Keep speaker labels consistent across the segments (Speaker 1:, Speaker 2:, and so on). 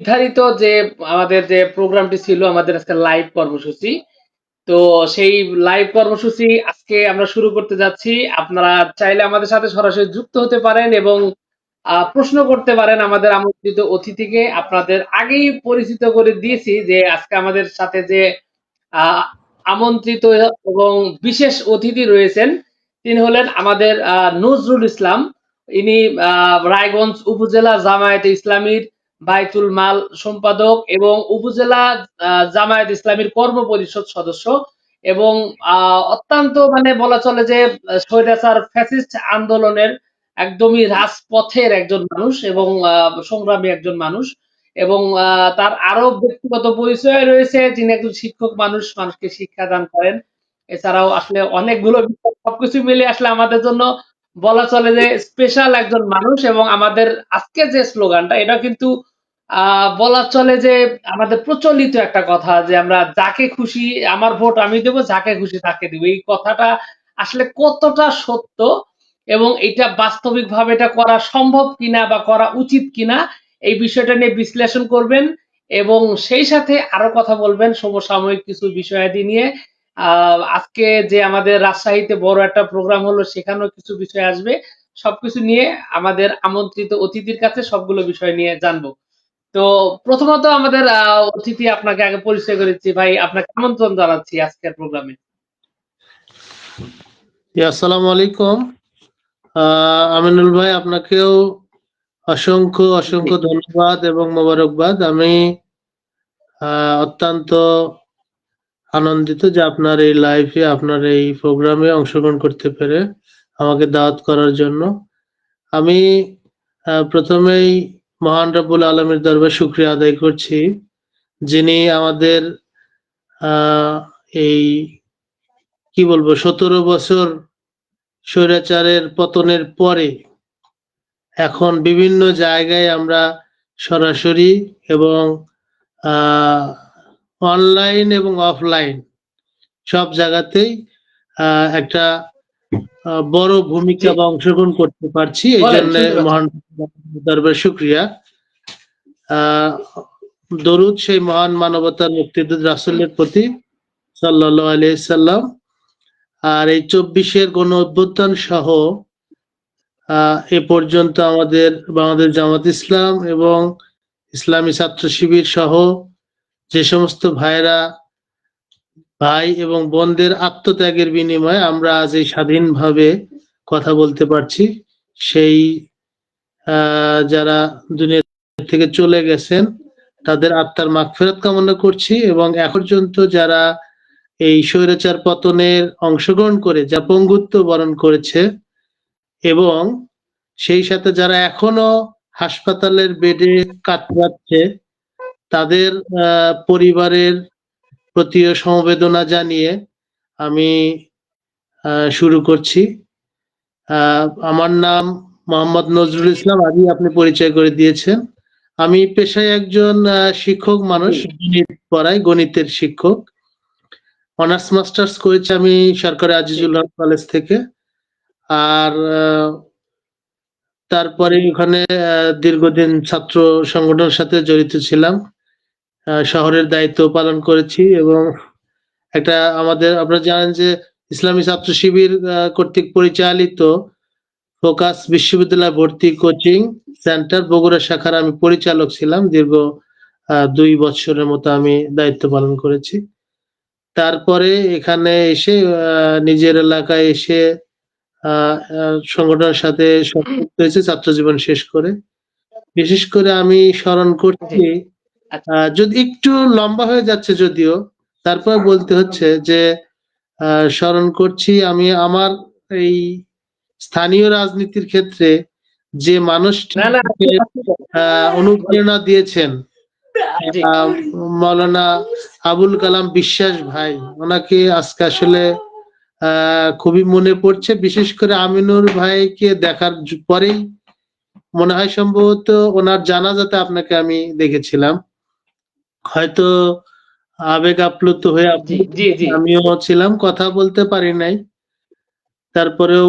Speaker 1: নির্ধারিত যে আমাদের যে প্রোগ্রামটি ছিল আমাদের আজকে লাইভ কর্মসূচি। তো সেই লাইভ কর্মসূচি আজকে আমরা শুরু করতে যাচ্ছি। আপনারা চাইলে আমাদের সাথে সরাসরি যুক্ত হতে পারেন এবং প্রশ্ন করতে পারেন আমাদের আমন্ত্রিত অতিথিকে। আপনাদের আগেই পরিচিত করে দিয়েছি যে আজকে আমাদের সাথে যে আহ, আমন্ত্রিত এবং বিশেষ অতিথি রয়েছেন তিনি হলেন আমাদের নজরুল ইসলাম। ইনি রায়গঞ্জ উপজেলা জামায়াতে ইসলামীর বাইতুল মাল সম্পাদক এবং উপজেলা জামায়াত ইসলামীর কর্ম পরিষদ সদস্য এবং অত্যন্ত মানে বলা চলে যে স্বৈরাচার ফ্যাসিস্ট আন্দোলনের একদমই রাজপথের একজন মানুষ এবং সংগ্রামী একজন মানুষ এবং তার আরো ব্যক্তিগত পরিচয় রয়েছে। তিনি একজন শিক্ষক মানুষ, মানুষকে শিক্ষাদান করেন। এছাড়াও আসলে অনেকগুলো বিষয়, সবকিছু মিলে আসলে আমাদের জন্য বলা চলে যে স্পেশাল একজন মানুষ এবং আমাদের আজকে যে স্লোগানটা এটা কিন্তু বলা চলে যে আমাদের প্রচলিত একটা কথা যে আমরা যাকে খুশি আমার ভোট আমি দেবো, যাকে খুশি তাকে দেবো। এই কথাটা আসলে কতটা সত্য এবং এটা বাস্তবিকভাবে এটা করা সম্ভব কিনা বা করা উচিত কিনা এই বিষয়টা নিয়ে বিশ্লেষণ করবেন এবং সেই সাথে আরো কথা বলবেন সমসাময়িক কিছু বিষয়াদি নিয়ে। আজকে যে আমাদের রাজশাহীতে বড় একটা প্রোগ্রাম হলো সেখানেও কিছু বিষয় আসবে। সবকিছু নিয়ে আমাদের আমন্ত্রিত অতিথির কাছে সবগুলো বিষয় নিয়ে জানবো। তো প্রথমত আমাদের অতিথি আপনাকে আগে পরিচয় করেছি ভাই, আপনাকে আমন্ত্রণ জানাচ্ছি আজকের প্রোগ্রামে।
Speaker 2: আসসালামু আলাইকুম। আমিনুল ভাই, আপনাকেও অসংখ্য অসংখ্য ধন্যবাদ এবং মোবারকবাদ। আমি অত্যন্ত আনন্দিত যে আপনার এই লাইভে, আপনার এই প্রোগ্রামে অংশগ্রহণ করতে পেরে আমাকে দাওয়াত করার জন্য। আমি প্রথমেই মহান রব্বুল আলমীর দরবারে শুকরিয়া আদায় করছি, যিনি আমাদের এই কি বলবো 17 বছর স্বৈরাচারের পতনের পরে এখন বিভিন্ন জায়গায় আমরা সরাসরি এবং অনলাইন এবং অফলাইন সব জায়গাতেই একটা বড় ভূমিকা বা অংশগ্রহণ করতে পারছি। এই জন্য মহান দরবারে শুকরিয়া। দরুদ সেই মহান মানবতার মুক্তিদূত রাসূলের প্রতি সাল্লাল্লাহু আলাইহি সাল্লাম। আর এই 24-এর গণ অভ্যুত্থান সহ এ পর্যন্ত আমাদের বাংলাদেশ জামাত ইসলাম এবং ইসলামী ছাত্র শিবির সহ যে সমস্ত ভাই এবং বোনদের আত্মত্যাগের বিনিময়ে আমরা আজ এই স্বাধীনভাবে কথা বলতে পারছি, সেই যারা দুনিয়া থেকে চলে গেছেন তাদের আত্মার মাগফিরাত কামনা করছি এবং এখন পর্যন্ত যারা এই স্বৈরাচার পতনের অংশগ্রহণ করে যা পঙ্গুত্ব বরণ করেছে এবং সেই সাথে যারা এখনো হাসপাতালের বেডে কাতরাচ্ছে তাদের পরিবারের প্রতিও সমবেদনা জানিয়ে আমি শুরু করছি। আমার নাম মোহাম্মদ নজরুল ইসলাম, আজই আপনি পরিচয় করে দিয়েছেন। আমি পেশায় একজন শিক্ষক মানুষ, গণিত পড়াই, গণিতের শিক্ষক। অনার্স মাস্টার্স করেছি আমি সরকারি আজিজুল হক কলেজ থেকে। আর তারপরে ওখানে দীর্ঘদিন ছাত্র সংগঠনের সাথে জড়িত ছিলাম, শহরের দায়িত্ব পালন করেছি এবং একটা আমাদের আপনারা জানেন যে ইসলামী ছাত্র শিবির কর্তৃক পরিচালিত ফোকাস বিশ্ববিদ্যালয় ভর্তি কোচিং সেন্টার বগুড়া শাখার আমি পরিচালক ছিলাম। দীর্ঘ 2 বছরের মতো আমি দায়িত্ব পালন করেছি। তারপরে এখানে এসে নিজের এলাকায় এসে সংগঠনের সাথে সম্পৃক্ত হয়েছে ছাত্র জীবন শেষ করে। বিশেষ করে আমি স্মরণ করছি, যদি একটু লম্বা হয়ে যাচ্ছে যদিও, তারপর বলতে হচ্ছে যে স্মরণ করছি আমি আমার এই স্থানীয় রাজনীতির ক্ষেত্রে যে মানুষটি অনুপ্রেরণা দিয়েছেন, মাওলানা আবুল কালাম বিশ্বাস ভাই, ওনাকে আজকে আসলে খুবই মনে পড়ছে। বিশেষ করে আমিনুর ভাইকে দেখার পরেই মনে হয় সম্ভবত ওনার জানাজাতে আপনাকে আমি দেখেছিলাম, হয়তো আবেগ আপ্লুত হয়ে আমিও ছিলাম, কথা বলতে পারি নাই। তারপরেও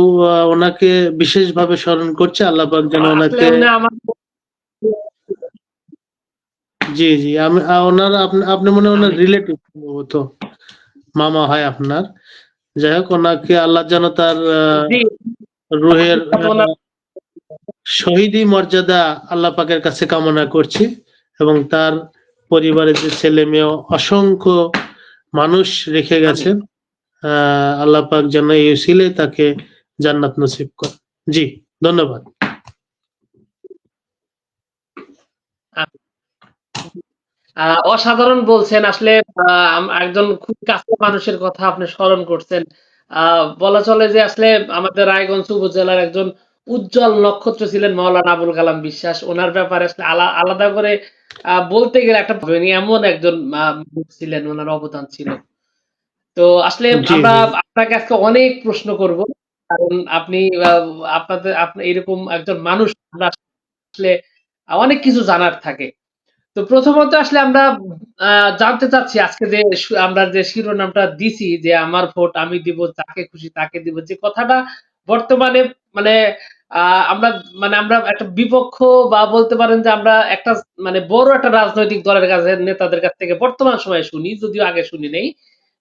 Speaker 2: ওনাকে বিশেষভাবে স্মরণ করছে। আল্লাহ পাক যেন ওনাকে জি জি, আমি ওনার আপনি মনে হয় ওনার রিলেটিভ সম্ভবত, মামা হয় আপনার। যাই হোক, ওনাকে আল্লাহ যেন তার
Speaker 1: জি,
Speaker 2: রুহের
Speaker 1: ওনার
Speaker 2: শহীদি মর্যাদা আল্লাহ পাকের কাছে কামনা করছি, এবং তার পরিবারের যে ছেলে মেয়ে অসংখ্য মানুষ রেখে গেছেন, আল্লাহ পাক যেন এই উসিলে তাকে জান্নাত নসিব করেন। জি, ধন্যবাদ।
Speaker 1: অসাধারণ বলছেন আসলে। একজন খুব কাছের মানুষের কথা আপনি স্মরণ করছেন। বলা চলে যে আসলে আমাদের রায়গঞ্জ উপজেলার একজন উজ্জ্বল নক্ষত্র ছিলেন মাওলানা আবুল কালাম বিশ্বাস। ওনার ব্যাপারে আসলে আলাদা করে বলতে গেলে একটা ভাবেনি, এমন একজন মানুষ ছিলেন, ওনার অবদান ছিল। তো আসলে
Speaker 2: জি
Speaker 1: আমরা
Speaker 2: জি
Speaker 1: আপনাকে আজকে অনেক প্রশ্ন করব, কারণ আপনি আপনি এরকম একজন মানুষ, আমরা আসলে অনেক কিছু জানার থাকে। তো প্রথমত আসলে আমরা জানতে চাচ্ছি আজকে যে আমরা যে শিরোনামটা দিছি যে আমার ভোট আমি দিব, যাকে খুশি তাকে দিব, যে কথাটা বর্তমানে মানে আমরা আমরা একটা বিপক্ষ, বা বলতে পারেন যে আমরা একটা বড় একটা রাজনৈতিক দলের কাছে, নেতাদের কাছ থেকে বর্তমান সময়ে শুনি, যদিও আগে শুনি নেই।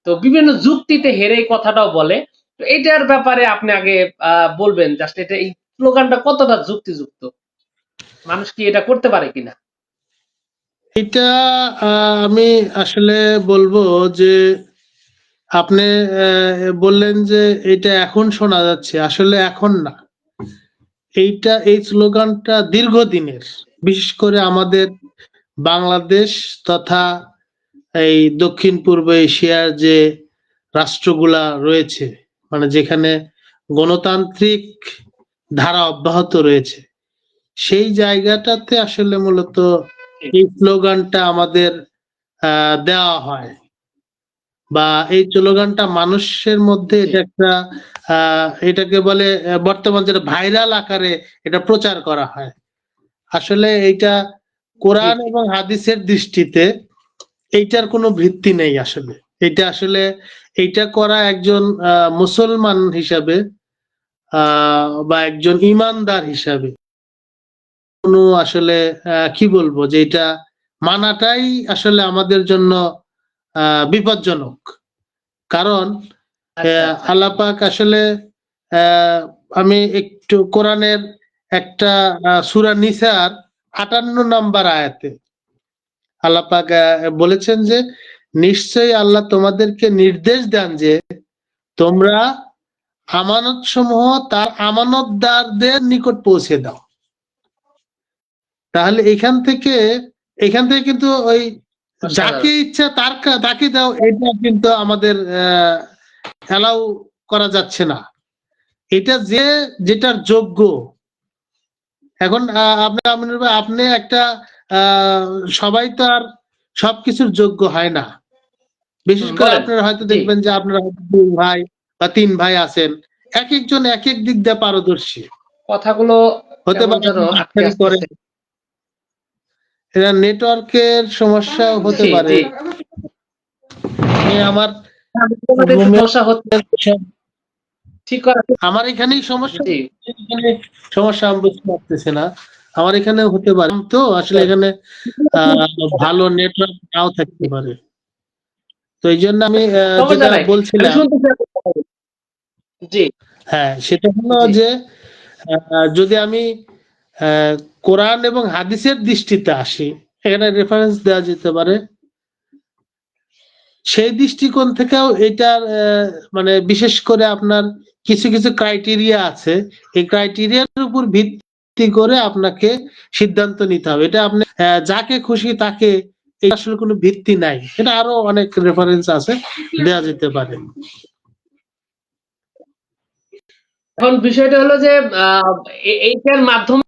Speaker 1: তো বিভিন্ন যুক্তিতে হেরে এই কথাটাও বলে। তো এটার ব্যাপারে আপনি আগে বলবেন যে আসলে এটা, এই স্লোগানটা কতটা যুক্তিযুক্ত, মানুষ কি এটা করতে পারে কিনা?
Speaker 2: এটা আমি আসলে বলবো যে আপনি বললেন যে এটা এখন শোনা যাচ্ছে, আসলে এখন না। এই স্লোগানটা দীর্ঘদিনের, বিশেষ করে আমাদের বাংলাদেশ তথা এই দক্ষিণ পূর্ব এশিয়ার যে রাষ্ট্রগুলা রয়েছে, মানে যেখানে গণতান্ত্রিক ধারা অব্যাহত রয়েছে, সেই জায়গাটাতে আসলে মূলত এই স্লোগানটা আমাদের দেওয়া হয়, বা এই স্লোগানটা মানুষের মধ্যে
Speaker 1: জি,
Speaker 2: এটা একটা এটাকে বলে বর্তমান যেটা ভাইরাল আকারে এটা প্রচার করা হয়। আসলে এইটা
Speaker 1: জি,
Speaker 2: কোরআন
Speaker 1: জি।
Speaker 2: এবং হাদিসের দৃষ্টিতে এইটার কোনো ভিত্তি নেই আসলে। এটা আসলে এইটা করা একজন মুসলমান হিসাবে বা একজন ইমানদার হিসাবে কোনো আসলে কি বলবো, যে এটা মানাটাই আসলে আমাদের জন্য বিপজ্জনক। কারণ
Speaker 1: আচ্ছা, আচ্ছা।
Speaker 2: আল্লাহ পাক আসলে আহ, আমি একটু কোরআনের একটা সূরা নিসার 58 নম্বর আয়াতে আল্লাহ পাক বলেছেন যে নিশ্চয়ই আল্লাহ তোমাদেরকে নির্দেশ দেন যে তোমরা আমানত সমূহ তার আমানতদারদের নিকট পৌঁছে দাও। তাহলে এখান থেকে কিন্তু ওই যাকে
Speaker 1: অসাধারণ।
Speaker 2: ইচ্ছা তাকে দাও, এটা কিন্তু আমাদের অ্যালাউ করা যাচ্ছে না। এটা যেটার যোগ্য। এখন আমিনুর ভাই, আপনি একটা আহ, সবাই তো আর সবকিছুর যোগ্য হয় না। বিশেষ করে
Speaker 1: বলেন।
Speaker 2: আপনারা হয়তো
Speaker 1: জি,
Speaker 2: দেখবেন যে আপনারা হয়তো 2 ভাই বা 3 ভাই আছেন, এক একজন এক এক দিক দিয়ে পারদর্শী
Speaker 1: কথাগুলো
Speaker 2: হতে
Speaker 1: কেমন
Speaker 2: পারে।
Speaker 1: যেন
Speaker 2: আপনি
Speaker 1: আটকে
Speaker 2: ডাক্তারি করেন,
Speaker 1: আসতেছে।
Speaker 2: এটা নেটওয়ার্কের সমস্যা হতে
Speaker 1: জি,
Speaker 2: পারে।
Speaker 1: জি।
Speaker 2: আমার
Speaker 1: আমাদের একটু
Speaker 2: রুমের
Speaker 1: সমস্যা হচ্ছে, ঠিক করা।
Speaker 2: আমার এখানেই সমস্যা
Speaker 1: জি,
Speaker 2: হচ্ছে, এখানে সমস্যা আমি বুঝতে পারতেছি না। আমার এখানে হতে পারে তো, আসলে এখানে ভালো নেটওয়ার্ক নাও থাকতে পারে। তো এই জন্য আমি
Speaker 1: সমস্যা
Speaker 2: যেটা
Speaker 1: নাই। আমি
Speaker 2: বলছিলাম,
Speaker 1: শুনতেছি আপনার কথা। জি,
Speaker 2: হ্যাঁ, সেটা হলো
Speaker 1: জি।
Speaker 2: যে যদি আমি আহ, কোরআন এবং হাদিসের দৃষ্টিতে আসি, এখানে রেফারেন্স দেওয়া যেতে পারে। সেই দৃষ্টিকোণ থেকেও এটার মানে বিশেষ করে আপনার কিছু কিছু ক্রাইটেরিয়া আছে। এই ক্রাইটেরিয়ার উপর ভিত্তি করে আপনাকে সিদ্ধান্ত নিতে হবে। এটা আপনি যাকে খুশি তাকে, এটা আসলে কোনো ভিত্তি নাই। এটা আরো অনেক রেফারেন্স আছে, দেওয়া যেতে পারে।
Speaker 1: এখন বিষয়টা হলো যে আহ, এইটার মাধ্যমে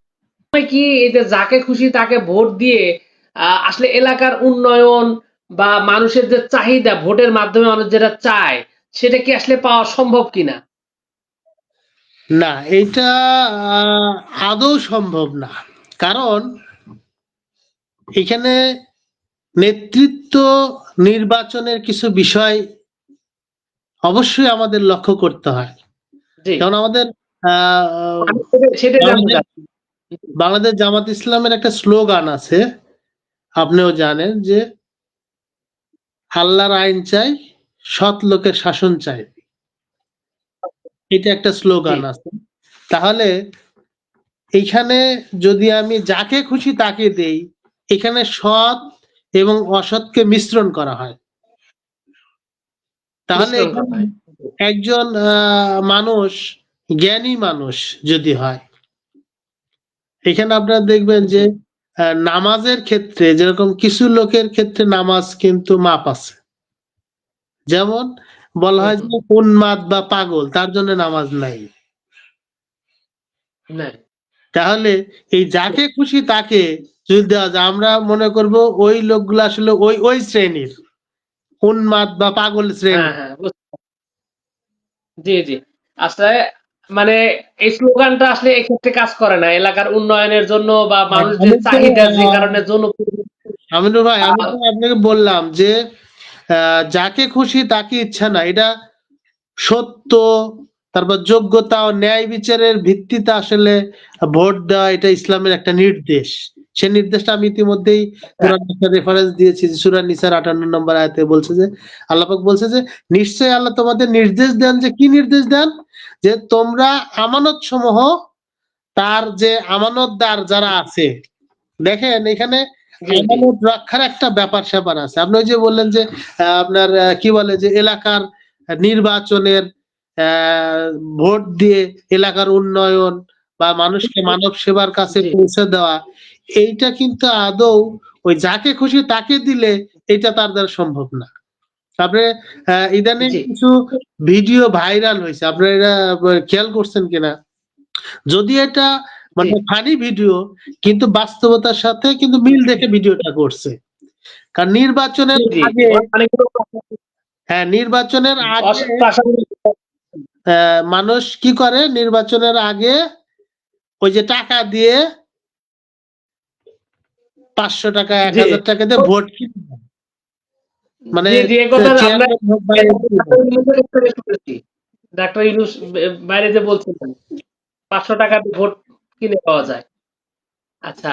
Speaker 1: কি এই যে যাকে খুশি তাকে ভোট দিয়ে আসলে এলাকার উন্নয়ন বা মানুষের যে চাহিদা, ভোটের মাধ্যমে মানুষ যেটা চায়, সেটা কি আসলে পাওয়া সম্ভব কিনা?
Speaker 2: না, এটা আহ, আদৌ সম্ভব না। কারণ এখানে নেতৃত্ব নির্বাচনের কিছু বিষয় অবশ্যই আমাদের লক্ষ্য করতে হয়।
Speaker 1: জি,
Speaker 2: যেমন আমাদের আহ,
Speaker 1: আমি সেটাই জানতে
Speaker 2: বাংলাদেশ
Speaker 1: চাচ্ছি।
Speaker 2: বাংলাদেশ জামাত ইসলামের একটা স্লোগান আছে, আপনিও জানেন যে আল্লাহর আইন চাই, সৎ লোকের শাসন চাই, এটা একটা
Speaker 1: জি,
Speaker 2: স্লোগান আছে। তাহলে এইখানে যদি আমি যাকে খুশি তাকে দেই, এখানে সৎ এবং অসৎকে মিশ্রণ করা হয়। তাহলে
Speaker 1: মিশ্রণ করা
Speaker 2: এখানে
Speaker 1: হয়।
Speaker 2: একজন মানুষ, জ্ঞানী মানুষ যদি হয়, এখানে আপনারা দেখবেন
Speaker 1: জি,
Speaker 2: যে নামাজের ক্ষেত্রে যেরকম কিছু লোকের ক্ষেত্রে নামাজ কিন্তু মাপ আছে। যেমন বলা
Speaker 1: হুম,
Speaker 2: হয়
Speaker 1: হুম,
Speaker 2: যে উন্মাদ বা পাগল, তার জন্য নামাজ নাই।
Speaker 1: নাই।
Speaker 2: তাহলে এই যাকে খুশি তাকে যদি দেওয়া যায়, আমরা মনে করব ওই লোকগুলো আসলে ওই ওই শ্রেণীর উন্মাদ বা পাগল
Speaker 1: হ্যাঁ,
Speaker 2: শ্রেণী।
Speaker 1: হ্যাঁ, জি, জি। আসলে মানে এই স্লোগানটা আসলে এক্ষেত্রে কাজ করে না। এলাকার উন্নয়নের জন্য বা মানুষদের
Speaker 2: আমি তো
Speaker 1: চাহিদা যে কারণে
Speaker 2: আমিনুর ভাই, আমি
Speaker 1: আহ,
Speaker 2: তো আপনাকে বললাম যে যাকে খুশি তাকে ইচ্ছা না, এটা সত্য, তারপর যোগ্যতা ও ন্যায় বিচারের ভিত্তিতে আসলে ভোট দেওয়া, এটা ইসলামের একটা নির্দেশ। সে নির্দেশটা আমি ইতিমধ্যেই কোরআন রেফারেন্স দিয়েছি, যে সূরা নিসার 58 নম্বর আয়াতে বলছে যে আল্লাহ পাক বলছে যে নিশ্চয়ই আল্লাহ তোমাদের নির্দেশ দেন, যে কি নির্দেশ দেন, যে তোমরা আমানত সমূহ, তার যে আমানতদার যারা আছে, দেখেন এখানে
Speaker 1: জি, জি,
Speaker 2: আমানত রক্ষার একটা ব্যাপার স্যাপার আছে। আপনি ওই যে বললেন যে আপনার কি বলে যে এলাকার নির্বাচনের আহ, ভোট দিয়ে এলাকার উন্নয়ন বা মানুষকে মানব সেবার কাছে
Speaker 1: জি,
Speaker 2: পৌঁছে দেওয়া, এইটা কিন্তু আদৌ ওই যাকে খুশি তাকে দিলে এটা তার দ্বারা সম্ভব না। তারপরে ইদানিং
Speaker 1: জি,
Speaker 2: কিছু ভিডিও ভাইরাল হয়েছে, আপনারা এটা খেয়াল করছেন কিনা, যদি এটা
Speaker 1: জি,
Speaker 2: মানে ফানি ভিডিও, কিন্তু বাস্তবতার সাথে কিন্তু মিল রেখে ভিডিওটা করছে। কারণ নির্বাচনের
Speaker 1: জি, জি।
Speaker 2: আগে,
Speaker 1: অনেকগুলো
Speaker 2: হ্যাঁ নির্বাচনের আগে
Speaker 1: প্রাসঙ্গিক,
Speaker 2: মানুষ কি করে, নির্বাচনের আগে ওই যে টাকা দিয়ে 500 টাকা, এক
Speaker 1: জি,
Speaker 2: হাজার টাকা দিয়ে ভোট কিনে নেয়। মানে
Speaker 1: জি, জি, এ কথা আমরা
Speaker 2: চেয়ারম্যান হোক বা এমপি হোক।
Speaker 1: ডাক্তার ইউনূস বাইরে যে বলছিলেন ৫০০ টাকা দিয়ে ভোট কিনে পাওয়া যায়। আচ্ছা,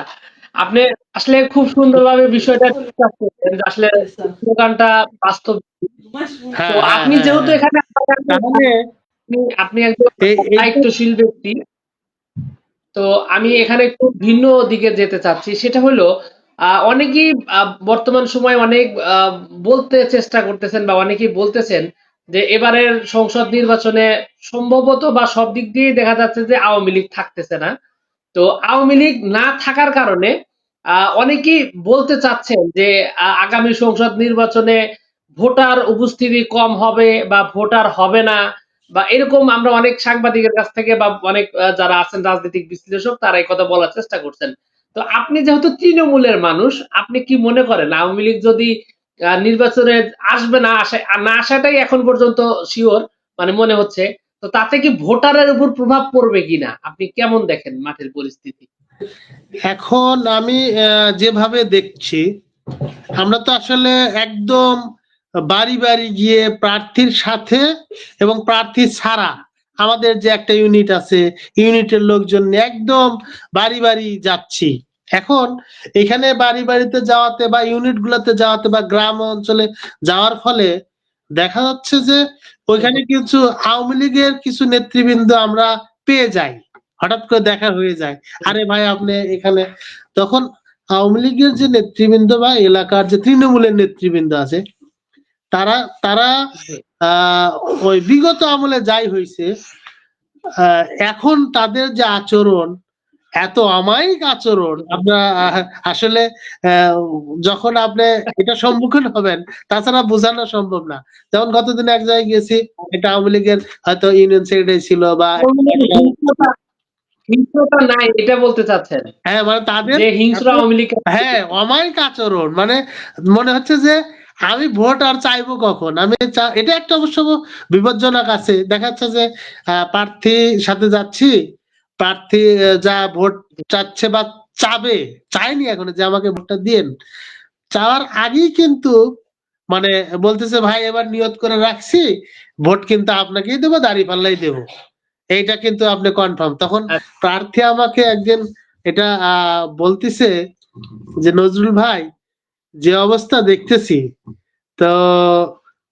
Speaker 1: আপনি আসলে খুব সুন্দরভাবে বিষয়টা ডিসকাস করছেন যে আসলে স্লোগানটা বাস্তব। তো
Speaker 2: হ্যাঁ হ্যাঁ
Speaker 1: আপনি
Speaker 2: হ্যাঁ
Speaker 1: যেহেতু
Speaker 2: হ্যাঁ,
Speaker 1: এখানে
Speaker 2: তাহলে
Speaker 1: আপনি একজন
Speaker 2: এইটা
Speaker 1: দায়িত্বশীল ব্যক্তি। তো আমি এখানে একটু ভিন্ন দিকে যেতে চাচ্ছি। সেটা হলো অনেকেই বর্তমান সময়ে অনেক বলতে চেষ্টা করতেছেন বা অনেকেই বলতেছেন যে এবারের সংসদ নির্বাচনে সম্ভবত বা সব দিক দিয়েই দেখা যাচ্ছে যে আওয়ামী লীগ থাকতেছে না। তো আওয়ামী লীগ না থাকার কারণে অনেকেই বলতে চাচ্ছেন যে আগামী সংসদ নির্বাচনে ভোটার উপস্থিতি কম হবে বা ভোটার হবে না বা এরকম আমরা অনেক সাংবাদিকের কাছ থেকে বা অনেক যারা আছেন রাজনৈতিক বিশ্লেষক তারা এই কথা বলার চেষ্টা করছেন। তো আপনি যেহেতু তৃণমূলের মানুষ, আপনি কি মনে করেন আওয়ামী লীগ যদি নির্বাচনে আসবে না আসে না আসাটাই এখন পর্যন্ত শিওর মানে মনে হচ্ছে, তো তাতে কি ভোটারের উপর প্রভাব পড়বে কিনা আপনি কেমন দেখেন মাঠের পরিস্থিতি?
Speaker 2: এখন আমি যেভাবে দেখছি, আমরা তো আসলে একদম বাড়ি বাড়ি গিয়ে প্রার্থীর সাথে এবং প্রার্থী ছাড়া আমাদের যে একটা ইউনিট আছে, ইউনিটের লোকজন নিয়ে একদম বাড়ি বাড়ি যাচ্ছি। এখন এখানে বাড়ি বাড়িতে যাওয়াতে বা ইউনিট গুলোতে যাওয়াতে বা গ্রাম অঞ্চলে যাওয়ার ফলে দেখা যাচ্ছে যে ওইখানে কিছু আওয়ামী লীগের কিছু নেতৃবৃন্দ আমরা পেয়ে যাই, হঠাৎ করে দেখা হয়ে যায়, আরে ভাই আপনি এখানে। তখন আওয়ামী লীগের যে নেতৃবৃন্দ বা এলাকার যে তৃণমূলের নেতৃবৃন্দ আছে, তারা তারা
Speaker 1: জি,
Speaker 2: আহ ওই বিগত আমলে যাই হয়েছে, এখন তাদের যে আচরণ, এত অমায়িক আচরণ, আমরা আসলে আহ, যখন আপনি এটা সম্মুখীন হবেন, তাছাড়া বোঝানো সম্ভব না। যেমন গতদিন এক জায়গায় গেছি, একটা আওয়ামী লীগের হয়তো ইউনিয়ন সেক্রেটারি ছিল বা
Speaker 1: হিংস্রতা হিংস্রতা নাই এটা বলতে চাচ্ছেন
Speaker 2: হ্যাঁ মানে তাদের
Speaker 1: যে হিংস্র
Speaker 2: তাদের
Speaker 1: আওয়ামী লীগ।
Speaker 2: হ্যাঁ অমায়িক আচরণ, মানে মনে হচ্ছে যে আমি ভোট আর চাইবো কখন, এটা একটা অবশ্য বিপজ্জনক আছে। দেখা যাচ্ছে যে প্রার্থীর সাথে যাচ্ছি, প্রার্থী যা ভোট চাচ্ছে বা চাবে, চাইনি এখন যে আমাকে ভোটটা দিন, চাওয়ার আগেই কিন্তু মানে বলতেছে ভাই এবার নিয়ত করে রাখছি, ভোট কিন্তু আপনাকেই দেবো, দাঁড়িয়ে পাল্লাই দেবো, এইটা কিন্তু আপনি কনফার্ম। তখন প্রার্থী আমাকে একদিন এটা বলতিছে যে নজরুল ভাই, যে অবস্থা দেখতেছি, তো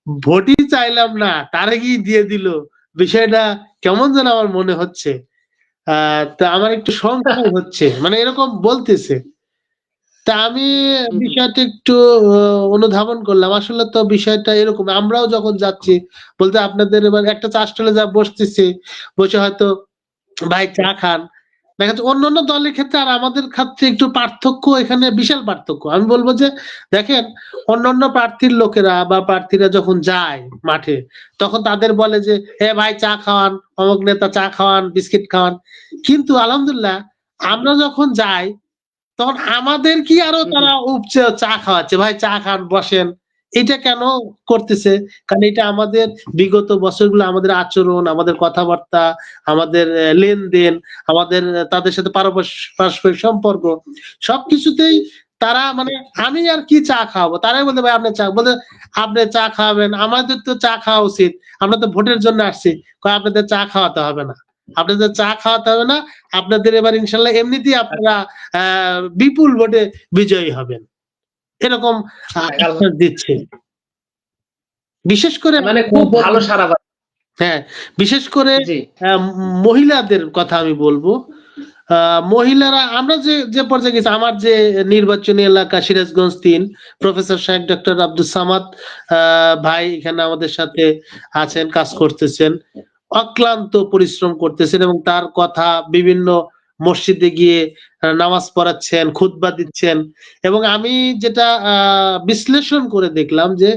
Speaker 2: ভোটই চাইলাম না, তার আগেই দিয়ে দিল, বিষয়টা কেমন যেন আমার মনে হচ্ছে। তা আমার একটু সংশয় হচ্ছে, মানে এরকম বলতেছে। তা আমি
Speaker 1: হুম, হুম।
Speaker 2: বিষয়টা একটু অনুধাবন করলাম, আসলে তো বিষয়টা এরকম। আমরাও যখন যাচ্ছি, বলতে আপনাদের এবার একটা চা স্টলে যা বসতেছি, বসে হয়তো ভাই চা খান, দেখা যাচ্ছে অন্যান্য দলের ক্ষেত্রে আর আমাদের ক্ষেত্রে একটু পার্থক্য, এখানে বিশাল পার্থক্য। আমি বলবো যে দেখেন, অন্যান্য প্রার্থীর লোকেরা বা প্রার্থীরা যখন যায় মাঠে, তখন তাদের বলে যে হে ভাই চা খাওয়ান, অমুক নেতা চা খাওয়ান, বিস্কিট খাওয়ান। কিন্তু আলহামদুলিল্লাহ, আমরা যখন যাই, তখন আমাদের কি আরো
Speaker 1: হুম,
Speaker 2: তারা
Speaker 1: হুম।
Speaker 2: উপচে চা খাওয়াচ্ছে, ভাই চা খান, বসেন। এটা কেন করতেছে? কারণ এটা আমাদের বিগত বছরগুলো, আমাদের আচরণ, আমাদের কথাবার্তা, আমাদের লেনদেন, আমাদের তাদের সাথে পারস্পরিক সম্পর্ক, সবকিছুতেই তারা মানে, আমি আর কি চা খাওয়াবো, তারাই বলতে ভাই আপনি চা, বলতে আপনি চা খাওয়াবেন, আমাদের তো চা খাওয়া উচিত, আমরা তো ভোটের জন্য আসছি। কয় আপনাদের চা খাওয়াতে হবে না, আপনাদের চা খাওয়াতে হবে না, আপনাদের এবার ইনশাল্লাহ এমনিতেই আপনারা বিপুল ভোটে বিজয়ী হবেন, এরকম
Speaker 1: আচ্ছা,
Speaker 2: আশ্বাস দিচ্ছে। বিশেষ করে
Speaker 1: মানে খুব ভালো সাড়া পাচ্ছি।
Speaker 2: হ্যাঁ, বিশেষ করে
Speaker 1: জি।
Speaker 2: মহিলাদের কথা আমি বলবো। মহিলারা, আমরা যে যে পর্যায়ে গেছি, আমার যে নির্বাচনী এলাকা সিরাজগঞ্জ ৩, প্রফেসর শাহেক ডক্টর আব্দুল সামাদ ভাই এখানে আমাদের সাথে আছেন, কাজ করতেছেন, অক্লান্ত পরিশ্রম করতেছেন, এবং তার কথা বিভিন্ন মসজিদে গিয়ে নামাজ পড়াচ্ছেন, খুতবা দিচ্ছেন। এবং আমি যেটা বিশ্লেষণ করে দেখলাম যে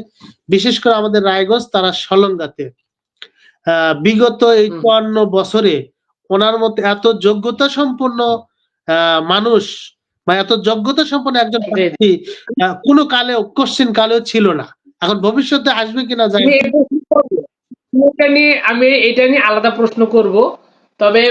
Speaker 2: বিশেষ করে আমাদের রায়গঞ্জ, তারা সলঙ্গাতে বিগত এই
Speaker 1: হুম,
Speaker 2: ৫৪ বছরে ওনার মধ্যে এত যোগ্যতা সম্পন্ন মানুষ, বা এত যোগ্যতা সম্পন্ন একজন
Speaker 1: জি, জি।
Speaker 2: প্রার্থী কোনো কালেও, কোশ্চেন কালেও ছিল না। এখন ভবিষ্যতে আসবে কিনা যায়
Speaker 1: আমি
Speaker 2: না।
Speaker 1: এই প্রশ্ন করবো। আমি এটা নিয়ে আলাদা প্রশ্ন করব। তবে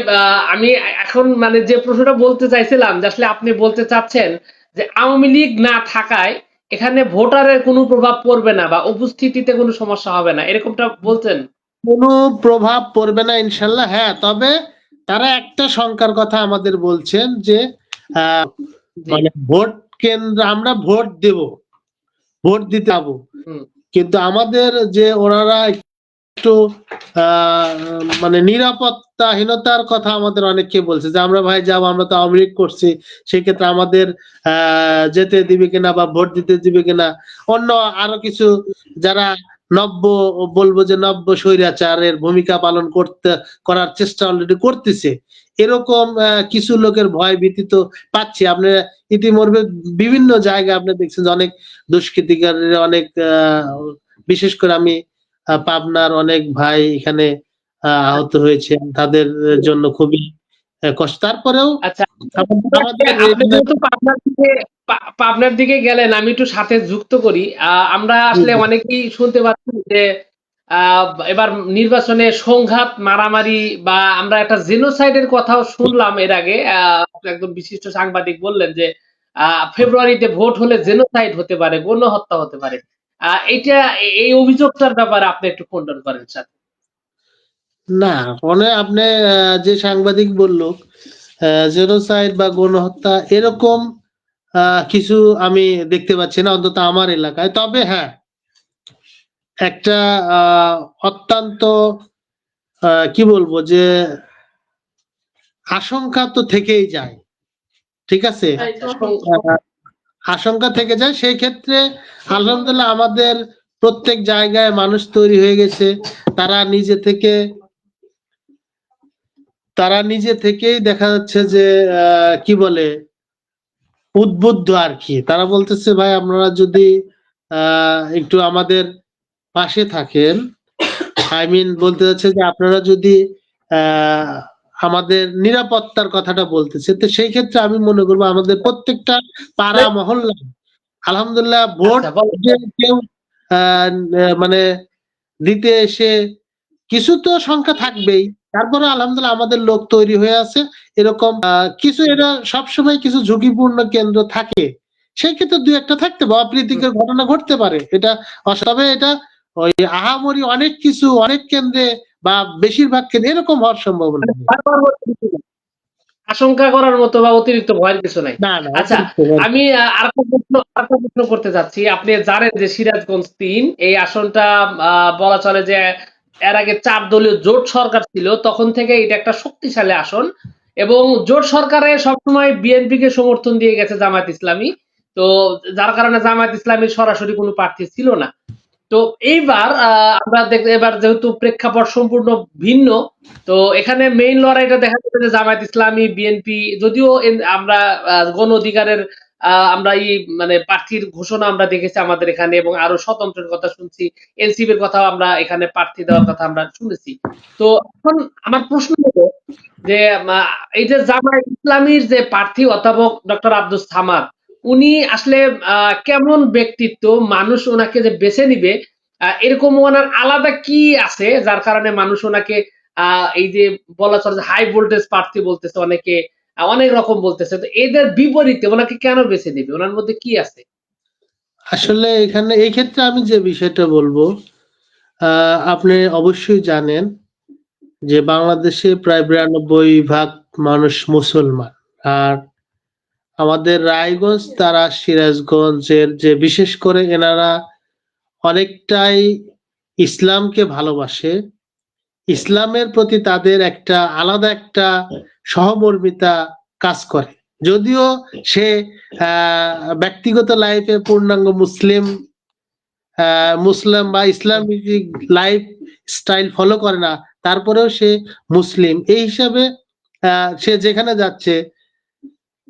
Speaker 1: আমি এখন মানে যে প্রশ্নটা বলতে চাইছিলাম, যে আসলে আপনি বলতে চাচ্ছেন যে আওয়ামী লীগ না থাকায় এখানে ভোটারের কোনো প্রভাব পড়বে না বা উপস্থিতিতে কোনো সমস্যা হবে না, এরকমটা বলছেন?
Speaker 2: কোনো প্রভাব পড়বে না ইনশাল্লাহ। হ্যাঁ, তবে তারা একটা শঙ্কার কথা আমাদের বলছেন যে আহ,
Speaker 1: জি।
Speaker 2: মানে ভোট কেন্দ্র, আমরা ভোট দেব, ভোট দিতে যাবো,
Speaker 1: হুম।
Speaker 2: কিন্তু আমাদের যে ওনারা একটু আহ, মানে নিরাপত্তাহীনতার কথা আমাদের অনেককে বলছে, যে আমরা ভাই যাবো, আমরা তো আওয়ামী লীগ করছি, সেক্ষেত্রে আমাদের যেতে দিবে কিনা বা ভোট দিতে দিবে কিনা। অন্য আরো কিছু যারা নব্য, বলবো যে নব্য স্বৈরাচারের ভূমিকা পালন করার চেষ্টা অলরেডি করতেছে, এরকম কিছু লোকের ভয় ভীতি তো পাচ্ছি। আপনি ইতিমধ্যে বিভিন্ন জায়গায় আপনি দেখছেন যে অনেক দুষ্কৃতিকারীর অনেক বিশেষ করে আমি পাবনার অনেক ভাই এখানে আহত হয়েছে, তাদের জন্য খুবই কষ্ট। তারপরেও
Speaker 1: আচ্ছা,
Speaker 2: আমাদের
Speaker 1: আপনি যেহেতু পাবনার দিকে গেলেন, আমি একটু সাথে যুক্ত করি। আমরা আসলে অনেকেই শুনতে পাচ্ছি যে আহ, এবার নির্বাচনে সংঘাত, মারামারি বা আমরা একটা জেনোসাইডের কথাও শুনলাম এর আগে। একজন বিশিষ্ট সাংবাদিক বললেন যে ফেব্রুয়ারিতে ভোট হলে জেনোসাইড হতে পারে, গণহত্যা হতে পারে। এইটা, এই অভিযোগটার ব্যাপারে আপনি একটু খণ্ডন করেন স্যার।
Speaker 2: না, মানে আপনি যে সাংবাদিক বললো জেনোসাইড বা গণহত্যা, এরকম কিছু আমি দেখতে পাচ্ছি না, অন্তত আমার এলাকায়। তবে হ্যাঁ, একটা আহ, অত্যন্ত কি বলবো যে আশঙ্কা তো থেকেই যায়, ঠিক আছে।
Speaker 1: আচ্ছা,
Speaker 2: আহ, আশঙ্কা থেকে যায়, সেই ক্ষেত্রে আলহামদুলিল্লাহ আমাদের প্রত্যেক জায়গায় মানুষ তৈরি হয়ে গেছে, তারা নিজে থেকে, তারা নিজে থেকেই দেখা যাচ্ছে যে কি বলে, উদ্বুদ্ধ আর কি। তারা বলতেছে ভাই আপনারা যদি একটু আমাদের পাশে থাকেন, আই মিন বলতে চাচ্ছে যে আপনারা যদি আহ আমাদের নিরাপত্তার কথাটা বলতেছে, তো সেই ক্ষেত্রে আমি মনে করবো আমাদের প্রত্যেকটা পাড়া মহল্লা আলহামদুলিল্লাহ ভোট
Speaker 1: আচ্ছা, বলেন।
Speaker 2: যে কেউ আহ মানে দিতে এসে কিছু তো সংখ্যা থাকবেই, তারপরে আলহামদুলিল্লাহ আমাদের লোক তৈরি হয়ে আছে। এরকম কিছু, এটা সবসময় কিছু ঝুঁকিপূর্ণ কেন্দ্র থাকে, সেই ক্ষেত্রে দুই একটা থাকতে পারে, অপ্রীতিকর ঘটনা ঘটতে পারে, এটা তবে এটা ওই আহামরি অনেক কিছু অনেক কেন্দ্রে বা বেশিরভাগ কেন্দ্রে এরকম হওয়ার সম্ভাবনা নেই।
Speaker 1: আশঙ্কা করার মতো বা অতিরিক্ত ভয়ের কিছু নাই।
Speaker 2: না না,
Speaker 1: আচ্ছা,
Speaker 2: অতিরিক্ত ভয়।
Speaker 1: আমি আরেকটা প্রশ্ন করতে চাচ্ছি। আপনি জানেন যে সিরাজগঞ্জ ৩ এই আসনটা বলা চলে যে এর আগে ৪ দলীয় জোট সরকার ছিল। তখন থেকে এটা একটা শক্তিশালী আসন এবং জোট সরকারে সবসময় বিএনপিকে সমর্থন দিয়ে গেছে জামায়াত ইসলামী। তো যার কারণে জামায়াত ইসলামীর সরাসরি কোনো প্রার্থী ছিল না। তো এইবার আমরা এবার যেহেতু প্রেক্ষাপট সম্পূর্ণ ভিন্ন, তো এখানে মেইন লড়াইটা দেখা যাচ্ছে যে জামায়াত ইসলামী বিএনপি যদিও আমরা গণ অধিকারের আমরা এই মানে প্রার্থীর ঘোষণা আমরা দেখেছি আমাদের এখানে এবং আরো স্বতন্ত্রের কথা শুনছি, এনসিপির কথাও আমরা এখানে প্রার্থী দেওয়ার কথা আমরা শুনেছি। তো এখন আমার প্রশ্ন হলো যে এই যে জামায়াত ইসলামীর যে প্রার্থী অধ্যাপক ডক্টর আব্দুস সামাদ, উনি আসলে কেমন ব্যক্তিত্ব, মানুষ ওনাকে যে বেছে নিবে এরকম ওনার আলাদা কি আছে যার কারণে মানুষ ওনাকে এই যে বলা চলে যে হাই ভোল্টেজ প্রার্থী বলতেছে অনেকে, অনেক রকম বলতেছে, তো এদের বিপরীতে ওনাকে কেন বেছে নিবে, ওনার মধ্যে কি আছে?
Speaker 2: আসলে এখানে এই ক্ষেত্রে আমি যে বিষয়টা বলবো, আপনি অবশ্যই জানেন যে বাংলাদেশে প্রায় 92% মানুষ মুসলমান। আর আমাদের রায়গঞ্জ তারা সিরাজগঞ্জের যে বিশেষ করে এনারা অনেকটাই ইসলামকে ভালোবাসে। ইসলামের প্রতি তাদের একটা আলাদা একটা সহমর্মিতা কাজ করে। যদিও সে ব্যক্তিগত লাইফে পূর্ণাঙ্গ মুসলিম বা ইসলামিক লাইফ স্টাইল ফলো করে না, তারপরেও সে মুসলিম এই হিসাবে সে যেখানে যাচ্ছে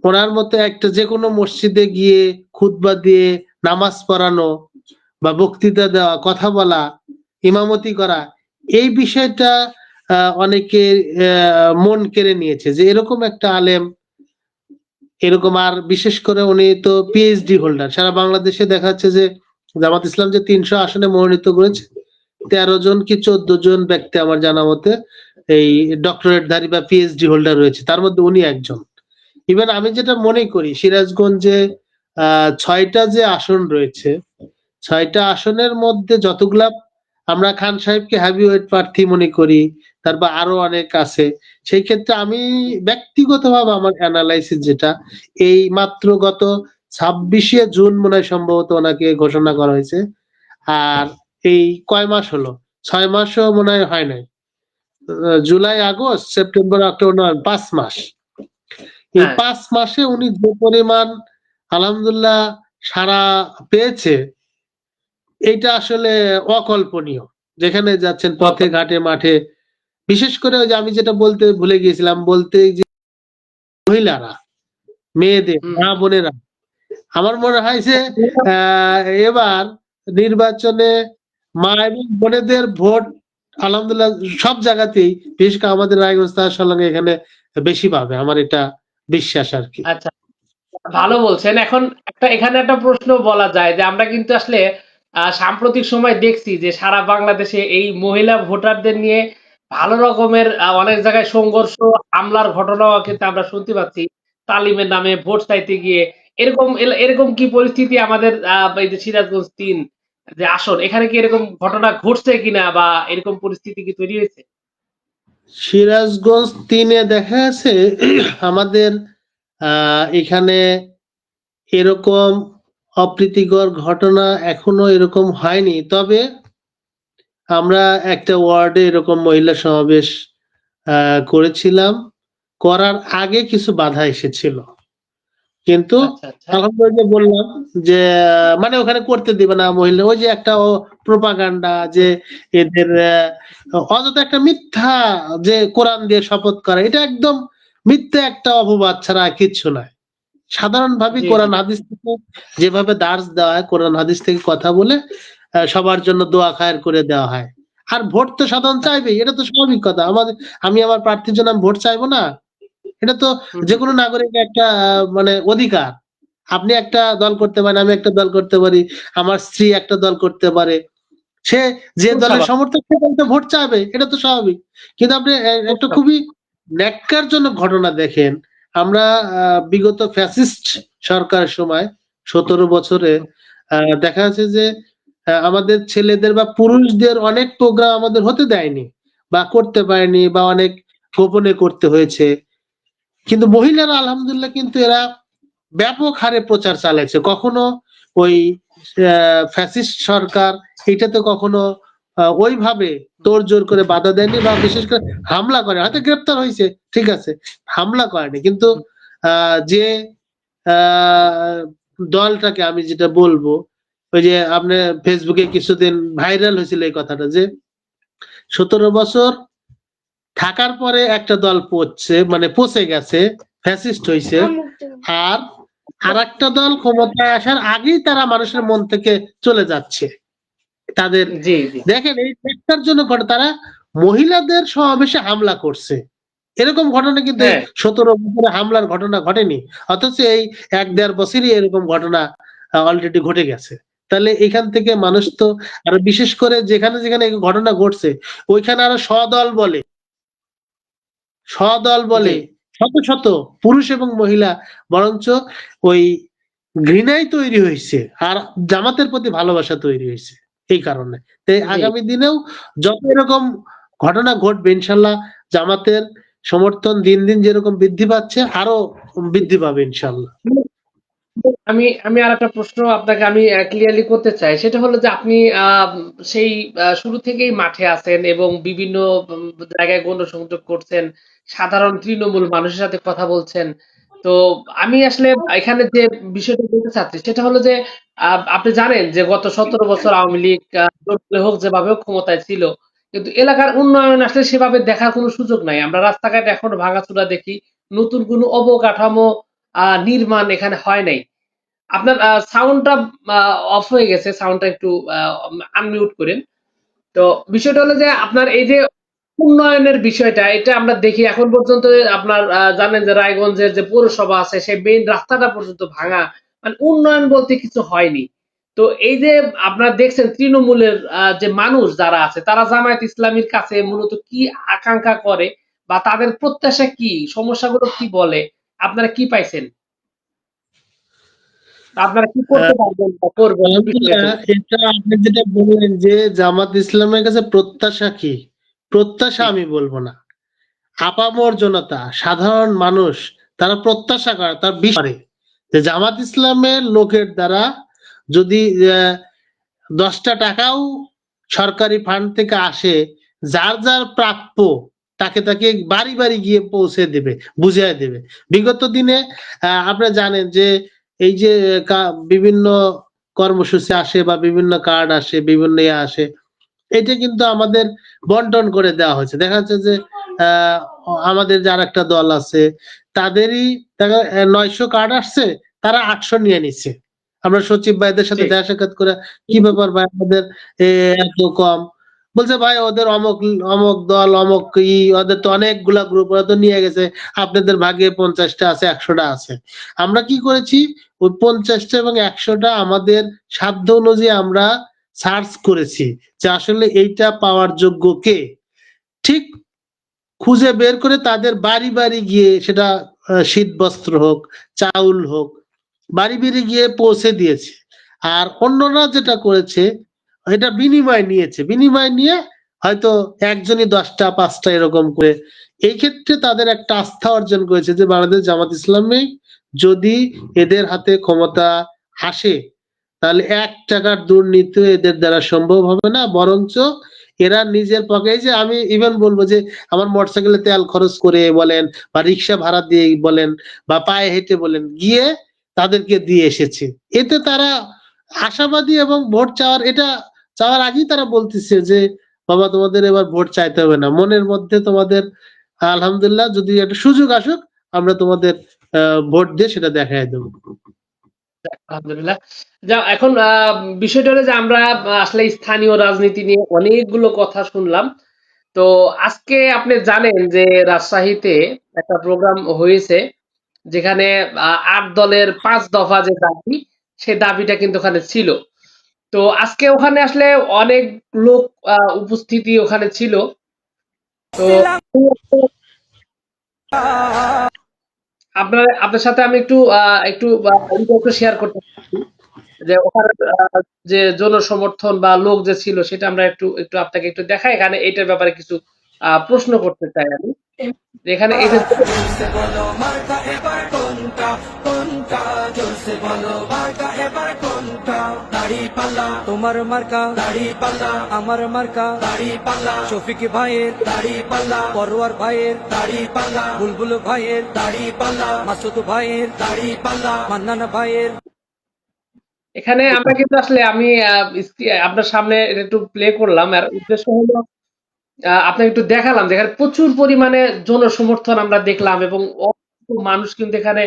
Speaker 2: ওনার মতো একটা যে কোনো মসজিদে গিয়ে খুতবা দিয়ে নামাজ পড়ানো বা বক্তৃতা দেওয়া, কথা বলা, ইমামতি করা, এই বিষয়টা অনেকের মন কেড়ে নিয়েছে যে এরকম একটা আলেম, এরকম। আর বিশেষ করে উনি তো পিএইচডি হোল্ডার। সারা বাংলাদেশে দেখা যাচ্ছে যে জামাত ইসলাম যে 300 আসনে মনোনীত করেছে, 13 জন কি 14 জন ব্যক্তি আমার জানা মতে এই ডক্টরেটধারী বা পিএইচডি হোল্ডার রয়েছে, তার মধ্যে উনি একজন। ইভেন আমি যেটা মনে করি সিরাজগঞ্জে 6টা যে আসন রয়েছে, 6টা আসনের মধ্যে যতগুলা আমরা খান সাহেবকে হেভিওয়েট প্রার্থী মনে করি, তারপর আরো অনেক আছে। সেই ক্ষেত্রে আমি ব্যক্তিগতভাবে আমার অ্যানালাইসিস যেটা, এই মাত্র গত 26শে জুন মনে হয় সম্ভবত ওনাকে ঘোষণা করা হয়েছে। আর এই কয় মাস হলো, 6 মাসও মনে হয় নাই। July, August, September, October, November, 5 মাস। এই
Speaker 1: হ্যাঁ,
Speaker 2: 5 মাসে উনি যে পরিমাণ আলহামদুলিল্লাহ সাড়া পেয়েছে, এইটা আসলে অকল্পনীয়। যেখানে যাচ্ছেন পথে ঘাটে মাঠে, বিশেষ করে ওই যে আমি যেটা বলতে ভুলে গিয়েছিলাম, বলতে যে মহিলারা, মেয়েদের,
Speaker 1: হুম,
Speaker 2: মা বোনেরা, আমার মনে হয় যে আহ, এবার নির্বাচনে মা এবং বোনেদের ভোট আলহামদুলিল্লাহ সব জায়গাতেই, বিশেষ করে আমাদের রায়গঞ্জ তার এখানে বেশি পাবে, আমার এটা বিশ্বাস আর কি।
Speaker 1: আচ্ছা, ভালো বলছেন। এখন এখানে একটা প্রশ্ন বলা যায় যে আমরা কিন্তু আসলে সাম্প্রতিক সময় দেখছি যে সারা বাংলাদেশে এই মহিলা ভোটারদের নিয়ে ভালো রকমের অনেক জায়গায় সংঘর্ষ, হামলার ঘটনাও কিন্তু আমরা শুনতে পাচ্ছি। তালিমের নামে ভোট চাইতে গিয়ে এরকম কি পরিস্থিতি আমাদের এই যে সিরাজগঞ্জ ৩ যে আসন, এখানে কি এরকম ঘটনা ঘটছে কিনা বা এরকম পরিস্থিতি কি তৈরি হয়েছে?
Speaker 2: সিরাজগঞ্জ 3-এ দেখা যাচ্ছে আমাদের এখানে এরকম অপ্রীতিকর ঘটনা এখনো এরকম হয়নি। তবে আমরা একটা ওয়ার্ডে এরকম মহিলা সমাবেশ করেছিলাম, করার আগে কিছু বাধা এসেছিল। কিন্তু
Speaker 1: আচ্ছা, আচ্ছা।
Speaker 2: আলহামদুলিল্লাহ বললাম যে মানে ওখানে করতে দিবে না মহিলা, ওই যে একটা প্রোপাগান্ডা যে এদের অযথা একটা মিথ্যা, যে কোরআন দিয়ে শপথ করা, এটা একদম মিথ্যা একটা অপবাদ ছাড়া আর কিচ্ছু নয়। সাধারণভাবে
Speaker 1: জি, জি।
Speaker 2: কোরআন হাদিস থেকে যেভাবে দার্স দেওয়া হয়, কোরআন হাদিস থেকে কথা বলে সবার জন্য দোয়া খায়ের করে দেওয়া হয়। আর ভোট তো সাধারণ চাইবেই, এটা তো স্বাভাবিক কথা। আমি আমার প্রার্থীর জন্য আমি ভোট চাইবো না? এটা তো
Speaker 1: হুম, হুম।
Speaker 2: যেকোনো নাগরিকের একটা মানে অধিকার। আপনি একটা দল করতে পারেন, আমি একটা দল করতে পারি, আমার স্ত্রী একটা দল করতে পারে। সে যে
Speaker 1: খুব
Speaker 2: দলের
Speaker 1: স্বাভাবিক।
Speaker 2: সমর্থক সে দলকে ভোট চাইবে, এটা তো স্বাভাবিক। কিন্তু আপনি
Speaker 1: খুব
Speaker 2: একটা
Speaker 1: স্বাভাবিক।
Speaker 2: খুবই ন্যাক্কারজনক ঘটনা দেখেন। আমরা বিগত ফ্যাসিস্ট সরকারের সময় 17 বছরে দেখা যাচ্ছে যে আমাদের ছেলেদের বা পুরুষদের অনেক প্রোগ্রাম আমাদের হতে দেয়নি বা করতে পারেনি, বা অনেক গোপনে করতে হয়েছে। কিন্তু মহিলারা আলহামদুলিল্লাহ কিন্তু এরা ব্যাপক হারে প্রচার চালাইছে। কখনো ওই ফ্যাসিস্ট সরকার এটাতে কখনো ওইভাবে তোড়জোড় করে বাধা দেয়নি, বা বিশেষ করে হামলা করে, হয়তো গ্রেপ্তার হয়েছে ঠিক আছে, হামলা করেনি। কিন্তু যে দলটাকে আমি যেটা বলবো, ওই যে আপনার ফেসবুকে কিছুদিন ভাইরাল হয়েছিল এই কথাটা, যে 17 বছর থাকার পরে একটা দল পচছে, মানে পচে গেছে, ফ্যাসিস্ট হয়েছে, আর আরেকটা দল ক্ষমতায় আসার আগেই তারা মানুষের মন থেকে চলে যাচ্ছে। তাদের
Speaker 1: জি জি
Speaker 2: দেখেন এই একটার জন্য তারা মহিলাদের সমাবেশে হামলা করছে, এরকম ঘটনা কিন্তু
Speaker 1: হ্যাঁ
Speaker 2: 17 বছরে হামলার ঘটনা ঘটেনি, অথচ এই 1-1.5 বছরই এরকম ঘটনা অলরেডি ঘটে গেছে। তাহলে এখান থেকে মানুষ তো, আর বিশেষ করে যেখানে যেখানে এই ঘটনা ঘটছে ওইখানে আরো সদল
Speaker 1: জি
Speaker 2: বলে শত শত পুরুষ এবং মহিলা, বরঞ্চ ওই ঘৃণাই তৈরি হয়েছে, আর জামাতের প্রতি ভালোবাসা তৈরি হয়েছে এই কারণে। তাই
Speaker 1: জি
Speaker 2: আগামী দিনেও যত এরকম ঘটনা ঘটবে ইনশাল্লাহ জামাতের সমর্থন দিন দিন যেরকম বৃদ্ধি পাচ্ছে আরো বৃদ্ধি পাবে ইনশাল্লাহ।
Speaker 1: আমি আমি আরেকটা প্রশ্ন আপনাকে আমি ক্লিয়ারলি করতে চাই। সেটা হলো যে আপনি সেই শুরু থেকেই মাঠে আছেন এবং বিভিন্ন জায়গায় গণসংযোগ করছেন। সাধারণ তৃণমূল মানুষের সাথে কথা বলছেন। তো আমি আসলে এখানে যে বিষয়টা বলতে চাচ্ছি সেটা হলো যে আপনি জানেন যে গত ১৭ বছর আওয়ামী লীগ জোটে হোক যেভাবে হোক ক্ষমতায় ছিল। কিন্তু এলাকার উন্নয়ন আসলে সেভাবে দেখার কোনো সুযোগ নাই। আমরা রাস্তাঘাট এখনো ভাঙাচোরা দেখি। নতুন কোনো অবকাঠামো নির্মাণ এখানে হয় নাই। আপনার সাউন্ডটা অফ হয়ে গেছে। সাউন্ডটা একটু আনমিউট করেন। তো বিষয়টা হলো যে আপনার এই যে উন্নয়নের বিষয়টা এটা আমরা দেখি এখন পর্যন্ত আপনার জানেন যে রায়গঞ্জের যে পৌরসভা আছে সেই মেইন রাস্তাটা পর্যন্ত ভাঙা। মানে উন্নয়ন বলতে কিছু হয়নি। তো এই যে আপনারা দেখছেন তৃণমূলের যে মানুষ যারা আছে তারা জামায়াত ইসলামীর কাছে মূলত কি আকাঙ্ক্ষা করে বা তাদের প্রত্যাশা কি? সমস্যাগুলো কি বলে? আপনারা কি পাইছেন? আপনারা কি করতে পারবেন বা করবেন এই বিষয়ে
Speaker 2: আলহামদুলিল্লাহ,
Speaker 1: একটু
Speaker 2: এটা আপনি যেটা বললেন যে জামাত ইসলামের কাছে প্রত্যাশা কি, প্রত্যাশা
Speaker 1: জি,
Speaker 2: আমি বলবো না, আপামর জনতা সাধারণ মানুষ তারা প্রত্যাশা করে, তার বিশ্বাস করে যে জামাত ইসলামের লোকের দ্বারা যদি 10টা টাকাও সরকারি ফান্ড থেকে আসে, যার যার প্রাপ্য তাকে তাকে বাড়ি বাড়ি গিয়ে পৌঁছে দেবে, বুঝিয়ে দেবে। বিগত দিনে আপনারা জানেন যে এই যে বিভিন্ন কর্মসূচি আসে বা বিভিন্ন কার্ড আসে, বিভিন্ন ইয়ে আসে, এটা কিন্তু আমাদের বন্টন করে দেওয়া হয়েছে। দেখা যাচ্ছে যে আহ আমাদের যার একটা দল আছে তাদেরই দেখা 900 কার্ড আসছে, তারা 800 নিয়ে নিচ্ছে। আমরা সচিব ভাইদের সাথে
Speaker 1: জি,
Speaker 2: দেখা সাক্ষাৎ করে, কি ব্যাপার ভাই আমাদের এত কম, বলছে ভাই ওদের অমক অমক দল অমক ওদের তো অনেকগুলা গ্রুপ, ওরা তো নিয়ে গেছে, আপনাদের ভাগে 50টা আছে 100টা আছে। আমরা কি করেছি, ওই 50টা এবং 100টা আমাদের সাধ্য অনুযায়ী আমরা সার্চ করেছি যে আসলে এইটা পাওয়ার যোগ্য কে, ঠিক খুঁজে বের করে তাদের বাড়ি বাড়ি গিয়ে, সেটা শীত বস্ত্র হোক, চাউল হোক, বাড়ি বাড়ি গিয়ে পৌঁছে দিয়েছে। আর অন্যরা যেটা করেছে, এটা বিনিময় নিয়েছে, বিনিময় নিয়ে হয়তো একজনই 10টা 5টা এরকম করে। এই ক্ষেত্রে তাদের একটা আস্থা অর্জন করেছে যে বাংলাদেশ জামাত ইসলামী যদি এদের হাতে ক্ষমতা আসে তাহলে 1 টাকার দুর্নীতি এদের দ্বারা সম্ভব হবে না, বরঞ্চ এরা নিজের পকেটে, যে আমি ইভেন বলবো যে আমার মোটরসাইকেলে তেল খরচ করে বলেন বা রিক্সা ভাড়া দিয়ে বলেন বা পায়ে হেঁটে বলেন গিয়ে তাদেরকে দিয়ে এসেছে। এতে তারা আশাবাদী, এবং ভোট চাওয়ার, এটা চাওয়ার আগেই তারা বলতেছে যে বাবা তোমাদের এবার ভোট চাইতে হবে না, মনের মধ্যে তোমাদের আলহামদুলিল্লাহ যদি একটা সুযোগ আসুক আমরা তোমাদের ভোট দিয়ে সেটা দেখাই দেবো।
Speaker 1: আলহামদুলিল্লাহ। যা এখন বিষয়টা হলো যে আমরা আসলে স্থানীয় রাজনীতি নিয়ে অনেকগুলো কথা শুনলাম। তো আজকে আপনি জানেন যে রাজশাহীতে একটা প্রোগ্রাম হয়েছে যেখানে ৮ দলের ৫ দফা যে দাবি, সেই দাবিটা কিন্তু ওখানে ছিল। তো আজকে ওখানে আসলে অনেক লোক উপস্থিতি ওখানে ছিল। তো আপনার সাথে আমি একটু একটু শেয়ার করতে চাচ্ছি যে ওখানে যে জনসমর্থন বা লোক যে ছিল সেটা আমরা একটু একটু আপনাকে একটু দেখাই এখানে এইটার ব্যাপারে কিছু প্রশ্ন করতে চাই আমি। এখানে এই যে
Speaker 3: জোরসে বলো মার্কা এবার কোনটা কোনটা জোরসে বলো মার্কা এবার কোনটা দাড়ি পাল্লা তোমার মার্কা দাড়ি পাল্লা আমার মার্কা দাড়ি পাল্লা শফিক ভাইয়ের দাড়ি পাল্লা পরোয়ার ভাইয়ের দাড়ি পাল্লা বুলবুল ভাইয়ের দাড়ি পাল্লা মাসুদ ভাইয়ের দাড়ি পাল্লা মান্নান ভাইয়ের।
Speaker 1: এখানে আমরা কিন্তু আসলে আমি আপনার সামনে এটা একটু প্লে করলাম, আর উদ্দেশ্য হলো আপনাকে একটু দেখালাম যেখানে প্রচুর পরিমাণে জনসমর্থন আমরা দেখলাম, এবং অসংখ্য মানুষ কিন্তু এখানে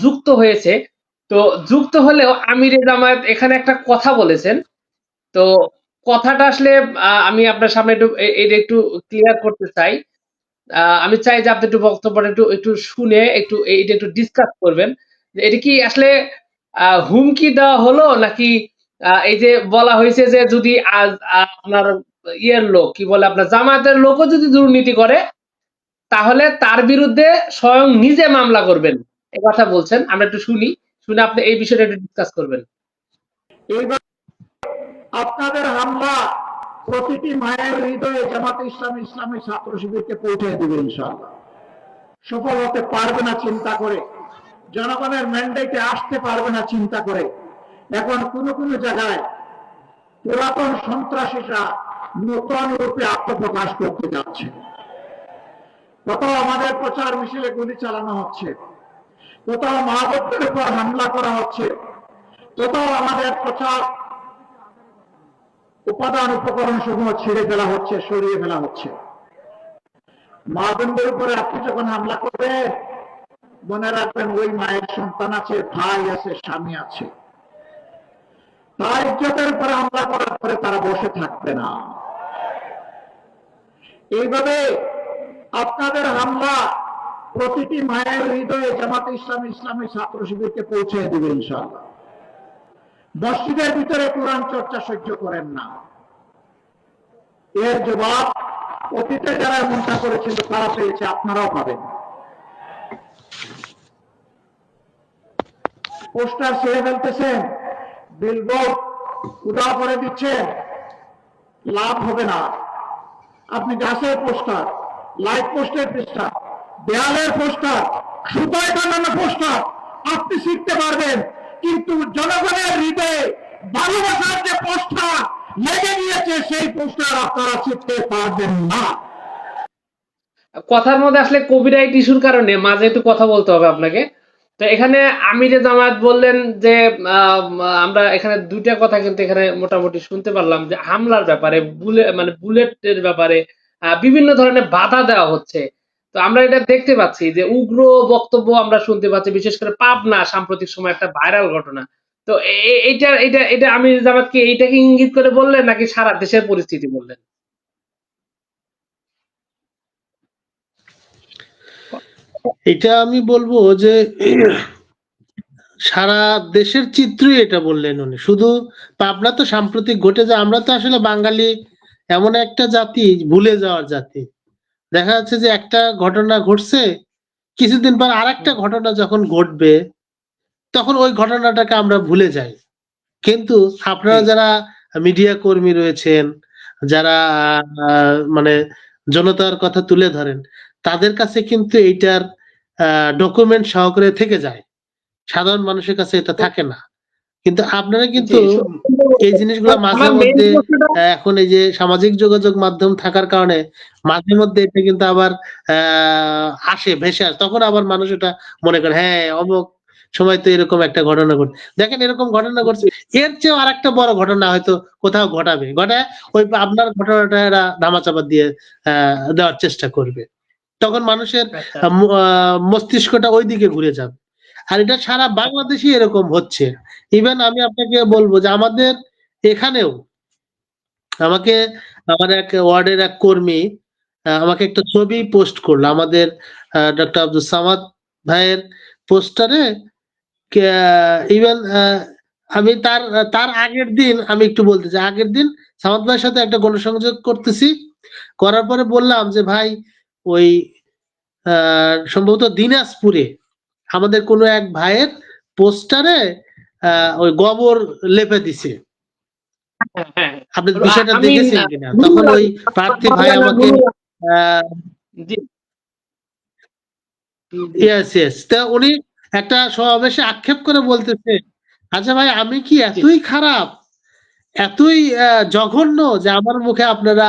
Speaker 1: যুক্ত হয়েছে। তো যুক্ত হলেও আমিরে জামায়াত এখানে একটা কথা বলেছেন। তো কথাটা আসলে আমি আপনার সামনে একটু এটা একটু ক্লিয়ার করতে চাই। আমি চাই যে আপনি একটু বক্তব্যটা একটু একটু শুনে একটু এইটা একটু ডিসকাস করবেন যে এটা কি আসলে হুমকি দেওয়া হলো, নাকি এই যে বলা হয়েছে যে যদি আজ আপনার ইয়ের লোক কি বলে আপনার জামায়াতের লোকও যদি দুর্নীতি করে তাহলে তার বিরুদ্ধে স্বয়ং নিজে মামলা করবেন, এই কথা বলছেন। আমরা একটু শুনি, শুনে আপনি এই বিষয়টা একটু ডিসকাস করবেন।
Speaker 4: এইবার আপনাদের হামলা প্রতিটি মায়ের হৃদয়ে জামাতে ইসলামী ইসলামী ছাত্র শিবিরকে পৌঁছে দেবে ইনশাআল্লাহ। সফল হতে পারবে না চিন্তা করে, জনগণের ম্যান্ডেটে আসতে পারবে না চিন্তা করে, এখন কোন কোন জায়গায় পুরাতন সন্ত্রাসীরা নতুন রূপে আত্মপ্রকাশ করতে যাচ্ছে। কোথাও আমাদের প্রচার মিছিলে গুলি চালানো হচ্ছে, কোথাও মহাবতের উপর হামলা করা হচ্ছে, কোথাও আমাদের প্রচার উপাদান উপকরণ সমূহ ছিঁড়ে ফেলা হচ্ছে, সরিয়ে ফেলা হচ্ছে। মা বোনদের উপরে আপনি যখন হামলা করবে, মনে রাখবেন ওই মায়ের সন্তান আছে, ভাই আছে, স্বামী আছে। তার ইজ্জতের উপরে হামলা করার পরে তারা বসে থাকবে না। এইভাবে আপনাদের হামলা প্রতিটি মায়ের হৃদয়ে জামাতে ইসলামী ইসলামী ছাত্র শিবিরকে পৌঁছে দেবে ইনশাআল্লাহ। মসজিদের ভিতরে কোরআন চর্চা সহ্য করেন না, এর জবাব অতীতে যারা এমনটা করেছিল তারা পেয়েছে, আপনারাও পাবেন। পোস্টার ছেড়ে ফেলতেছেন, বিলবোর্ড উদাও করে দিচ্ছেন, লাভ হবে না। আপনি গাছের পোস্টার, লাইট পোস্টের পোস্টার, দেয়ালের পোস্টার, সুতায় টানানো পোস্টার আপনি শিখতে পারবেন, কিন্তু জনগণের হৃদয়ে ভালোবাসার যে পোস্টার লেগে গিয়েছে সেই পোস্টার আপনারা শিখতে পারবেন না।
Speaker 1: কথার মধ্যে আসলে কপিরাইট ইস্যুর কারণে মাঝে একটু কথা বলতে হবে আপনাকে। তো এখানে আমিরে জামায়াত বললেন যে আমরা এখানে দুইটা কথা কিন্তু এখানে মোটামুটি শুনতে পারলাম, যে হামলার ব্যাপারে মানে বুলেটের ব্যাপারে বিভিন্ন ধরনের বাধা দেওয়া হচ্ছে। তো আমরা এটা দেখতে পাচ্ছি যে উগ্র বক্তব্য আমরা শুনতে পাচ্ছি, বিশেষ করে পাবনা সাম্প্রতিক সময় একটা ভাইরাল ঘটনা। তো এইটা এটা এটা আমির জামাত কি এইটাকে ইঙ্গিত করে বললেন, নাকি সারা দেশের পরিস্থিতি বললেন?
Speaker 2: এটা আমি বলবো যে সারা দেশের চিত্রই এটা বললেন উনি। শুধু পাবনা তো সাম্প্রতিক ঘটে যায়, আমরা তো আসলে বাঙালি এমন একটা জাতি, ভুলে যাওয়ার জাতি। দেখা যাচ্ছে যে একটা ঘটনা ঘটছে, কিছুদিন পর আর একটা ঘটনা যখন ঘটবে তখন ওই ঘটনাটাকে আমরা ভুলে যাই। কিন্তু আপনারা যারা মিডিয়া কর্মী রয়েছেন, যারা মানে জনতার কথা তুলে ধরেন, তাদের কাছে কিন্তু এইটার ডকুমেন্ট সহকারে থেকে যায়, সাধারণ মানুষের কাছে এটা থাকে না। কিন্তু আপনারা কিন্তু এই জিনিসগুলো মাঝে মধ্যে এখন এই যে সামাজিক যোগাযোগ মাধ্যম থাকার কারণে মাঝে মধ্যে এটা কিন্তু আবার আসে, ভেসে আসে, তখন আবার মানুষ এটা মনে করে হ্যাঁ অমুক সময় তো এরকম একটা ঘটনা ঘটে, দেখেন এরকম ঘটনা ঘটছে, এর চেয়েও আর একটা বড় ঘটনা হয়তো কোথাও ঘটায় ওই আপনার ঘটনাটা এরা ধামাচাপা দিয়ে দেওয়ার চেষ্টা করবে, তখন মানুষের মস্তিষ্কটা ওইদিকে ঘুরে যাবে। আর এটা সারা বাংলাদেশে এরকম হচ্ছে। ইভেন আমি আপনাকে বলবো যে আমাদের এখানেও আমাকে আমার এক ওয়ার্ডের এক কর্মী আমাকে একটা ছবি পোস্ট করলো আমাদের ডক্টর আব্দুল সামাদ ভাইয়ের পোস্টারে। ইভেন আমি তার তার আগের দিন আমি একটু বলতে চাই, আগের দিন সামাদ ভাইয়ের সাথে একটা গণসংযোগ করতেছি, করার পরে বললাম যে ভাই ওই সম্ভবত দিনাজপুরে আমাদের কোনো এক ভাইয়ের পোস্টারে ওই গোবর লেপে দিছে, আপনি বিষয়টা দেখেছেন কিনা? তখন ওই প্রার্থী ভাই আমাকে
Speaker 1: জি
Speaker 2: ইয়েস ইয়েস, তা উনি একটা সমাবেশে আক্ষেপ করে বলতেছে, আচ্ছা ভাই আমি কি
Speaker 1: জি,
Speaker 2: এতই খারাপ, এতই জঘন্য যে আমার মুখে আপনারা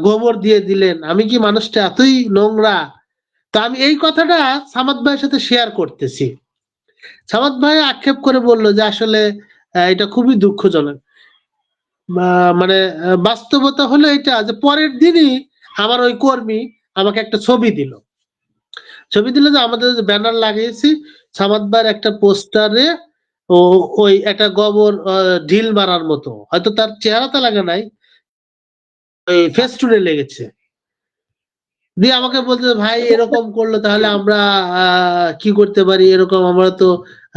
Speaker 2: গোবর দিয়ে দিলেন, আমি কি মানুষটা এতই নোংরা? তো আমি এই কথাটা সামাদ ভাইয়ের সাথে শেয়ার করতেছি। সামাদ ভাই আক্ষেপ করে বলল যে আসলে এটা খুবই দুঃখজনক। মানে বাস্তবতা হলো এটা যে পরের দিনই আমার ওই কর্মী আমাকে একটা ছবি দিল যে আমাদের যে ব্যানার লাগিয়েছি, সামাদ ভাইয়ের একটা পোস্টারে ও ওই একটা গোবর ঢিল মারার মতো, হয়তো তার চেহারাতে লাগে নাই, ওই ফেস্টুনে লেগেছে। দিয়ে আমাকে বলতে, ভাই এরকম করলো তাহলে আমরা কি করতে পারি, এরকম আমরা তো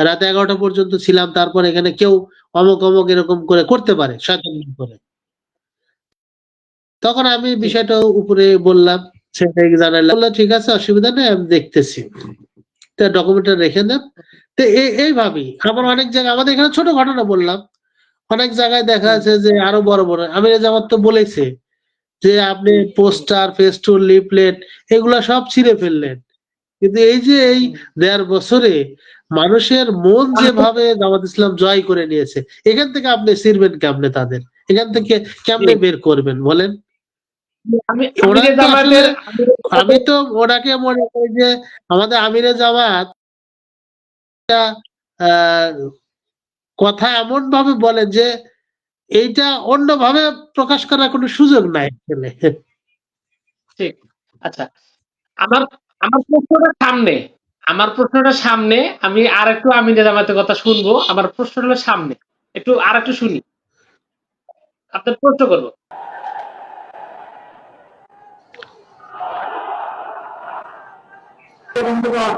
Speaker 2: রাত 11টা পর্যন্ত ছিলাম, তারপর এখানে কেউ অমুক অমুক এরকম করে করতে পারে শয়তানি করে। তখন আমি
Speaker 1: জি,
Speaker 2: বিষয়টা উপরে বললাম, সেটাকে জানালাম, বললো ঠিক আছে অসুবিধা নেই আমি দেখতেছি, তা ডকুমেন্টটা রেখে দেন। তো এইভাবেই আবার অনেক জায়গায়, আমাদের এখানে ছোট ঘটনা বললাম, অনেক জায়গায় দেখা
Speaker 1: হুম,
Speaker 2: যাচ্ছে যে আরো বড় বড়, আমির জামাত তো বলেছে যে আপনি
Speaker 1: হুম,
Speaker 2: পোস্টার ফেস্টুন লিফলেট এগুলা সব ছিঁড়ে ফেললেন, কিন্তু এই যে এই
Speaker 1: হুম।
Speaker 2: 1.5 বছরে মানুষের মন যেভাবে জামাত ইসলাম জয় করে নিয়েছে, এখান থেকে আপনি ছিড়বেন কেমনে তাদের, এখান থেকে
Speaker 1: জি,
Speaker 2: কেমনে বের করবেন বলেন?
Speaker 1: আমি
Speaker 2: ওরা
Speaker 1: আমিরে
Speaker 2: তো আসলে,
Speaker 1: জামাতের
Speaker 2: আমি তো ওনাকে মনে করি যে আমাদের আমিরে জামাত আহ কথা এমন ভাবে বলেন যে এইটা অন্যভাবে প্রকাশ করার কোনো সুযোগ নাই আসলে।
Speaker 1: ঠিক। আচ্ছা, আমার আমার প্রশ্নটা সামনে। আমার প্রশ্নটা সামনে। আমি আরেকটু আমিরে জামাতের কথা শুনবো। আমার প্রশ্নটা হলো সামনে। একটু আরেকটু শুনি। আপনার প্রশ্ন করব।
Speaker 4: বন্ধুগণ,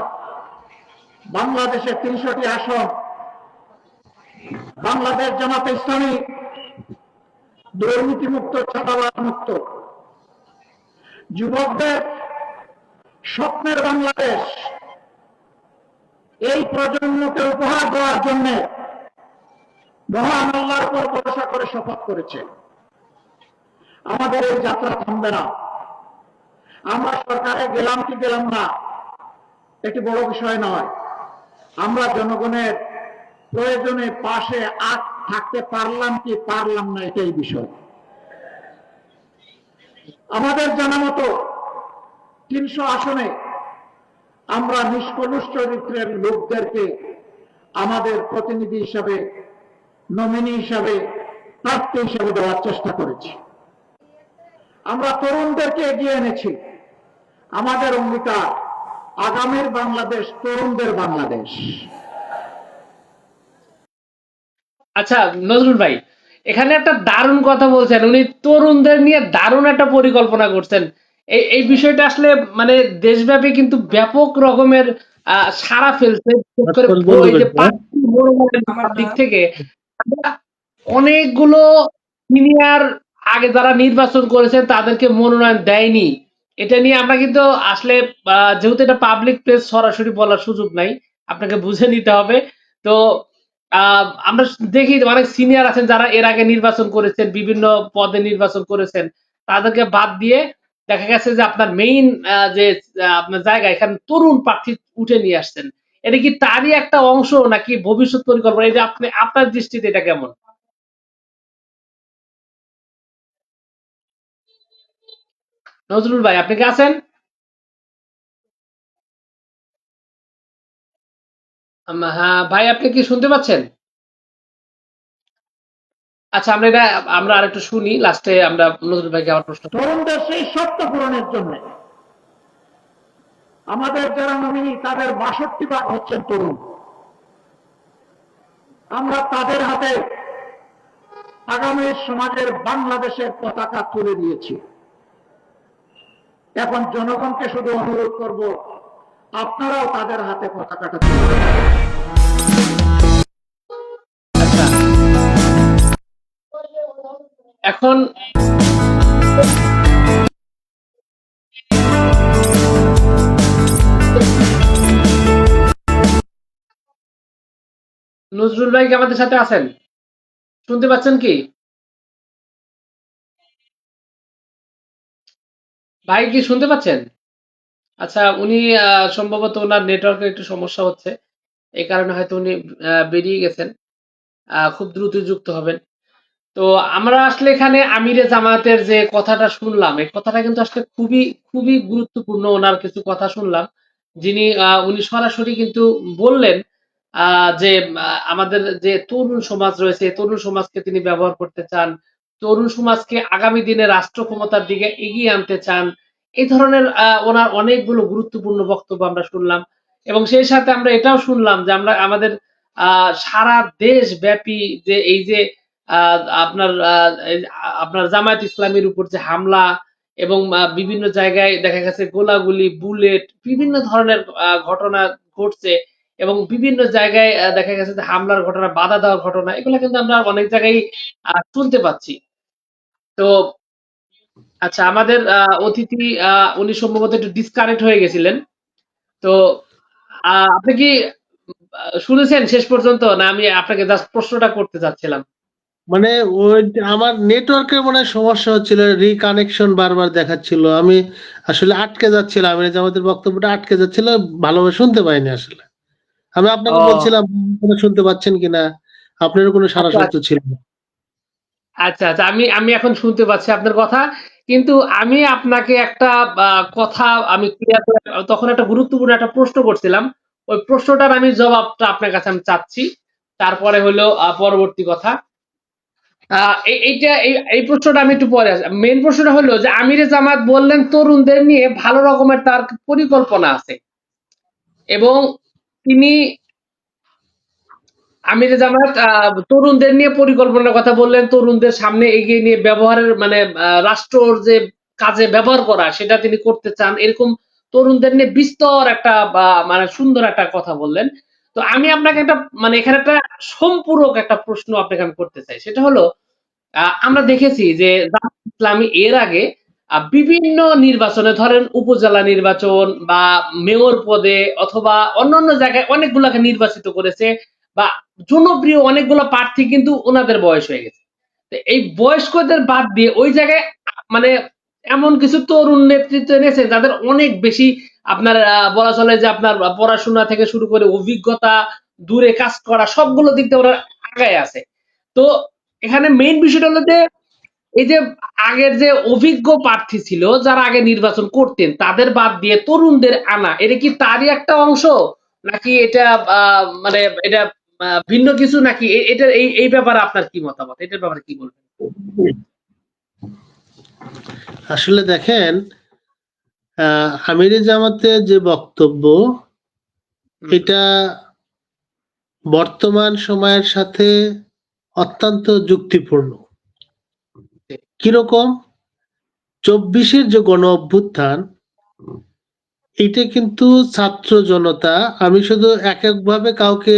Speaker 4: বাংলাদেশে 300টি আসন, বাংলাদেশ জামাতে ইসলামী দুর্নীতিমুক্ত, ছাত্রাবাদ মুক্ত, যুবকদের স্বপ্নের বাংলাদেশ, এই প্রজন্মকে উপহার দেওয়ার জন্য মহান আল্লাহর উপর ভরসা করে শপথ করেছে। আমাদের এই যাত্রা থামবে না। আমরা সরকারে গেলাম কি গেলাম না এটি বড় বিষয় নয়, আমরা জনগণের প্রয়োজনে পাশে থাকতে পারলাম কি পারলাম না এটাই বিষয়। আমাদের জানা মতো 300 আসনে আমরা নিষ্কলুষ চরিত্রের লোকদেরকে আমাদের প্রতিনিধি হিসাবে, নমিনি হিসাবে, প্রার্থী হিসাবে দেওয়ার চেষ্টা করেছি। আমরা তরুণদেরকে এগিয়ে এনেছি। আমাদের অঙ্গীকার আগামীর বাংলাদেশ তরুণদের বাংলাদেশ।
Speaker 1: আচ্ছা, নজরুল ভাই, এখানে একটা দারুণ কথা বলছেন। উনি তরুণদের নিয়ে দারুণ একটা পরিকল্পনা করছেন। এই বিষয়টা আসলে মানে দেশব্যাপী কিন্তু ব্যাপক রকমের সাড়া ফেলছে। বিশেষ করে
Speaker 2: আজকাল বন্ধ
Speaker 1: এই যে
Speaker 2: করছে, হ্যাঁ?
Speaker 1: প্রার্থী মনোনয়নের দিক থেকে অনেকগুলো সিনিয়র আগে যারা নির্বাচন করেছেন তাদেরকে মনোনয়ন দেয়নি। এটা নিয়ে আমরা কিন্তু আসলে যেহেতু এটা পাবলিক প্লেস সরাসরি বলার সুযোগ নাই, আপনাকে বুঝে নিতে হবে। তো আমরা দেখি যে অনেক সিনিয়র আছেন যারা এর আগে নির্বাচন করেছেন, বিভিন্ন পদে নির্বাচন করেছেন, তাদেরকে বাদ দিয়ে দেখা গেছে যে আপনার মেইন যে আপনার জায়গা এখানে তরুণ প্রার্থী উঠে নিয়ে আসছেন। এটা কি তারই একটা অংশ নাকি ভবিষ্যৎ পরিকল্পনা? এই যে আপনি আপনার দৃষ্টিতে এটা কেমন? নজরুল ভাই আপনি কি আছেন? হ্যাঁ ভাই, আপনি কি শুনতে পাচ্ছেন? আচ্ছা, আমরা আরেকটু শুনি, লাস্টে আমরা নজরুল ভাইকে আবার প্রশ্ন করব।
Speaker 4: তরুণদের সেই স্বপ্ন পূরণের জন্য আমাদের যারা নমিনি তাদের 62 ভাগ হচ্ছেন তরুণ। আমরা তাদের হাতে আগামী সমাজের বাংলাদেশের পতাকা তুলে দিয়েছি। এখন জনগণকে শুধু অনুরোধ করব, আপনারাও তাদের হাতে পতাকাটা তুলে দেন।
Speaker 1: আচ্ছা, এখন নজরুল ভাই কি আমাদের সাথে আছেন? শুনতে পাচ্ছেন কি? ভাই কি শুনতে পাচ্ছেন? আচ্ছা, উনি সম্ভবত ওনার নেটওয়ার্কের একটু সমস্যা হচ্ছে। এই কারণে হয়তো উনি বেরিয়ে গেছেন। খুব দ্রুত যুক্ত হবেন। তো আমরা আসলে এখানে আমিরে জামাতের যে কথাটা শুনলাম, এই কথাটা কিন্তু আসলে খুবই খুবই গুরুত্বপূর্ণ। ওনার কিছু কথা শুনলাম, উনি সরাসরি কিন্তু বললেন যে আমাদের যে তরুণ সমাজ রয়েছে, এই তরুণ সমাজকে তিনি ব্যবহার করতে চান, তরুণ সমাজকে আগামী দিনে রাষ্ট্র ক্ষমতার দিকে এগিয়ে আনতে চান। এই ধরনের ওনার অনেকগুলো গুরুত্বপূর্ণ বক্তব্য আমরা শুনলাম, এবং সেই সাথে আমরা এটাও শুনলাম যে আমরা আমাদের সারা দেশ ব্যাপী যে এই যে আপনার জামায়াত ইসলামীর উপর যে হামলা, এবং বিভিন্ন জায়গায় দেখা গেছে গোলাগুলি, বুলেট, বিভিন্ন ধরনের ঘটনা ঘটছে, এবং বিভিন্ন জায়গায় দেখা গেছে যে হামলার ঘটনা, বাধা দেওয়ার ঘটনা, এগুলো কিন্তু আমরা অনেক জায়গায় শুনতে পাচ্ছি। তো আচ্ছা, আমাদের অতিথি উনি সম্ভবত একটু ডিসকানেক্ট হয়ে গেছিলেন। তো আপনি কি শুনেছেন শেষ পর্যন্ত, না আমি আপনাকে জাস্ট প্রশ্নটা করতে চাচ্ছিলাম?
Speaker 2: মানে ওই আমার নেটওয়ার্কের মনে হয় সমস্যা হচ্ছিল, রিকানেকশন বারবার দেখাচ্ছিল, আমি আসলে আটকে যাচ্ছিলাম, আমি আমাদের বক্তব্যটা আটকে যাচ্ছিল, ভালোভাবে শুনতে পাইনি আসলে। আমি আপনাকে
Speaker 1: ও,
Speaker 2: বলছিলাম আপনারা শুনতে পাচ্ছেন কিনা, আপনারও কোনো সাড়া
Speaker 1: আচ্ছা,
Speaker 2: শব্দ ছিল না।
Speaker 1: আচ্ছা, আচ্ছা। আমি আমি এখন শুনতে পাচ্ছি আপনার কথা। কিন্তু আমি আপনাকে একটা কথা আমি ক্লিয়ার করে তখন একটা গুরুত্বপূর্ণ একটা প্রশ্ন করছিলাম। ওই প্রশ্নটার আমি জবাবটা আপনার কাছে আমি চাচ্ছি। তারপরে হলো পরবর্তী কথা। এই প্রশ্নটা আমি একটু পরে আসি। মেইন প্রশ্নটা হলো যে আমিরে জামাত বললেন তরুণদের নিয়ে ভালো রকমের তার পরিকল্পনা আছে, এবং তিনি আমিরে জামাত তরুণদের নিয়ে পরিকল্পনার কথা বললেন, তরুণদের সামনে এগিয়ে নিয়ে ব্যবহারের মানে রাষ্ট্রর যে কাজে ব্যবহার করা সেটা তিনি করতে চান, এরকম তরুণদের নিয়ে বিস্তর একটা মানে সুন্দর একটা কথা বললেন। তো আমি আপনাকে একটা মানে এখানে একটা সম্পূরক একটা প্রশ্ন আপনাকে আমি করতে চাই, সেটা হলো আমরা দেখেছি যে জামাত ইসলামী এর আগে বিভিন্ন নির্বাচনে, ধরেন উপজেলা নির্বাচন বা মেয়র পদে অথবা অন্যান্য জায়গায় অনেকগুলোকে নির্বাচিত করেছে, বা জনপ্রিয় অনেকগুলো প্রার্থী কিন্তু ওনাদের বয়স হয়ে গেছে। তো এই বয়স্কদের বাদ দিয়ে ওই জায়গায় মানে এমন কিছু তরুণ নেতৃত্ব এনেছে যাদের অনেক বেশি আপনার বলা চলে যে আপনার পড়াশোনা থেকে শুরু করে অভিজ্ঞতা, দূরে কাজ করা, সবগুলো দিক দিয়ে ওরা আগায় আছে। তো এখানে মেইন বিষয়টা হলো যে এই যে আগের যে অভিজ্ঞ প্রার্থী ছিল যারা আগে নির্বাচন করতেন তাদের বাদ দিয়ে তরুণদের আনা, এটা কি তারই একটা অংশ, নাকি এটা মানে এটা ভিন্ন কিছু, নাকি এটা এই ব্যাপারে আপনার কি মতামত, এটার ব্যাপারে কি বলবেন?
Speaker 2: আসলে দেখেন, আমিরে জামাতের যে বক্তব্য,
Speaker 1: হুম,
Speaker 2: এটা বর্তমান সময়ের সাথে অত্যন্ত যুক্তিপূর্ণ।
Speaker 1: জি,
Speaker 2: কিরকম? 24-এর যে গণ অভ্যুত্থান, এটা কিন্তু ছাত্র জনতা, আমি শুধু এককভাবে কাউকে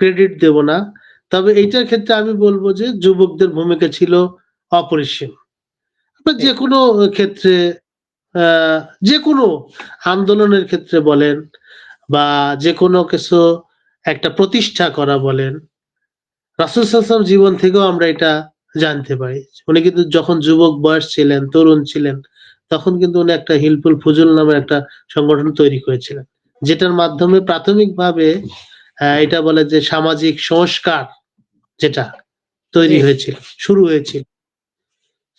Speaker 2: ক্রেডিট দেব না, তবে এইটার ক্ষেত্রে আমি বলবো যে যুবকদের ভূমিকা ছিল অপরিসীম। বা
Speaker 1: জি,
Speaker 2: যে কোনো ক্ষেত্রে, আহ যে কোনো আন্দোলনের ক্ষেত্রে বলেন, বা যে কোনো কিছু একটা প্রতিষ্ঠা করা বলেন, রাসূল সাল্লাল্লাহু আলাইহি ওয়াসাল্লাম জীবন থেকেও আমরা এটা জানতে পারি। উনি কিন্তু যখন যুবক বয়স ছিলেন, তরুণ ছিলেন, তখন কিন্তু উনি একটা হিলফুল ফুজুল নামের একটা সংগঠন তৈরি করেছিলেন, যেটার মাধ্যমে প্রাথমিকভাবে এটা বলে যে সামাজিক সংস্কার যেটা
Speaker 1: জি,
Speaker 2: তৈরি হয়েছিল, শুরু হয়েছিল,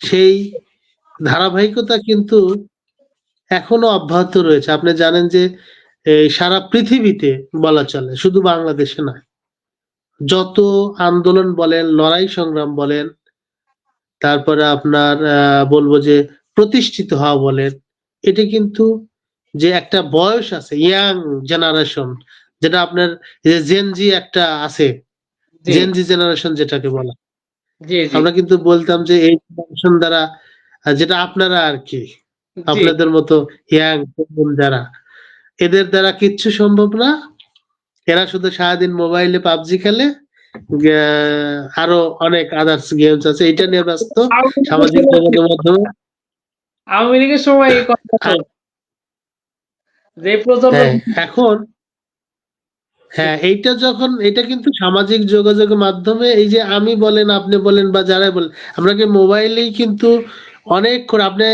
Speaker 2: সেই ধারাবাহিকতা কিন্তু এখনো অব্যাহত রয়েছে। আপনি জানেন যে এই সারা পৃথিবীতে বলা চলে, শুধু বাংলাদেশে নয়, যত আন্দোলন বলেন, লড়াই সংগ্রাম বলেন, তারপরে আপনার বলবো যে প্রতিষ্ঠিত হওয়া বলেন, এটা কিন্তু যে একটা বয়স আছে, ইয়াং জেনারেশন, যেটা আপনার জেনজি একটা আছে,
Speaker 1: জি,
Speaker 2: জেনজি জেনারেশন যেটাকে বলা,
Speaker 1: জি, জি,
Speaker 2: আমরা কিন্তু বলতাম যে এই জেনারেশন দ্বারা, যেটা আপনারা আর কি,
Speaker 1: জি,
Speaker 2: আপনাদের মতো ইয়াং যারা, এদের দ্বারা কিচ্ছু সম্ভব না, এরা শুধু সারাদিন মোবাইলে পাবজি খেলে, আরো অনেক আদার্স গেমস আছে, এটা নিয়ে ব্যস্ত, সামাজিক যোগাযোগ মাধ্যমে।
Speaker 1: আওয়ামী লীগের সময় এই কথা তো,
Speaker 2: আর
Speaker 1: যে প্রজন্ম।
Speaker 2: হ্যাঁ, এখন হ্যাঁ, এইটা যখন, এটা কিন্তু সামাজিক যোগাযোগের মাধ্যমে, এই যে আমি বলেন, আপনি বলেন, বা যারাই বলেন, আমরা কি মোবাইলেই কিন্তু অনেকক্ষণ আপনি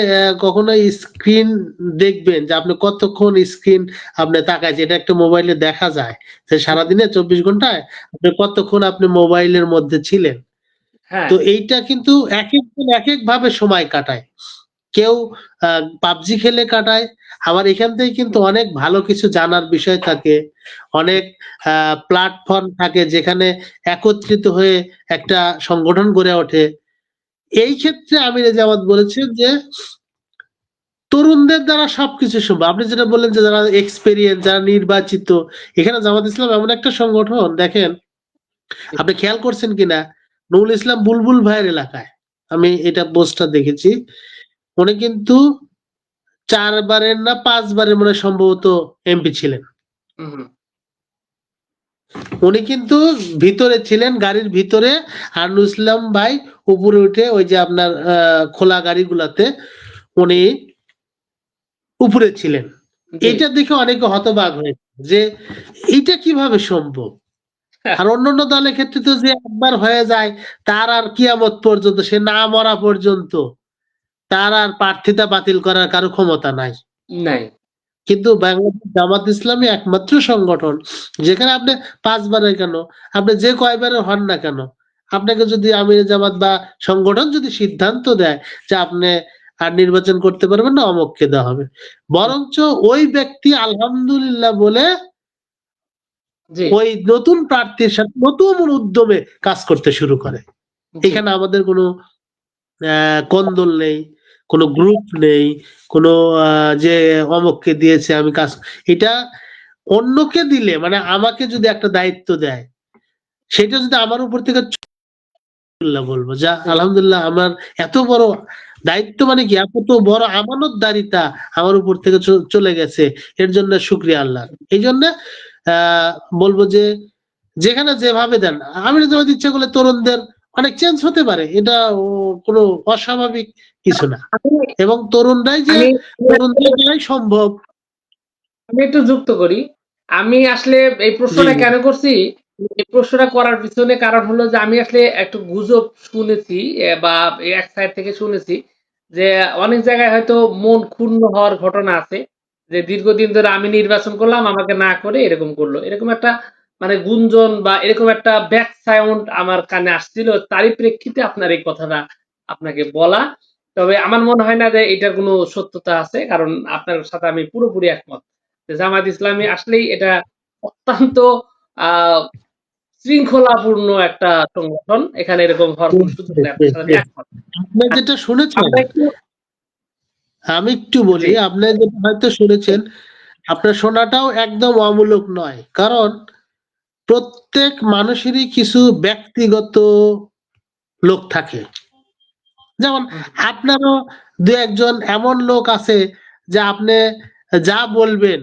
Speaker 2: কখনো স্ক্রিন দেখবেন যে আপনি কতক্ষণ স্ক্রিন আপনি তাকাইছে, এটা একটা মোবাইলে দেখা যায় যে সারাদিনে 24 ঘন্টায় আপনি কতক্ষণ আপনি মোবাইলের মধ্যে ছিলেন।
Speaker 1: হ্যাঁ,
Speaker 2: তো এইটা কিন্তু একেকজন একেক ভাবে সময় কাটায়। কেউ পাবজি খেলে কাটায়, আবার এখান থেকে কিন্তু অনেক ভালো কিছু জানার বিষয় থাকে, অনেক প্ল্যাটফর্ম থাকে যেখানে একত্রিত হয়ে একটা সংগঠন গড়ে ওঠে। এই ক্ষেত্রে আমির জামাত বলেছেন যে তরুণদের দ্বারা সবকিছু সম্ভব। আপনি যেটা বললেন যে যারা এক্সপেরিয়েন্স, যারা নির্বাচিত, এখানে জামাত ইসলাম এমন একটা সংগঠন দেখেন, আপনি খেয়াল করছেন কিনা, নুরুল ইসলাম বুলবুল ভাইয়ের এলাকায় আমি এটা পোস্টটা দেখেছি, উনি কিন্তু 4 বারের না 5 বারের মনে হয় সম্ভবত এমপি ছিলেন।
Speaker 1: হুম,
Speaker 2: উনি কিন্তু ভিতরে ছিলেন, গাড়ির ভিতরে, আর নুরুল ইসলাম ভাই উপরে উঠে ওই যে আপনার খোলা গাড়িগুলাতে উনি উপরে ছিলেন।
Speaker 1: জি।
Speaker 2: এটা দেখে অনেকে হতবাক হয়েছে যে এটা কিভাবে সম্ভব। আর অন্যান্য দলের ক্ষেত্রে তো যে একবার হয়ে যায় তার আর কিয়ামত পর্যন্ত, সে না মরা পর্যন্ত তার আর প্রার্থিতা বাতিল করার কারো ক্ষমতা নাই।
Speaker 1: নাই।
Speaker 2: কিন্তু বাংলাদেশ জামাত ইসলামী একমাত্র সংগঠন যেখানে আপনি 5 বারে কেন, আপনি যে কয়বারে হন না কেন, আপনাকে যদি আমির জামাত বা সংগঠন যদি সিদ্ধান্ত দেয় যে আপনি আর নির্বাচন করতে পারবেন না, অমুককে দেওয়া হবে, বরঞ্চ ওই ব্যক্তি আলহামদুলিল্লাহ বলে
Speaker 1: জি,
Speaker 2: ওই নতুন প্রার্থীর সাথে নতুন উদ্যমে কাজ করতে শুরু করে।
Speaker 1: জি।
Speaker 2: এখানে আমাদের কোনো কোন্দল নেই, কোনো গ্রুপ নেই, কোনো যে অমুককে দিয়েছে আমি কাজ, এটা অন্যকে দিলে মানে আমাকে যদি একটা দায়িত্ব দেয় সেটা যদি আমার উপর থেকে আলহামদুলিল্লাহ বলবো যা আলহামদুলিল্লাহ আমার এত বড় দায়িত্ব, মানে কি এত বড় আমানতদারিতা আমার উপর থেকে চলে গেছে, এর জন্য শুকরিয়া আল্লাহ। এই জন্য আহ বলবো যে যেখানে যেভাবে দেন, আমি যদি ইচ্ছা করলে তরুণদের অনেক চেঞ্জ হতে পারে, এটা কোনো অস্বাভাবিক কিছু না।
Speaker 1: আমি
Speaker 2: এবং তরুণরাই যে
Speaker 1: আমি
Speaker 2: তরুণদের দ্বারাই সম্ভব।
Speaker 1: আমি একটু যুক্ত করি। আমি আসলে এই
Speaker 2: জি
Speaker 1: প্রশ্নটা
Speaker 2: জি
Speaker 1: কেন করছি? এই প্রশ্নটা করার পিছনে কারণ হলো যে আমি আসলে একটু গুজব শুনেছি, বা এক সাইড থেকে শুনেছি যে অনেক জায়গায় হয়তো মন ক্ষুণ্ণ হওয়ার ঘটনা আছে। যে দীর্ঘদিন ধরে আমি নির্বাচন করলাম, আমাকে না করে এরকম করল। এরকম একটা মানে গুঞ্জন বা এরকম একটা ব্যাক সাউন্ড আমার কানে আসছিল। তারই প্রেক্ষিতে আপনার এই কথাটা আপনাকে বলা। তবে আমার মনে হয় না যে এটার কোনো সত্যতা আছে। কারণ আপনার সাথে আমি পুরোপুরি একমত। জামায়াত ইসলামী আসলেই এটা অত্যন্ত আ শৃঙ্খলাপূর্ণ একটা সংগঠন। এখানে এরকম হওয়ার কোন সুযোগ নেই। আপনার সাথে আমি একমত।
Speaker 2: আপনি
Speaker 1: আচ্ছা,
Speaker 2: যেটা শুনেছেন,
Speaker 1: আমরা একটু
Speaker 2: আমি একটু
Speaker 1: জি,
Speaker 2: বলি, আপনি যেটা হয়তো শুনেছেন, আপনার শোনাটাও একদম অমূলক নয়, কারণ প্রত্যেক মানুষেরই কিছু ব্যক্তিগত লোক থাকে। যেমন
Speaker 1: হুম,
Speaker 2: আপনারও দু একজন এমন লোক আছে যে আপনি যা বলবেন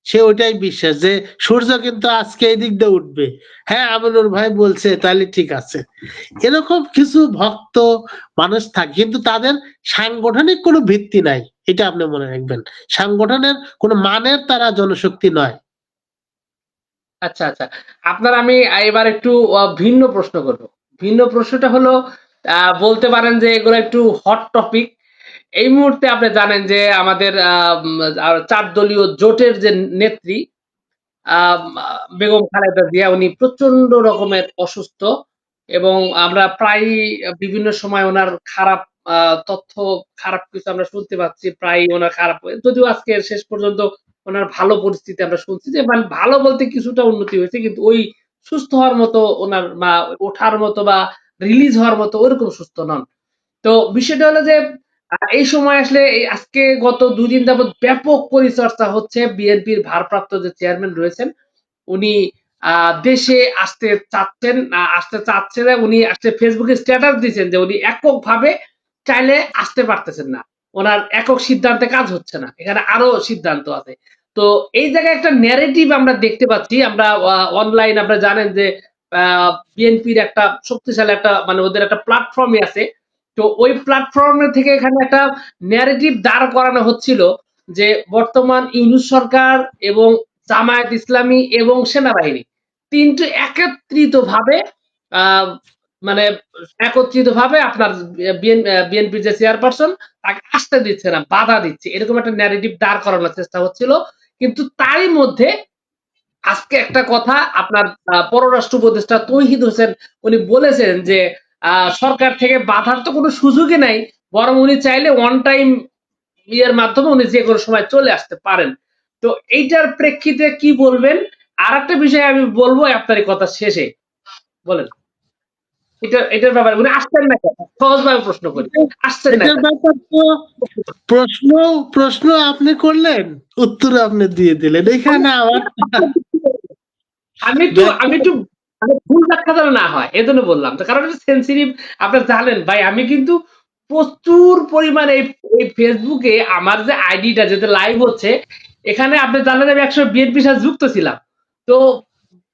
Speaker 2: সে ওইটাই বিশ্বাস, যে সূর্য কিন্তু আজকে এই দিক দিয়ে উঠবে, হ্যাঁ আমিনুর ভাই বলছে তাহলে ঠিক আছে। এরকম কিছু ভক্ত মানুষ থাকে, কিন্তু তাদের সাংগঠনিক কোনো ভিত্তি নাই, এটা আপনি মনে রাখবেন। সাংগঠনের কোনো মানের তারা জনশক্তি নয়।
Speaker 1: আচ্ছা, আচ্ছা। আপনার আমি এবার একটু ভিন্ন প্রশ্ন করব। ভিন্ন প্রশ্নটা হলো বলতে পারেন যে এগুলো একটু হট টপিক। এই মুহূর্তে আপনি জানেন যে আমাদের ৪ দলীয় জোটের যে নেত্রী আম আ বেগম খালেদা জিয়া উনি প্রচন্ড রকমের অসুস্থ এবং আমরা প্রায়ই বিভিন্ন সময় উনার খারাপ আ তথ্য, খারাপ কিছু আমরা শুনতে পাচ্ছি। প্রায়ই উনার খারাপ যদিও আজকে শেষ পর্যন্ত উনার ভালো পরিস্থিতি আমরা শুনছি যে মানে ভালো বলতে কিছুটা উন্নতি হয়েছে। কিন্তু ওই সুস্থ হওয়ার মতো উনার ওঠার মতো বা রিলিজ হওয়ার মতো ওরকম সুস্থ নন। তো বিষয়টা হলো যে এই সময় আসলে আজকে গত ২ দিন যাবৎ ব্যাপক পরিচর্চা হচ্ছে বিএনপির ভারপ্রাপ্ত যে চেয়ারম্যান রয়েছেন উনি দেশে আসতে চাচ্ছে না। উনি আজকে ফেসবুকে স্ট্যাটাস দিয়েছেন যে উনি এককভাবে চাইলে আসতে পারতেছেন না। উনার একক সিদ্ধান্তে কাজ হচ্ছে না। এখানে আরো সিদ্ধান্ত আছে। তো এই জায়গায় একটা ন্যারেটিভ আমরা দেখতে পাচ্ছি। আমরা অনলাইন আপনারা জানেন যে আ বিএনপির একটা শক্তিশালী একটা মানে ওদের একটা প্ল্যাটফর্মই আছে। তো ওই প্ল্যাটফর্ম থেকে এখানে একটা ন্যারেটিভ দাঁড় করানো হচ্ছিল যে বর্তমান ইউনূস সরকার এবং জামায়াত ইসলামী এবং সেনাবাহিনী ৩ টি একত্রিতভাবে আ মানে একত্রিত ভাবে আপনার বিএনপির যে চেয়ারপারসন তাকে আসতে দিচ্ছে না, বাধা দিচ্ছে, এরকম একটা ন্যারেটিভ দাঁড় করানোর চেষ্টা হচ্ছিল। কিন্তু তারই মধ্যে আজকে একটা কথা আপনার পররাষ্ট্র উপদেষ্টা তৌহিদ হোসেন উনি বলেছেন যে সরকার থেকে বাধার তো কোনো সুযোগই নাই, বরং উনি চাইলে ওয়ান টাইম ইয়ের মাধ্যমে উনি যে কোনো সময় চলে আসতে পারেন। তো এইটার প্রেক্ষিতে কি বলবেন? আর একটা বিষয় আমি বলবো আপনার এই কথা শেষে, বলেন এটার ব্যাপারে উনি আসছেন না কেন? সহজভাবে প্রশ্ন করি, আসছেন না
Speaker 2: এটার
Speaker 1: কেন?
Speaker 2: ব্যাপার তো প্রশ্ন প্রশ্ন আপনি করলেন, উত্তর আপনি দিয়ে দিলেন, এখানে আমার
Speaker 1: আমি একটু মানে ভুল ব্যাখ্যা যেন না হয় এজন্য বললাম, তো কারণ সেন্সিটিভ আপনারা জানেন ভাই, আমি কিন্তু প্রচুর পরিমাণে এই ফেসবুকে আমার যে আইডিটা যেতে লাইভ হচ্ছে, এখানে আপনি জানেন আমি একসময় বিএনপির সাথে যুক্ত ছিলাম। তো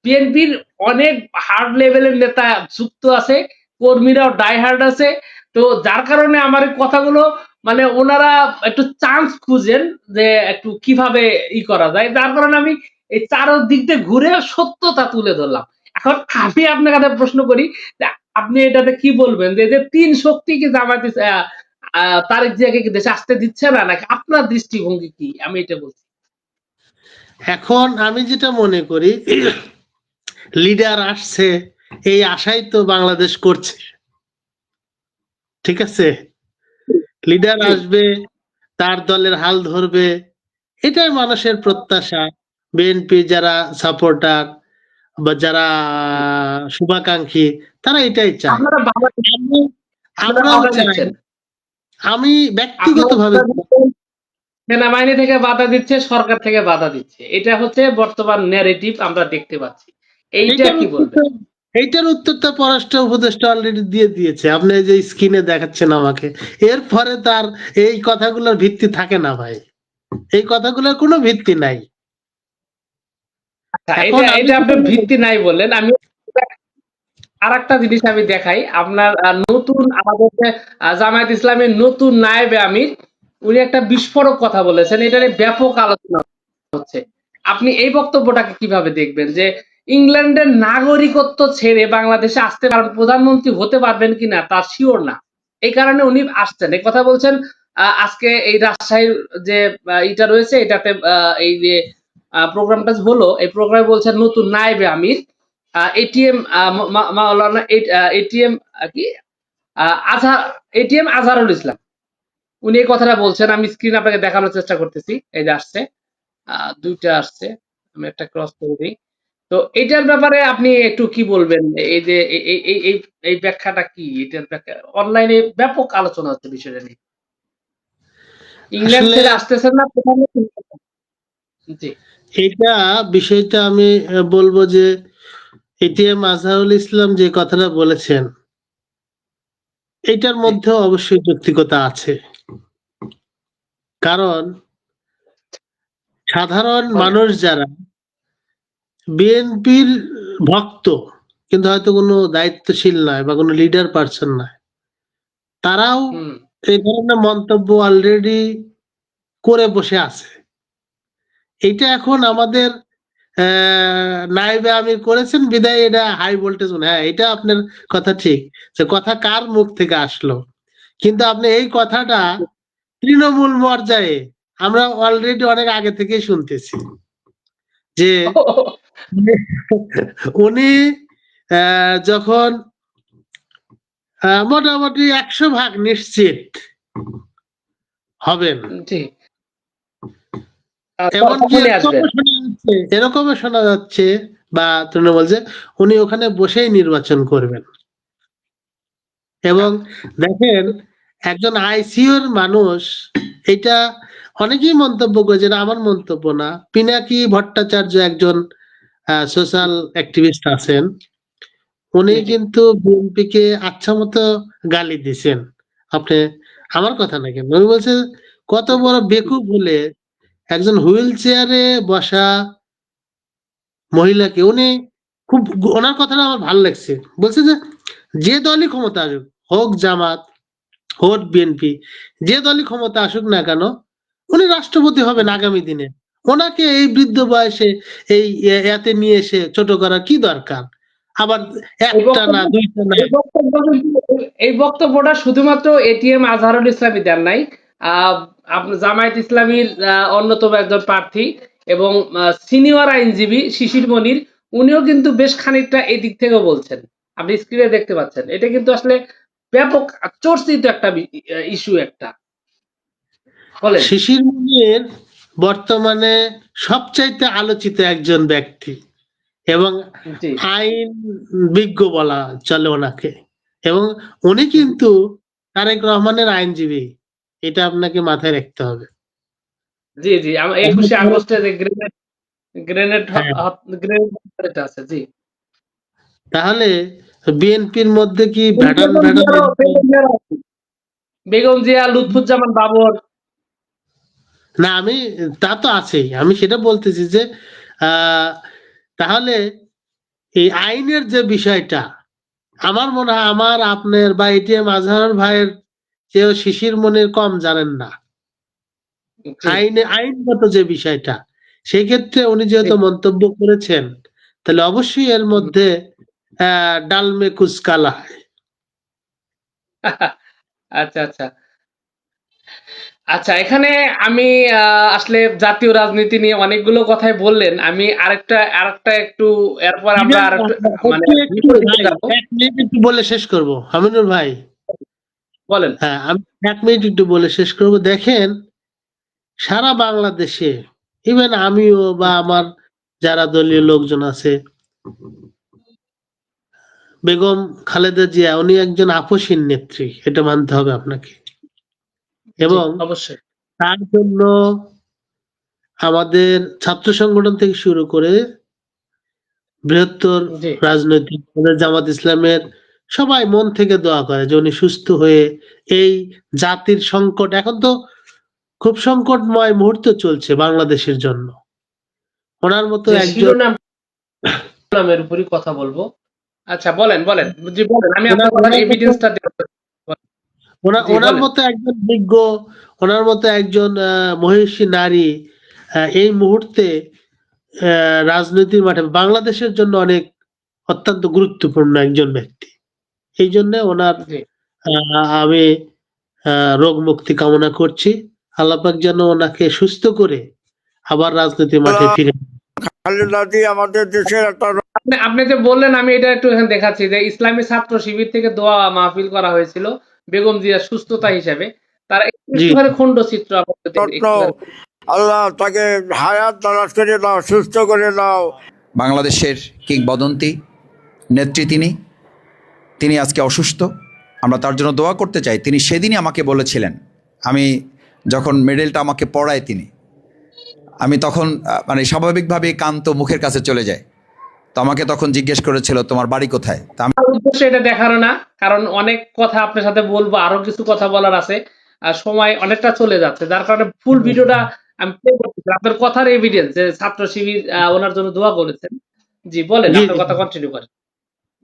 Speaker 1: বিএনপির অনেক হার্ড লেভেলের নেতা যুক্ত আছে, কর্মীরাও ডাই হার্ড আছে। তো যার কারণে আমার এই কথাগুলো মানে ওনারা একটু চান্স খুঁজেন যে একটু কিভাবে করা যায়, যার কারণে আমি এই চারদিক দিয়ে ঘুরে সত্যতা তুলে ধরলাম। এখন আমি আপনার কাছে প্রশ্ন করি যে আপনি এটাতে কি বলবেন, যে যে তিন শক্তি কি জামায়াত তারেক জিয়াকে কি দেশে আসতে দিচ্ছে না, নাকি আপনার দৃষ্টিভঙ্গি কি, আমি এটা বলছি।
Speaker 2: এখন আমি যেটা মনে করি, লিডার আসছে এই আশাই তো বাংলাদেশ করছে, ঠিক আছে? লিডার আসবে, তার দলের হাল ধরবে, এটাই মানুষের প্রত্যাশা। বিএনপি যারা সাপোর্টার বা যারা শুভাকাঙ্ক্ষী, তারা এটাই চায়।
Speaker 1: আপনারা আপনারা
Speaker 2: আমরাও
Speaker 1: বাধা
Speaker 2: চাই।
Speaker 1: দিচ্ছেন,
Speaker 2: আমি ব্যক্তিগতভাবে
Speaker 1: সেনাবাহিনী থেকে বাধা দিচ্ছে, সরকার থেকে বাধা দিচ্ছে, এটা হচ্ছে বর্তমান ন্যারেটিভ আমরা দেখতে পাচ্ছি। এইটা
Speaker 2: এইটার
Speaker 1: কি বলবেন?
Speaker 2: উত্তরটা এইটার উত্তরটা পররাষ্ট্র উপদেষ্টা অলরেডি দিয়ে দিয়েছে, আপনি এই যে স্ক্রিনে দেখাচ্ছেন আমাকে। এরপরে তার এই কথাগুলোর ভিত্তি থাকে না ভাই, এই কথাগুলোর কোনো ভিত্তি নাই।
Speaker 1: আচ্ছা,
Speaker 2: এখন
Speaker 1: এটা
Speaker 2: আমি
Speaker 1: এটা
Speaker 2: যেটা
Speaker 1: আপনি
Speaker 2: বলবো,
Speaker 1: ভিত্তি নাই বললেন, আমি আর একটা জিনিস আমি দেখাই আপনার নতুন আমাদের যে জামায়াত ইসলামের নতুন নায়েবে আমির, উনি একটা বিস্ফোরক কথা বলেছেন, এটা নিয়ে ব্যাপক আলোচনা হচ্ছে। আপনি এই বক্তব্যটাকে কিভাবে দেখবেন, যে ইংল্যান্ডের নাগরিকত্ব ছেড়ে বাংলাদেশে আসতে পারবেন, প্রধানমন্ত্রী হতে পারবেন কিনা তার শিওর না, এই কারণে উনি আসছেন, এই কথা বলছেন। আজকে এই রাজশাহীর যে ইটা রয়েছে, এটাতে এই যে প্রোগ্রামটা হলো, এই প্রোগ্রামে বলছেন নতুন নায়েবে আমির এটিএম মাওলানা এটিএম কি আজহার, এটিএম আজহারুল ইসলাম, উনি এই কথাটা বলছেন। আমি স্ক্রিন আপনাকে দেখানোর চেষ্টা করতেছি, এই যে আসছে, দুইটা আসছে, আমি একটা ক্রস করে দিই। তো এটার ব্যাপারে আপনি একটু কি বলবেন, এই যে এই ব্যাখ্যাটা কি, এটার ব্যাখ্যা অনলাইনে ব্যাপক আলোচনা হচ্ছে বিষয়টা নিয়ে, ইংল্যান্ড
Speaker 2: আসলে
Speaker 1: ছেড়ে আসতেছেন না প্রধানমন্ত্রী। জি
Speaker 2: এটা বিষয়টা আমি বলবো যে এটিএম আজহারুল ইসলাম যে কথাটা বলেছেন, এটার
Speaker 1: জি
Speaker 2: মধ্যে অবশ্যই যৌক্তিকতা আছে। কারণ সাধারণ
Speaker 1: বলেন।
Speaker 2: মানুষ যারা বিএনপির ভক্ত কিন্তু হয়তো কোনো দায়িত্বশীল নয় বা কোনো লিডার পারসন নয়, তারাও
Speaker 1: হুম
Speaker 2: এই ধরনের মন্তব্য অলরেডি করে বসে আছে। এটা এখন আমাদের নায়েবে আমির করেছেন বিদায় এটা হাই ভোল্টেজ। হ্যাঁ, এটা আপনার কথা ঠিক, যে কথা কার মুখ থেকে আসলো, কিন্তু আপনি এই কথাটা তৃণমূল পর্যায়ে আমরা অলরেডি অনেক আগে থেকেই শুনতেছি যে উনি যখন মোটামুটি 100% নিশ্চিত হবেন,
Speaker 1: জি
Speaker 2: এমনকি
Speaker 1: তখনই আসবেন।
Speaker 2: এরকমও শোনা যাচ্ছে বা তৃণমূল যে উনি ওখানে বসেই নির্বাচন করবেন। এবং দেখেন, একজন আইসিইউর মানুষ, এটা অনেকেই মন্তব্য করেছে, এটা আমার মন্তব্য না। পিনাকি ভট্টাচার্য একজন সোশ্যাল অ্যাক্টিভিস্ট আছেন, উনি
Speaker 1: জি জি
Speaker 2: কিন্তু বিএনপিকে আচ্ছা মতো গালি দিছেন। আপনি আমার কথা না, কেন উনি বলছে কত বড় বেকুব হলে একজন হুইল চেয়ারে বসা মহিলাকে উনি খুব, ওনার কথাটা আমার ভালো লাগছে। বলছে যে যে দলই ক্ষমতা আসুক, হোক জামাত হোক বিএনপি, যে দলই ক্ষমতা আসুক না কেন, উনি রাষ্ট্রপতি হবেন আগামী দিনে। ওনাকে এই বৃদ্ধ বয়সে এই এতে নিয়ে এসে ছোট করার কি দরকার? আবার
Speaker 1: এই
Speaker 2: একটা না,
Speaker 1: বক্তব্য
Speaker 2: দুইটা না।
Speaker 1: এই বক্তব্য এই বক্তব্যটা শুধুমাত্র এটিএম আজহারুল ইসলামী দেন নাই, জামায়াত ইসলামীর অন্যতম একজন প্রার্থী এবং সিনিয়র আইনজীবী শিশির মনির, উনিও কিন্তু বেশ খানিকটা এই দিক থেকেও বলছেন। আপনি স্ক্রিনে দেখতে পাচ্ছেন, এটা কিন্তু আসলে ব্যাপক চর্চিত একটা ইস্যু একটা। বলেন।
Speaker 2: শিশির মনির বর্তমানে সবচাইতে আলোচিত একজন ব্যক্তি এবং
Speaker 1: জি
Speaker 2: আইন বিজ্ঞ বলা চলে ওনাকে, এবং উনি কিন্তু তারেক রহমানের আইনজীবী, এটা আপনাকে মাথায় রাখতে হবে।
Speaker 1: জি জি 21শে আগস্টে যে গ্রেনেড গ্রেনেড
Speaker 2: হ্যাঁ,
Speaker 1: গ্রেনেড আছে। জি
Speaker 2: তাহলে বিএনপির মধ্যে কি
Speaker 1: উনি
Speaker 2: ভেড়ান ভেড়ান
Speaker 1: বেগম জিয়া, লুৎফুজ্জামান বাবর।
Speaker 2: না, আমি তা তো আছেই, আমি সেটা বলতেছি যে আহ তাহলে এই আইনের যে বিষয়টা, আমার মনে হয় আমার আপনার বা এটিএম আজহার ভাইয়ের চেয়েও শিশির মনির কম জানেন না
Speaker 1: জি
Speaker 2: আইনগত যে বিষয়টা। সেই ক্ষেত্রে উনি
Speaker 1: জি।
Speaker 2: যেহেতু মন্তব্য করেছেন, তাহলে অবশ্যই এর মধ্যে ডাল মে কুছ কালা है।
Speaker 1: আচ্ছা আচ্ছা আচ্ছা, এখানে আমি আসলে জাতীয় রাজনীতি নিয়ে অনেকগুলো কথাই বললেন। আমি আরেকটা একটু এরপর আমরা
Speaker 2: ইভেন
Speaker 1: আরেকটু মানে
Speaker 2: একটু একটু
Speaker 1: বিপরীতে
Speaker 2: ভাই,
Speaker 1: যাবো।
Speaker 2: 1 মিনিট একটু বলে শেষ করব হামিনুর ভাই।
Speaker 1: বলেন।
Speaker 2: হ্যাঁ, আমি 1 মিনিট একটু বলে শেষ করব। দেখেন, সারা বাংলাদেশে ইভেন আমিও বা আমার যারা দলীয় লোকজন আছে, বেগম খালেদা জিয়া উনি একজন আপসীন নেত্রী, এটা মানতে হবে আপনাকে।
Speaker 1: জি
Speaker 2: এবং
Speaker 1: অবশ্যই।
Speaker 2: তার জন্য আমাদের ছাত্র সংগঠন থেকে শুরু করে বৃহত্তর
Speaker 1: জি
Speaker 2: রাজনৈতিক দলের জামাত ইসলামের সবাই মন থেকে দোয়া করে যে উনি সুস্থ হয়ে এই জাতির সংকট, এখন তো খুব সংকটময় মুহূর্ত চলছে বাংলাদেশের জন্য, ওনার মতো
Speaker 1: যে
Speaker 2: একজন
Speaker 1: শিরোনামের উপরই কথা বলবো। আচ্ছা বলেন বলেন। জি বলেন, আমি আপনার
Speaker 2: ওনার
Speaker 1: কথার
Speaker 2: ওনার মতো
Speaker 1: এভিডেন্সটা দেব। জি
Speaker 2: ওনার
Speaker 1: বলেন।
Speaker 2: মতো একজন বিজ্ঞ, ওনার মতো একজন মহিষী নারী এই মুহূর্তে রাজনীতির মাঠে বাংলাদেশের জন্য অনেক অত্যন্ত গুরুত্বপূর্ণ একজন ব্যক্তি। এই জন্য ওনার
Speaker 1: জি
Speaker 2: আমি রোগ মুক্তি কামনা করছি। আল্লাহ পাক যেন ওনাকে সুস্থ করে আবার রাজনীতির মাঠে ফিরে।
Speaker 5: খালেদা জি আমাদের দেশের একটা
Speaker 1: আপনি যে বললেন, আমি এটা একটু এখানে দেখাচ্ছি যে ইসলামী ছাত্র শিবির থেকে দোয়া মাহফিল করা হয়েছিল বেগম জিয়ার সুস্থতা হিসাবে। তারা
Speaker 2: জি,
Speaker 1: একটুখানি খণ্ডচিত্র আপনাদের
Speaker 5: রত্ন,
Speaker 1: একটুখানি।
Speaker 5: আল্লাহ তাকে হায়াত দারাজ করে দাও, সুস্থ করে দাও।
Speaker 6: বাংলাদেশের কিংবদন্তি নেত্রী তিনি আজকে অসুস্থ। আমরা তার জন্য দোয়া করতে চাই। তিনি সেদিনই আমাকে বলেছিলেন, আমি যখন মেডেলটা আমাকে পড়ায় আমি তখন মানে স্বাভাবিকভাবে কান তো মুখের কাছে চলে যায়। তো আমাকে তখন জিজ্ঞেস করেছিল তোমার বাড়ি কোথায়। তা আমি
Speaker 1: আমার উদ্দেশ্য এটা দেখানো না, কারণ অনেক কথা আপনার সাথে বলবো, আরো কিছু কথা বলার আছে, আর সময় অনেকটা চলে যাচ্ছে, যার কারণে ফুল ভিডিওটা আমি প্লে করতেছি। আপনার কথার এভিডেন্স যে ছাত্র শিবির ওনার জন্য দোয়া করেছেন। জি বলেন,
Speaker 2: জি,
Speaker 1: আপনার
Speaker 2: জি।
Speaker 1: কথা কন্টিনিউ করেন।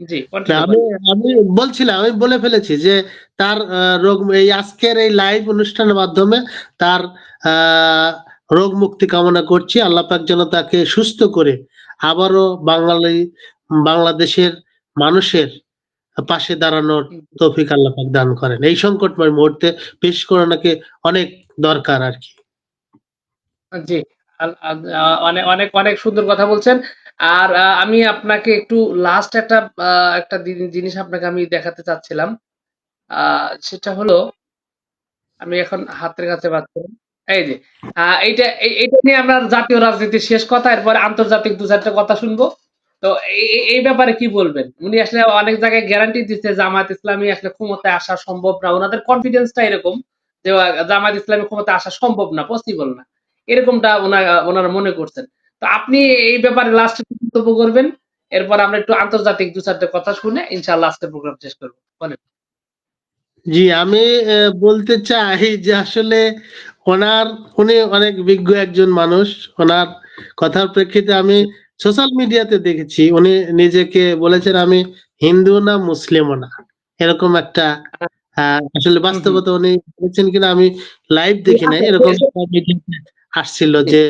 Speaker 1: জি
Speaker 2: না,
Speaker 1: কন্টিনিউ
Speaker 2: আমি
Speaker 1: করেন।
Speaker 2: আমি বলছিলাম, আমি বলে ফেলেছি যে তার রোগ, এই আজকের এই লাইভ অনুষ্ঠানের মাধ্যমে তার আহ, রোগ মুক্তি কামনা করছি। আল্লাহ পাক যেন তাকে সুস্থ করে আবারও বাংলাদেশের মানুষের পাশে দাঁড়ানোর তৌফিক আল্লাহ পাক দান করেন। এই সংকটময় মুহূর্তে পেশ করা নাকি অনেক দরকার আর কি।
Speaker 1: জি অনেক অনেক অনেক সুন্দর কথা বলছেন। আর আমি আপনাকে একটু লাস্ট একটা জিনিস আপনাকে আমি দেখাতে চাচ্ছিলাম। সেটা হলো, আমি এখন হাতের কাছে পাচ্ছি না। এই যে এইটা নিয়ে আমরা জাতীয় রাজনীতির শেষ কথা, এরপরে আন্তর্জাতিক দু চারটা কথা শুনবো। তো এই ব্যাপারে কি বলবেন? উনি আসলে অনেক জায়গায় গ্যারান্টি দিচ্ছে জামাত ইসলামী আসলে ক্ষমতায় আসা সম্ভব না, ওনাদের কনফিডেন্সটা এরকম যে জামাত ইসলামী ক্ষমতায় আসা সম্ভব না, পসিবল না, এরকমটা ওনারা মনে করছেন। তো আপনি এই ব্যাপারে লাস্টে মন্তব্য করবেন, এরপর আমরা একটু আন্তর্জাতিক দু চারটে কথা শুনে ইনশাআল্লাহ আজকের প্রোগ্রাম শেষ করবো। বলেন।
Speaker 2: জি, আমি বলতে চাই যে আসলে ওনার উনি অনেক বিজ্ঞ একজন মানুষ। ওনার কথার প্রেক্ষিতে আমি সোশ্যাল মিডিয়াতে দেখেছি উনি নিজেকে বলেছেন আমি হিন্দু না মুসলিমও না, এরকম একটা আসলে
Speaker 1: হুম হুম
Speaker 2: বাস্তবতা উনি বলেছেন কিনা আমি লাইভ দেখি নাই, এরকম একটা মিডিয়াতে আসছিল যে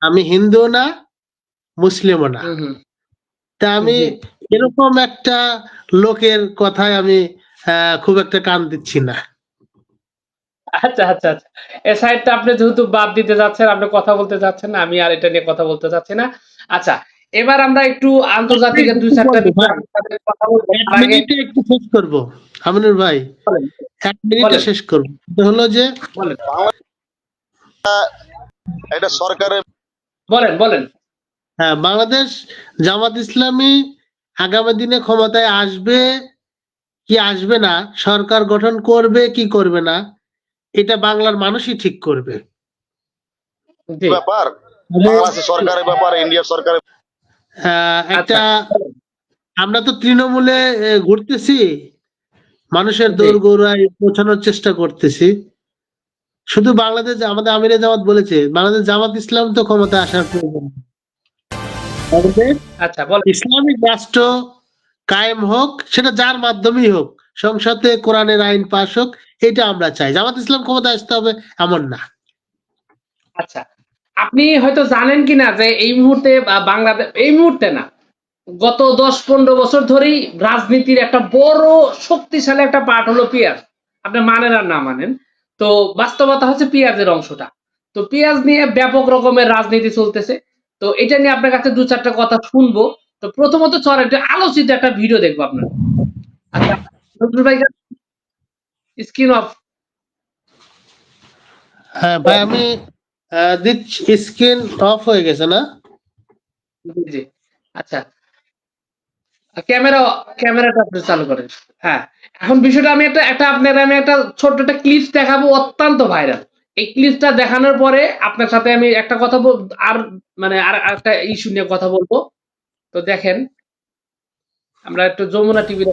Speaker 2: আমি হিন্দু না মুসলিমও না।
Speaker 1: হুম হুম
Speaker 2: তা আমি
Speaker 1: জি
Speaker 2: এরকম একটা লোকের কথায় আমি খুব একটা কান দিচ্ছি না।
Speaker 1: আচ্ছা আচ্ছা আচ্ছা, এই সাইডটা আপনি যেহেতু বাদ দিতে যাচ্ছেন, আপনি কথা বলতে যাচ্ছেন না, আমি আর এটা নিয়ে কথা বলতে চাচ্ছি না। আচ্ছা, এবার আমরা একটু আন্তর্জাতিকের দুই চারটা বিষয় আপনার সাথে কথা বলবো।
Speaker 2: এক
Speaker 1: তার আগে
Speaker 2: মিনিটে একটু শেষ করবো আমিনুর ভাই,
Speaker 1: বলেন
Speaker 2: 1 মিনিটে
Speaker 1: বলেন
Speaker 2: শেষ করবো। এটা হলো যে
Speaker 1: বলেন
Speaker 7: এটা সরকারের
Speaker 1: বলেন বলেন।
Speaker 2: বাংলাদেশ জামাত ইসলামী আগামী দিনে ক্ষমতায় আসবে কি আসবে না, সরকার গঠন করবে কি করবে না, এটা বাংলার মানুষই ঠিক করবে।
Speaker 1: জি
Speaker 7: ব্যাপার,
Speaker 2: তবে,
Speaker 7: বাংলাদেশের সরকারের ব্যাপার, ইন্ডিয়ার সরকারের
Speaker 2: একটা
Speaker 1: আচ্ছা
Speaker 2: আমরা তো তৃণমূলে ঘুরতেছি, মানুষের
Speaker 1: জি
Speaker 2: দৌড় গোড়ায় পৌঁছানোর চেষ্টা করতেছি। শুধু বাংলাদেশ, আমাদের আমিরে জামাত বলেছে বাংলাদেশ জামাত ইসলাম তো ক্ষমতা আসার প্রয়োজন নেই। বাংলাদেশ
Speaker 1: আচ্ছা বলেন।
Speaker 2: ইসলামিক রাষ্ট্র কায়েম হোক, সেটা যার মাধ্যমেই হোক, সংসদে কোরআনের আইন পাশ হোক, এটা আমরা চাই। জামাত ইসলাম ক্ষমতা আসতে হবে এমন না।
Speaker 1: আচ্ছা, আপনি হয়তো জানেন কিনা যে এই মুহূর্তে বাংলাদেশ, এই মুহূর্তে না, গত 10-15 বছর ধরেই রাজনীতির একটা বড় শক্তিশালী একটা পার্ট হলো পেঁয়াজ। আপনি মানেন আর না মানেন, তো বাস্তবতা হচ্ছে পেঁয়াজের অংশটা। তো পেঁয়াজ নিয়ে ব্যাপক রকমের রাজনীতি চলতেছে। তো এটা নিয়ে আপনার কাছে দু চারটা কথা শুনবো। তো প্রথমত চল একটা আলোচিত একটা ভিডিও দেখবো আপনার। আচ্ছা, নজরুল ভাই, স্ক্রিন অফ।
Speaker 2: হ্যাঁ ভাই, আমি দিচ্ছি, স্ক্রিন অফ হয়ে গেছে না?
Speaker 1: জি জি। আচ্ছা, ক্যামেরা ক্যামেরাটা আপনি চালু করেন। হ্যাঁ, এখন বিষয়টা আমি আমি একটা ছোট্ট একটা ক্লিপস দেখাবো, অত্যন্ত ভাইরাল। এই ক্লিপসটা দেখানোর পরে আপনার সাথে আমি একটা কথা আর মানে আর একটা ইস্যু নিয়ে কথা বলবো। তো দেখেন, আমরা একটু যমুনা টিভির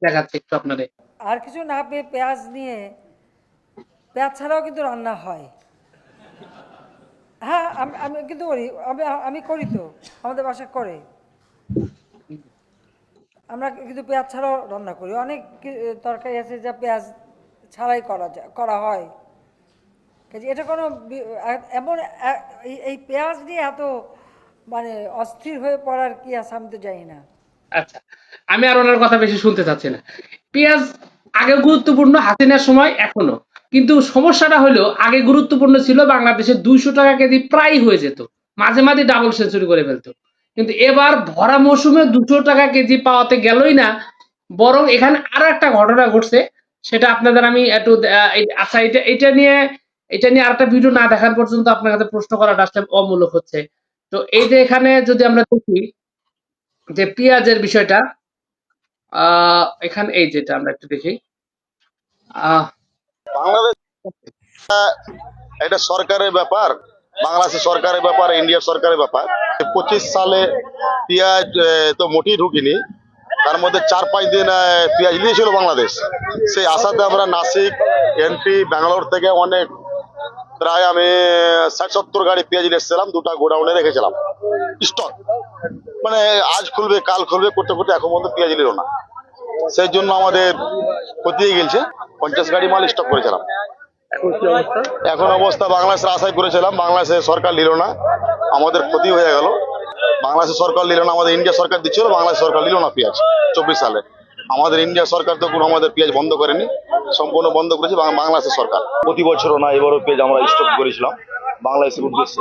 Speaker 1: দেখাচ্ছি একটু আপনাদের।
Speaker 8: আর কিছু না পেয়ে পেঁয়াজ নিয়ে, পেঁয়াজ ছাড়াও কিন্তু রান্না হয়। হ্যাঁ, আমি আমি কিন্তু করি, আমি আমি করি তো, আমাদের বাসা করে। আমরা কিন্তু পেঁয়াজ ছাড়াও রান্না করি। অনেক তরকারি আছে যা পেঁয়াজ ছাড়াই করা হয়। কাজে এটা কোনো এমন এই পেঁয়াজ নিয়ে এত মানে অস্থির হয়ে পড়ার কি আছে আমি তো জানি না।
Speaker 1: আচ্ছা, আমি আর ওনার কথা বেশি শুনতে চাচ্ছি না। পেঁয়াজ আগে গুরুত্বপূর্ণ, হাসিনার সময় এখনো, কিন্তু সমস্যাটা হলো আগে গুরুত্বপূর্ণ ছিল, বাংলাদেশে 200 টাকা কেজি প্রায় হয়ে যেত, মাঝে মাঝে ডাবল সেঞ্চুরি করে ফেলতো। কিন্তু এবার ভরা মৌসুমে 200 টাকা কেজি পাওয়াতে গেলই না, বরং এখানে আরো একটা ঘটনা ঘটছে। সেটা আপনাদের আমি একটু আচ্ছা, এটা নিয়ে আরেকটা ভিডিও না দেখার পর্যন্ত আপনার কাছে প্রশ্ন করাটা আসলে অমূলক হচ্ছে। তো এই যে এখানে যদি আমরা দেখি যে পেঁয়াজের বিষয়টা, এখানে এই যেটা আমরা একটু দেখি, আহ
Speaker 7: বাংলাদেশ এটা সরকারের ব্যাপার, বাংলাদেশের সরকারের ব্যাপার, ইন্ডিয়ার সরকারের ব্যাপার। 25 সালে পেঁয়াজ তো মোটেই ঢুকিনি, তার মধ্যে 4-5 দিন পেঁয়াজ নিয়েছিল বাংলাদেশ। সেই আশাতে আমরা নাসিক, এমপি, ব্যাঙ্গালোর থেকে অনেক, প্রায় আমি 60-70 গাড়ি পেঁয়াজ নিয়ে এসেছিলাম, 2টা গোডাউনে রেখেছিলাম স্টক। মানে আজ খুলবে কাল খুলবে করতে করতে এখন পর্যন্ত পেঁয়াজ নিল না। সেই জন্য আমাদের ক্ষতি হয়ে গেছে। 50 গাড়ি মাল স্টক করেছিলাম। এখন অবস্থা বাংলাদেশের আশাই করেছিলাম, বাংলাদেশের সরকার নিল না, আমাদের ক্ষতি হয়ে গেল। বাংলাদেশের সরকার নিল না, আমাদের ইন্ডিয়া সরকার দিচ্ছিল, বাংলাদেশ সরকার নিল না পেঁয়াজ 24 সালে। আমাদের ইন্ডিয়া সরকার তো কোনো আমাদের পেঁয়াজ বন্ধ করেনি, সম্পূর্ণ বন্ধ করেছে বাংলাদেশের সরকার। প্রতি বছরও না, এবারও পেঁয়াজ আমরা স্টক করেছিলাম বাংলাদেশের উদ্দেশ্যে।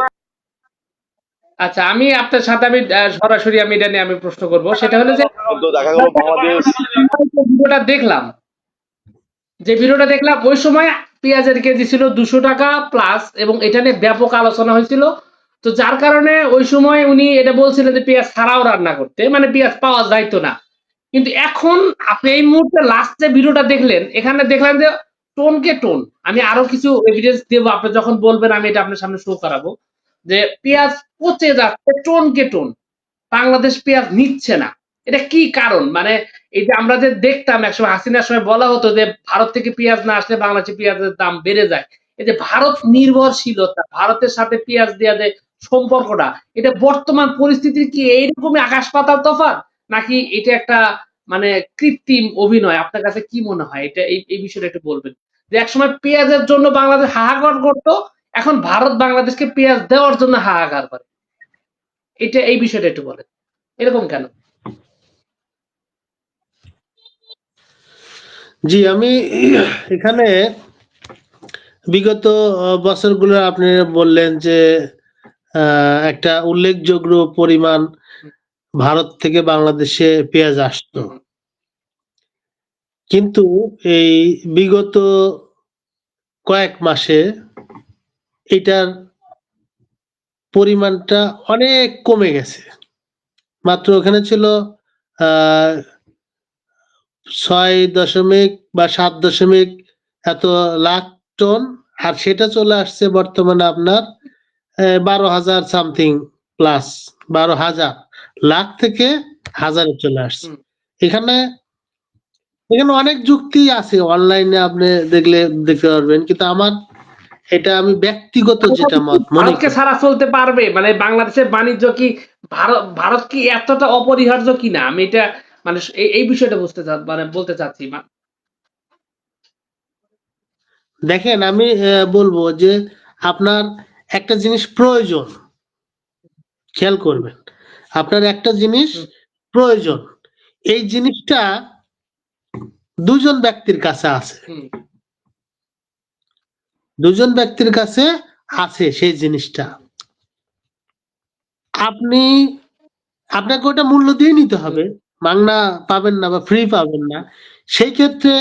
Speaker 1: আচ্ছা, আমি আপনার সাথে আমি সরাসরি আমি এটা নিয়ে আমি প্রশ্ন করব। সেটা হলো যে
Speaker 7: কিন্তু দেখা গেল বাংলাদেশ
Speaker 1: ভিডিওটা দেখলাম, ওই সময় পেঁয়াজের কেজি ছিল 200 টাকা প্লাস, এবং এটা নিয়ে ব্যাপক আলোচনা হয়েছিল। তো যার কারণে ওই সময় উনি এটা বলছিলেন যে পেঁয়াজ ছাড়াও রান্না করতে, মানে পেঁয়াজ পাওয়া যাইতো না। কিন্তু এখন আপনি এই মুহূর্তে লাস্ট যে ভিডিওটা দেখলেন, এখানে দেখলেন যে টোনকে টোন, আমি আরো কিছু এভিডেন্স দেবো, আপনি যখন বলবেন আমি এটা আপনার সামনে শো করাবো, যে পেঁয়াজ পচে যাচ্ছে টোনকে টোন, বাংলাদেশ পেঁয়াজ নিচ্ছে না। এটা কি কারণ? মানে এই যে আমরা যে দেখতাম একসময় হাসিনার সময় বলা হতো যে ভারত থেকে পেঁয়াজ না আসলে বাংলাদেশে পেঁয়াজের দাম বেড়ে যায়, এই যে ভারত নির্ভরশীলতা, ভারতের সাথে পেঁয়াজ দেওয়া যে সম্পর্কটা, এটা বর্তমান পরিস্থিতির কি এইরকমই আকাশ পাতাল তফাৎ, নাকি এটা একটা মানে কৃত্রিম অভিনয়? আপনার কাছে কি মনে হয় এটা, এই বিষয়টা একটু বলবেন। যে একসময় পেঁয়াজের জন্য বাংলাদেশ হাহাকার করতো, এখন ভারত বাংলাদেশকে পেঁয়াজ দেওয়ার জন্য হাহাকার করে, এটা এই বিষয়টা একটু বলেন, এরকম কেন?
Speaker 2: জি, আমি এখানে বিগত বছরগুলো আপনি বললেন যে একটা উল্লেখযোগ্য পরিমাণ ভারত থেকে বাংলাদেশে পেঁয়াজ আসতো, কিন্তু এই বিগত কয়েক মাসে এটার পরিমাণটা অনেক কমে গেছে। মাত্র ওখানে ছিল আহ 6 দশমিক বা 7 দশমিক এত লাখ টন, আর সেটা চলে আসছে বর্তমানে আপনার 12,000 সামথিং প্লাস, 12,000 লাখ থেকে হাজারে চলে আসছে। এখানে এখানে অনেক যুক্তি আছে, অনলাইনে আপনি দেখলে দেখতে পারবেন, কিন্তু আমার এটা আমি ব্যক্তিগত যেটা মত মনে
Speaker 1: ভারতকে
Speaker 2: করি।
Speaker 1: ছাড়া চলতে পারবে? মানে বাংলাদেশের বাণিজ্য কি ভারত কি এতটা অপরিহার্য কিনা? আমি এটা মানে এই বিষয়টা মানে বলতে চাচ্ছি।
Speaker 2: দেখেন, আমি বলবো যে আপনার একটা জিনিস প্রয়োজন, খেয়াল করবেন, আপনার একটা জিনিস প্রয়োজন, এই জিনিসটা দুজন ব্যক্তির কাছে আছে, দুজন ব্যক্তির কাছে আছে সেই জিনিসটা, আপনি আপনাকে ওটা মূল্য দিয়ে নিতে হবে, মাংনা পাবেন না বা ফ্রি পাবেন না। সেই ক্ষেত্রে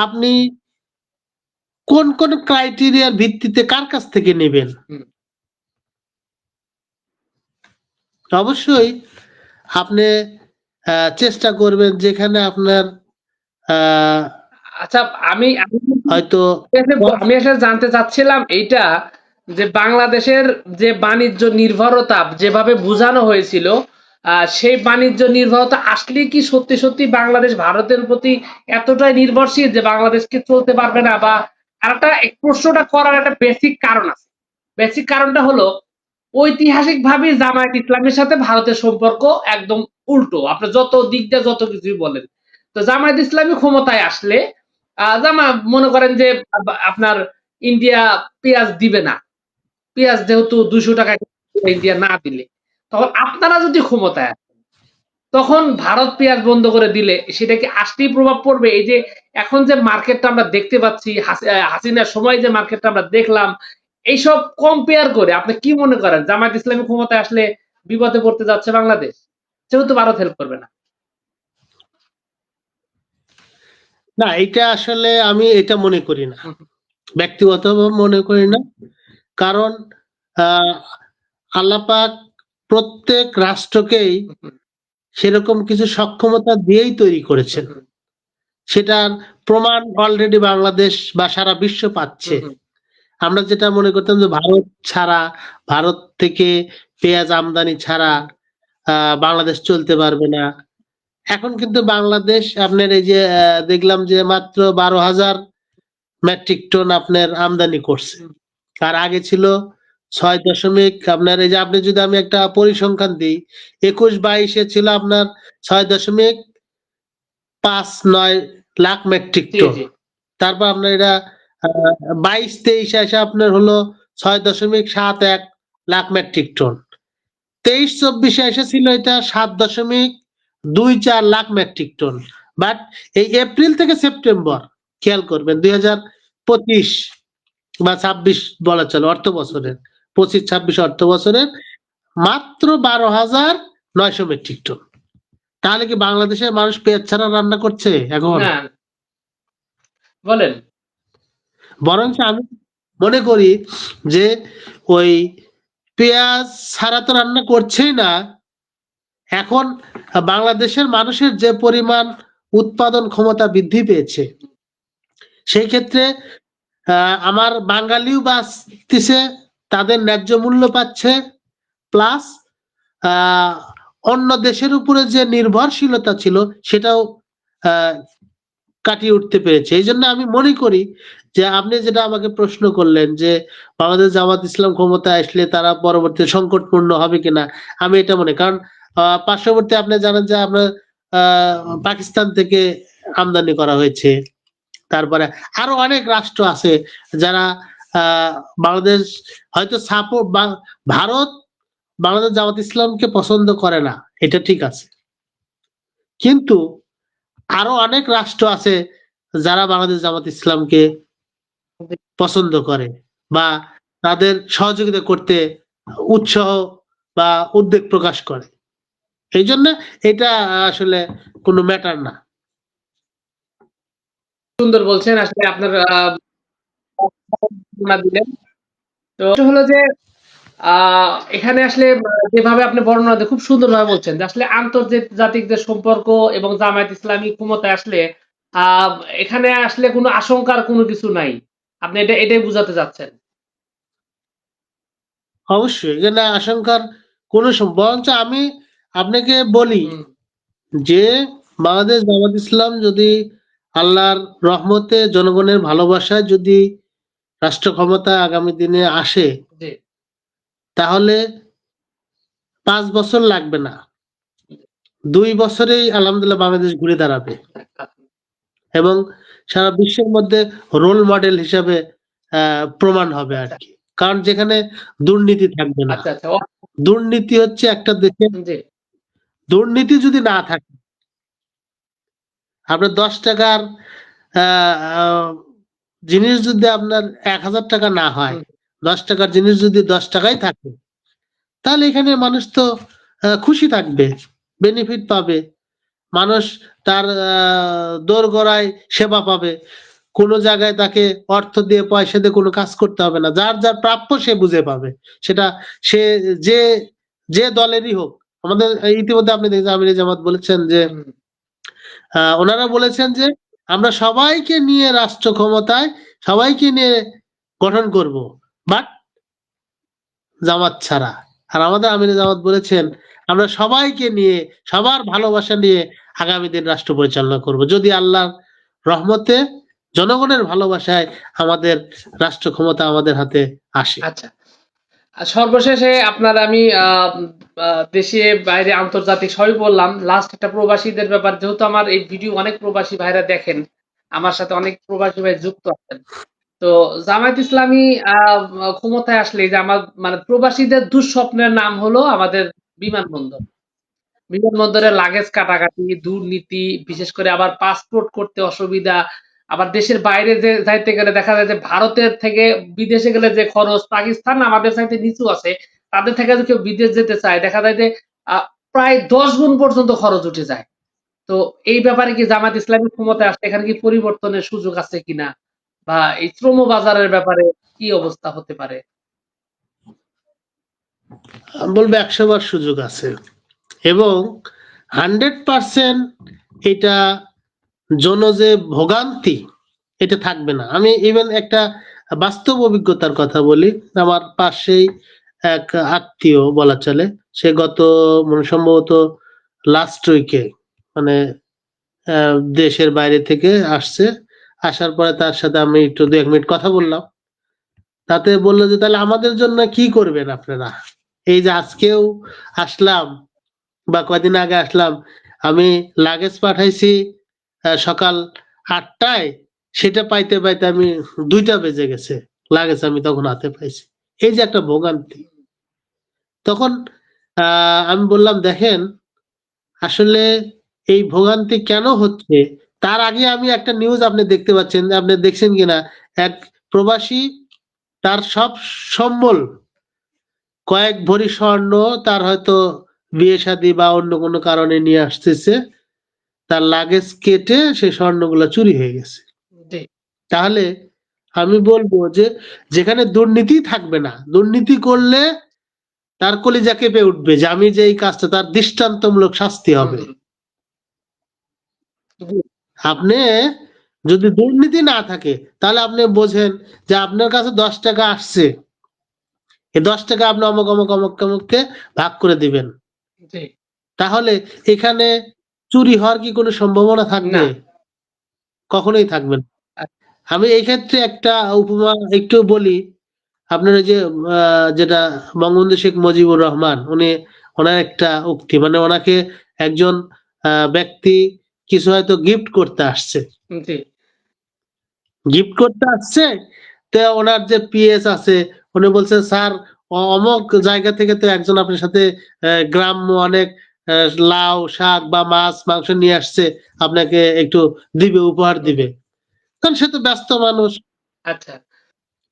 Speaker 2: আপনি কোন কোন ক্রাইটেরিয়ার ভিত্তিতে কার কাছ থেকে নেবেন? অবশ্যই আপনি চেষ্টা করবেন যেখানে আপনার
Speaker 1: আচ্ছা, আমি আমি
Speaker 2: হয়তো
Speaker 1: আমি আসলে জানতে চাচ্ছিলাম এইটা, যে বাংলাদেশের যে বাণিজ্য নির্ভরতা যেভাবে বোঝানো হয়েছিল, সেই বাণিজ্য নির্ভরতা আসলে কি সত্যি সত্যি বাংলাদেশ ভারতের প্রতি এতটাই নির্ভরশীল যে বাংলাদেশকে চলতে পারবে না? বা আরেকটা প্রশ্নটা করার একটা বেসিক কারণ আছে। বেসিক কারণটা হলো, ঐতিহাসিকভাবে জামায়াত ইসলামের সাথে ভারতের সম্পর্ক একদম উল্টো। আপনি যত দিক দিয়ে যত কিছুই বলেন, তো জামায়াত ইসলামী ক্ষমতায় আসলে মনে করেন যে আপনার ইন্ডিয়া পেঁয়াজ দিবে না, পেঁয়াজ যেহেতু 200 টাকা ইন্ডিয়া না দিলে, তখন আপনারা যদি ক্ষমতায় আসেন, তখন ভারত পেঁয়াজ বন্ধ করে দিলে সেটা কি আসলেই প্রভাব পড়বে? এই যে এখন যে মার্কেটটা আমরা দেখতে পাচ্ছি, হাসিনার সময় যে মার্কেটটা আমরা দেখলাম, এইসব কম্পেয়ার করে আপনি কি মনে করেন জামায়াত ইসলামী ক্ষমতায় আসলে বিপদে পড়তে যাচ্ছে বাংলাদেশ, যেহেতু ভারত হেল্প করবে না?
Speaker 2: না, এটা আসলে আমি এটা মনে করি না, ব্যক্তিগত মনে করি না। কারণ আল্লাহ পাক প্রত্যেক রাষ্ট্রকেই সেরকম কিছু সক্ষমতা দিয়েই তৈরি করেছেন, সেটার প্রমাণ অলরেডি বাংলাদেশ বা সারা বিশ্ব পাচ্ছে। আমরা যেটা মনে করতাম যে ভারত ছাড়া, ভারত থেকে পেঁয়াজ আমদানি ছাড়া বাংলাদেশ চলতে পারবে না, এখন কিন্তু বাংলাদেশ আপনার এই যে দেখলাম যে মাত্র 12,000 মেট্রিক টন আপনার আমদানি করছে, আর আগে ছিল 6 দশমিক আপনার, এই যে আপনি যদি আমি একটা পরিসংখ্যান দিই, 21-22-এ ছিল আপনার 6.59 লাখ মেট্রিক টন। তারপর আপনার এটা 22-23 এসে আপনার হলো 6.71 লাখ মেট্রিক টন। 23-24-এ এসেছিল এটা 7.24 লাখ মেট্রিক টন। বাট এই এপ্রিল থেকে সেপ্টেম্বর খেয়াল করবেন 2025 বা 26 বলা চলে অর্থ বছরের, 25-26 অর্থ বছরের মাত্র 12,900 মেট্রিক টন। তাহলে কি বাংলাদেশের মানুষ পেঁয়াজ ছাড়া রান্না করছে এখন?
Speaker 1: বলেন।
Speaker 2: বরং আমি মনে করি যে ওই পেঁয়াজ ছাড়া তো রান্না করছেই না, এখন বাংলাদেশের মানুষের যে পরিমাণ উৎপাদন ক্ষমতা বৃদ্ধি পেয়েছে, সেই ক্ষেত্রে আমার বাঙালিও বাঁচতেছে, তাদের ন্যায্য মূল্য পাচ্ছে, প্লাস অন্য দেশের উপরে যে নির্ভরশীলতা ছিল সেটাও কাটিয়ে উঠতে পেরেছে। এই জন্য আমি মনে করি যে আপনি যেটা আমাকে প্রশ্ন করলেন যে বাংলাদেশ জামাত ইসলাম ক্ষমতায় আসলে তারা পরবর্তী সংকটপূর্ণ হবে কিনা, আমি এটা মনে, কারণ পার্শ্ববর্তী আপনি জানেন যে আপনার পাকিস্তান থেকে আমদানি করা হয়েছে, তারপরে আরো অনেক রাষ্ট্র আছে যারা বাংলাদেশ হয়তো সাপোর্ট, ভারত বাংলাদেশ জামাত ইসলামকে পছন্দ করে না, এটা ঠিক আছে, কিন্তু আরো অনেক রাষ্ট্র আছে যারা বাংলাদেশ জামাত ইসলামকে পছন্দ করে বা তাদের সহযোগিতা করতে উৎসাহ বা উদ্বেগ প্রকাশ করে। এই জন্য এটা আসলে কোনো ম্যাটার না।
Speaker 1: সুন্দর বলছেন আসলে আপনার বর্ণনা দিলেন। তো হলো যে এখানে আসলে যেভাবে আপনি বর্ণনা দিয়ে খুব সুন্দরভাবে বলছেন যে আসলে আন্তর্জাতিক যে সম্পর্ক এবং জামায়াত ইসলামী ক্ষমতায় আসলে আহ, এখানে আসলে কোনো আশঙ্কার কোনো কিছু নাই। আপনি এটাই বুঝাতে চাচ্ছেন।
Speaker 2: অবশ্যই এখানে আশঙ্কার কোনো বরঞ্চ আমি আপনাকে বলি
Speaker 1: হুম,
Speaker 2: যে বাংলাদেশ জামাত ইসলাম যদি আল্লাহর রহমতে জনগণের ভালোবাসায় যদি রাষ্ট্র ক্ষমতা আগামী দিনে আসে,
Speaker 1: জি,
Speaker 2: তাহলে 5 বছর লাগবে না, 2 বছরেই আলহামদুলিল্লাহ বাংলাদেশ ঘুরে দাঁড়াবে এবং সারা বিশ্বের মধ্যে রোল মডেল হিসাবে প্রমাণ হবে আর কি। কারণ যেখানে দুর্নীতি থাকবে না।
Speaker 1: আচ্ছা আচ্ছা
Speaker 2: দুর্নীতি হচ্ছে একটা দেশে,
Speaker 1: জি,
Speaker 2: দুর্নীতি যদি না থাকে, আপনার 10 টাকার জিনিস যদি আপনার 1000 টাকা না হয়, 10 টাকার জিনিস যদি 10 টাকাই থাকে, তাহলে এখানে মানুষ তো খুশি থাকবে, বেনিফিট পাবে, মানুষ তার দোরগোড়ায় সেবা পাবে, কোনো জায়গায় তাকে অর্থ দিয়ে পয়সা দিয়ে কোনো কাজ করতে হবে না, যার যার প্রাপ্য সে বুঝে পাবে, সেটা সে যে যে দলেরই হোক। আমাদের ইতিমধ্যে আপনি দেখেছেন আমির জামাত বলেছেন যে ওনারা বলেছেন যে আমরা সবাইকে নিয়ে রাষ্ট্র ক্ষমতায় সবাইকে নিয়ে গঠন করব, বাট জামাত ছাড়া। আর আমাদের আমির জামাত বলেছেন আমরা সবাইকে নিয়ে সবার ভালোবাসা নিয়ে আগামী দিন রাষ্ট্র পরিচালনা করব, যদি আল্লাহর রহমতে জনগণের ভালোবাসায় আমাদের রাষ্ট্র ক্ষমতা আমাদের হাতে আসে।
Speaker 1: আচ্ছা। আর সর্বশেষে আপনার আমি দেশে বাইরে আন্তর্জাতিক সবই বললাম, লাস্ট একটা প্রবাসীদের ব্যাপার, যেহেতু আমার এই ভিডিও অনেক প্রবাসী ভাইরা দেখেন, আমার সাথে অনেক প্রবাসী ভাই যুক্ত আছেন। তো জামায়াত ইসলামী ক্ষমতায় আসলে যে আমার মানে প্রবাসীদের দুঃস্বপ্নের নাম হলো আমাদের বিমানবন্দর। বিমানবন্দরে লাগেজ কাটাকাটি, দুর্নীতি, বিশেষ করে আবার পাসপোর্ট করতে অসুবিধা, আবার দেশের বাইরে যে যাইতে গেলে দেখা যায় যে ভারতের থেকে বিদেশে গেলে যে খরচ, পাকিস্তান আমাদের চাইতে নিচু আছে, তাদের থেকে যদি কেউ বিদেশ যেতে চায় দেখা যায় যে আহ, প্রায় 10 গুণ পর্যন্ত খরচ উঠে যায়। তো এই ব্যাপারে কি জামাত ইসলামী ক্ষমতায় আসলে এখানে কি পরিবর্তনের সুযোগ আছে কিনা, বা এই শ্রম বাজারের ব্যাপারে কি অবস্থা হতে পারে?
Speaker 2: আমি বলবো 100 বার সুযোগ আছে এবং 100% এটা যে ভোগান্তি এটা থাকবে না। আমি ইভেন একটা বাস্তব অভিজ্ঞতার কথা বলি। আমার পাশেই এক আত্মীয় বলা চলে, সে গত সম্ভবত লাস্ট উইকে মানে দেশের বাইরে থেকে আসছে, আসার পরে তার সাথে আমি একটু 2-1 মিনিট কথা বললাম। তাতে বললো যে তাহলে আমাদের জন্য কি করবেন আপনারা, এই যে আজকেও আসলাম বা কয়দিন আগে আসলাম, আমি লাগেজ পাঠাইছি সকাল 8টায়, সেটা পাইতে পাইতে আমি 2টা বেজে গেছে, লাগেজ আমি তখন হাতে পাইছি। এই যে একটা ভোগান্তি। তখন আমি বললাম দেখেন আসলে এই ভোগান্তি কেন হচ্ছে, তার আগে আমি একটা নিউজ আপনি দেখতে পাচ্ছেন, আপনি দেখছেন কিনা, এক প্রবাসী তার সব সম্বল কয়েক ভরি স্বর্ণ তার হয়তো বিয়ে শাদী বা অন্য কোনো কারণে নিয়ে আসতেছে, তার লাগেজ কেটে সেই স্বর্ণগুলো চুরি হয়ে গেছে।
Speaker 1: জি,
Speaker 2: তাহলে আমি বলবো যে যেখানে দুর্নীতি থাকবে না, দুর্নীতি করলে তার কলিজা কেঁপে উঠবে যে আমি যে এই কাজটা, তার দৃষ্টান্তমূলক শাস্তি হবে।
Speaker 1: জি,
Speaker 2: আপনি যদি দুর্নীতি না থাকে তাহলে আপনি বোঝেন যে আপনার কাছে 10 টাকা আসছে, এই 10 টাকা আপনি অমুক অমুক অমুক অমুককে ভাগ করে দিবেন,
Speaker 1: জি,
Speaker 2: তাহলে এখানে চুরি হওয়ার কি কোনো সম্ভাবনা থাকবে?
Speaker 1: না,
Speaker 2: কখনোই থাকবে না। আমি এই ক্ষেত্রে একটা উপমা একটু বলি। আপনার ওই যে যেটা বঙ্গবন্ধু শেখ মুজিবুর রহমান, উনি ওনার একটা উক্তি, মানে ওনাকে একজন ব্যক্তি কিছু হয়তো গিফট করতে আসছে,
Speaker 1: জি,
Speaker 2: গিফট করতে আসছে, তো ওনার যে পিএস আছে উনি বলছে স্যার অমুক জায়গা থেকে তো একজন আপনার সাথে গ্রাম্য অনেক লাউ শাক বা মাছ মাংস নিয়ে আসছে, আপনাকে একটু দিবে, উপহার দিবে। কারণ সে তো ব্যস্ত মানুষ।
Speaker 1: আচ্ছা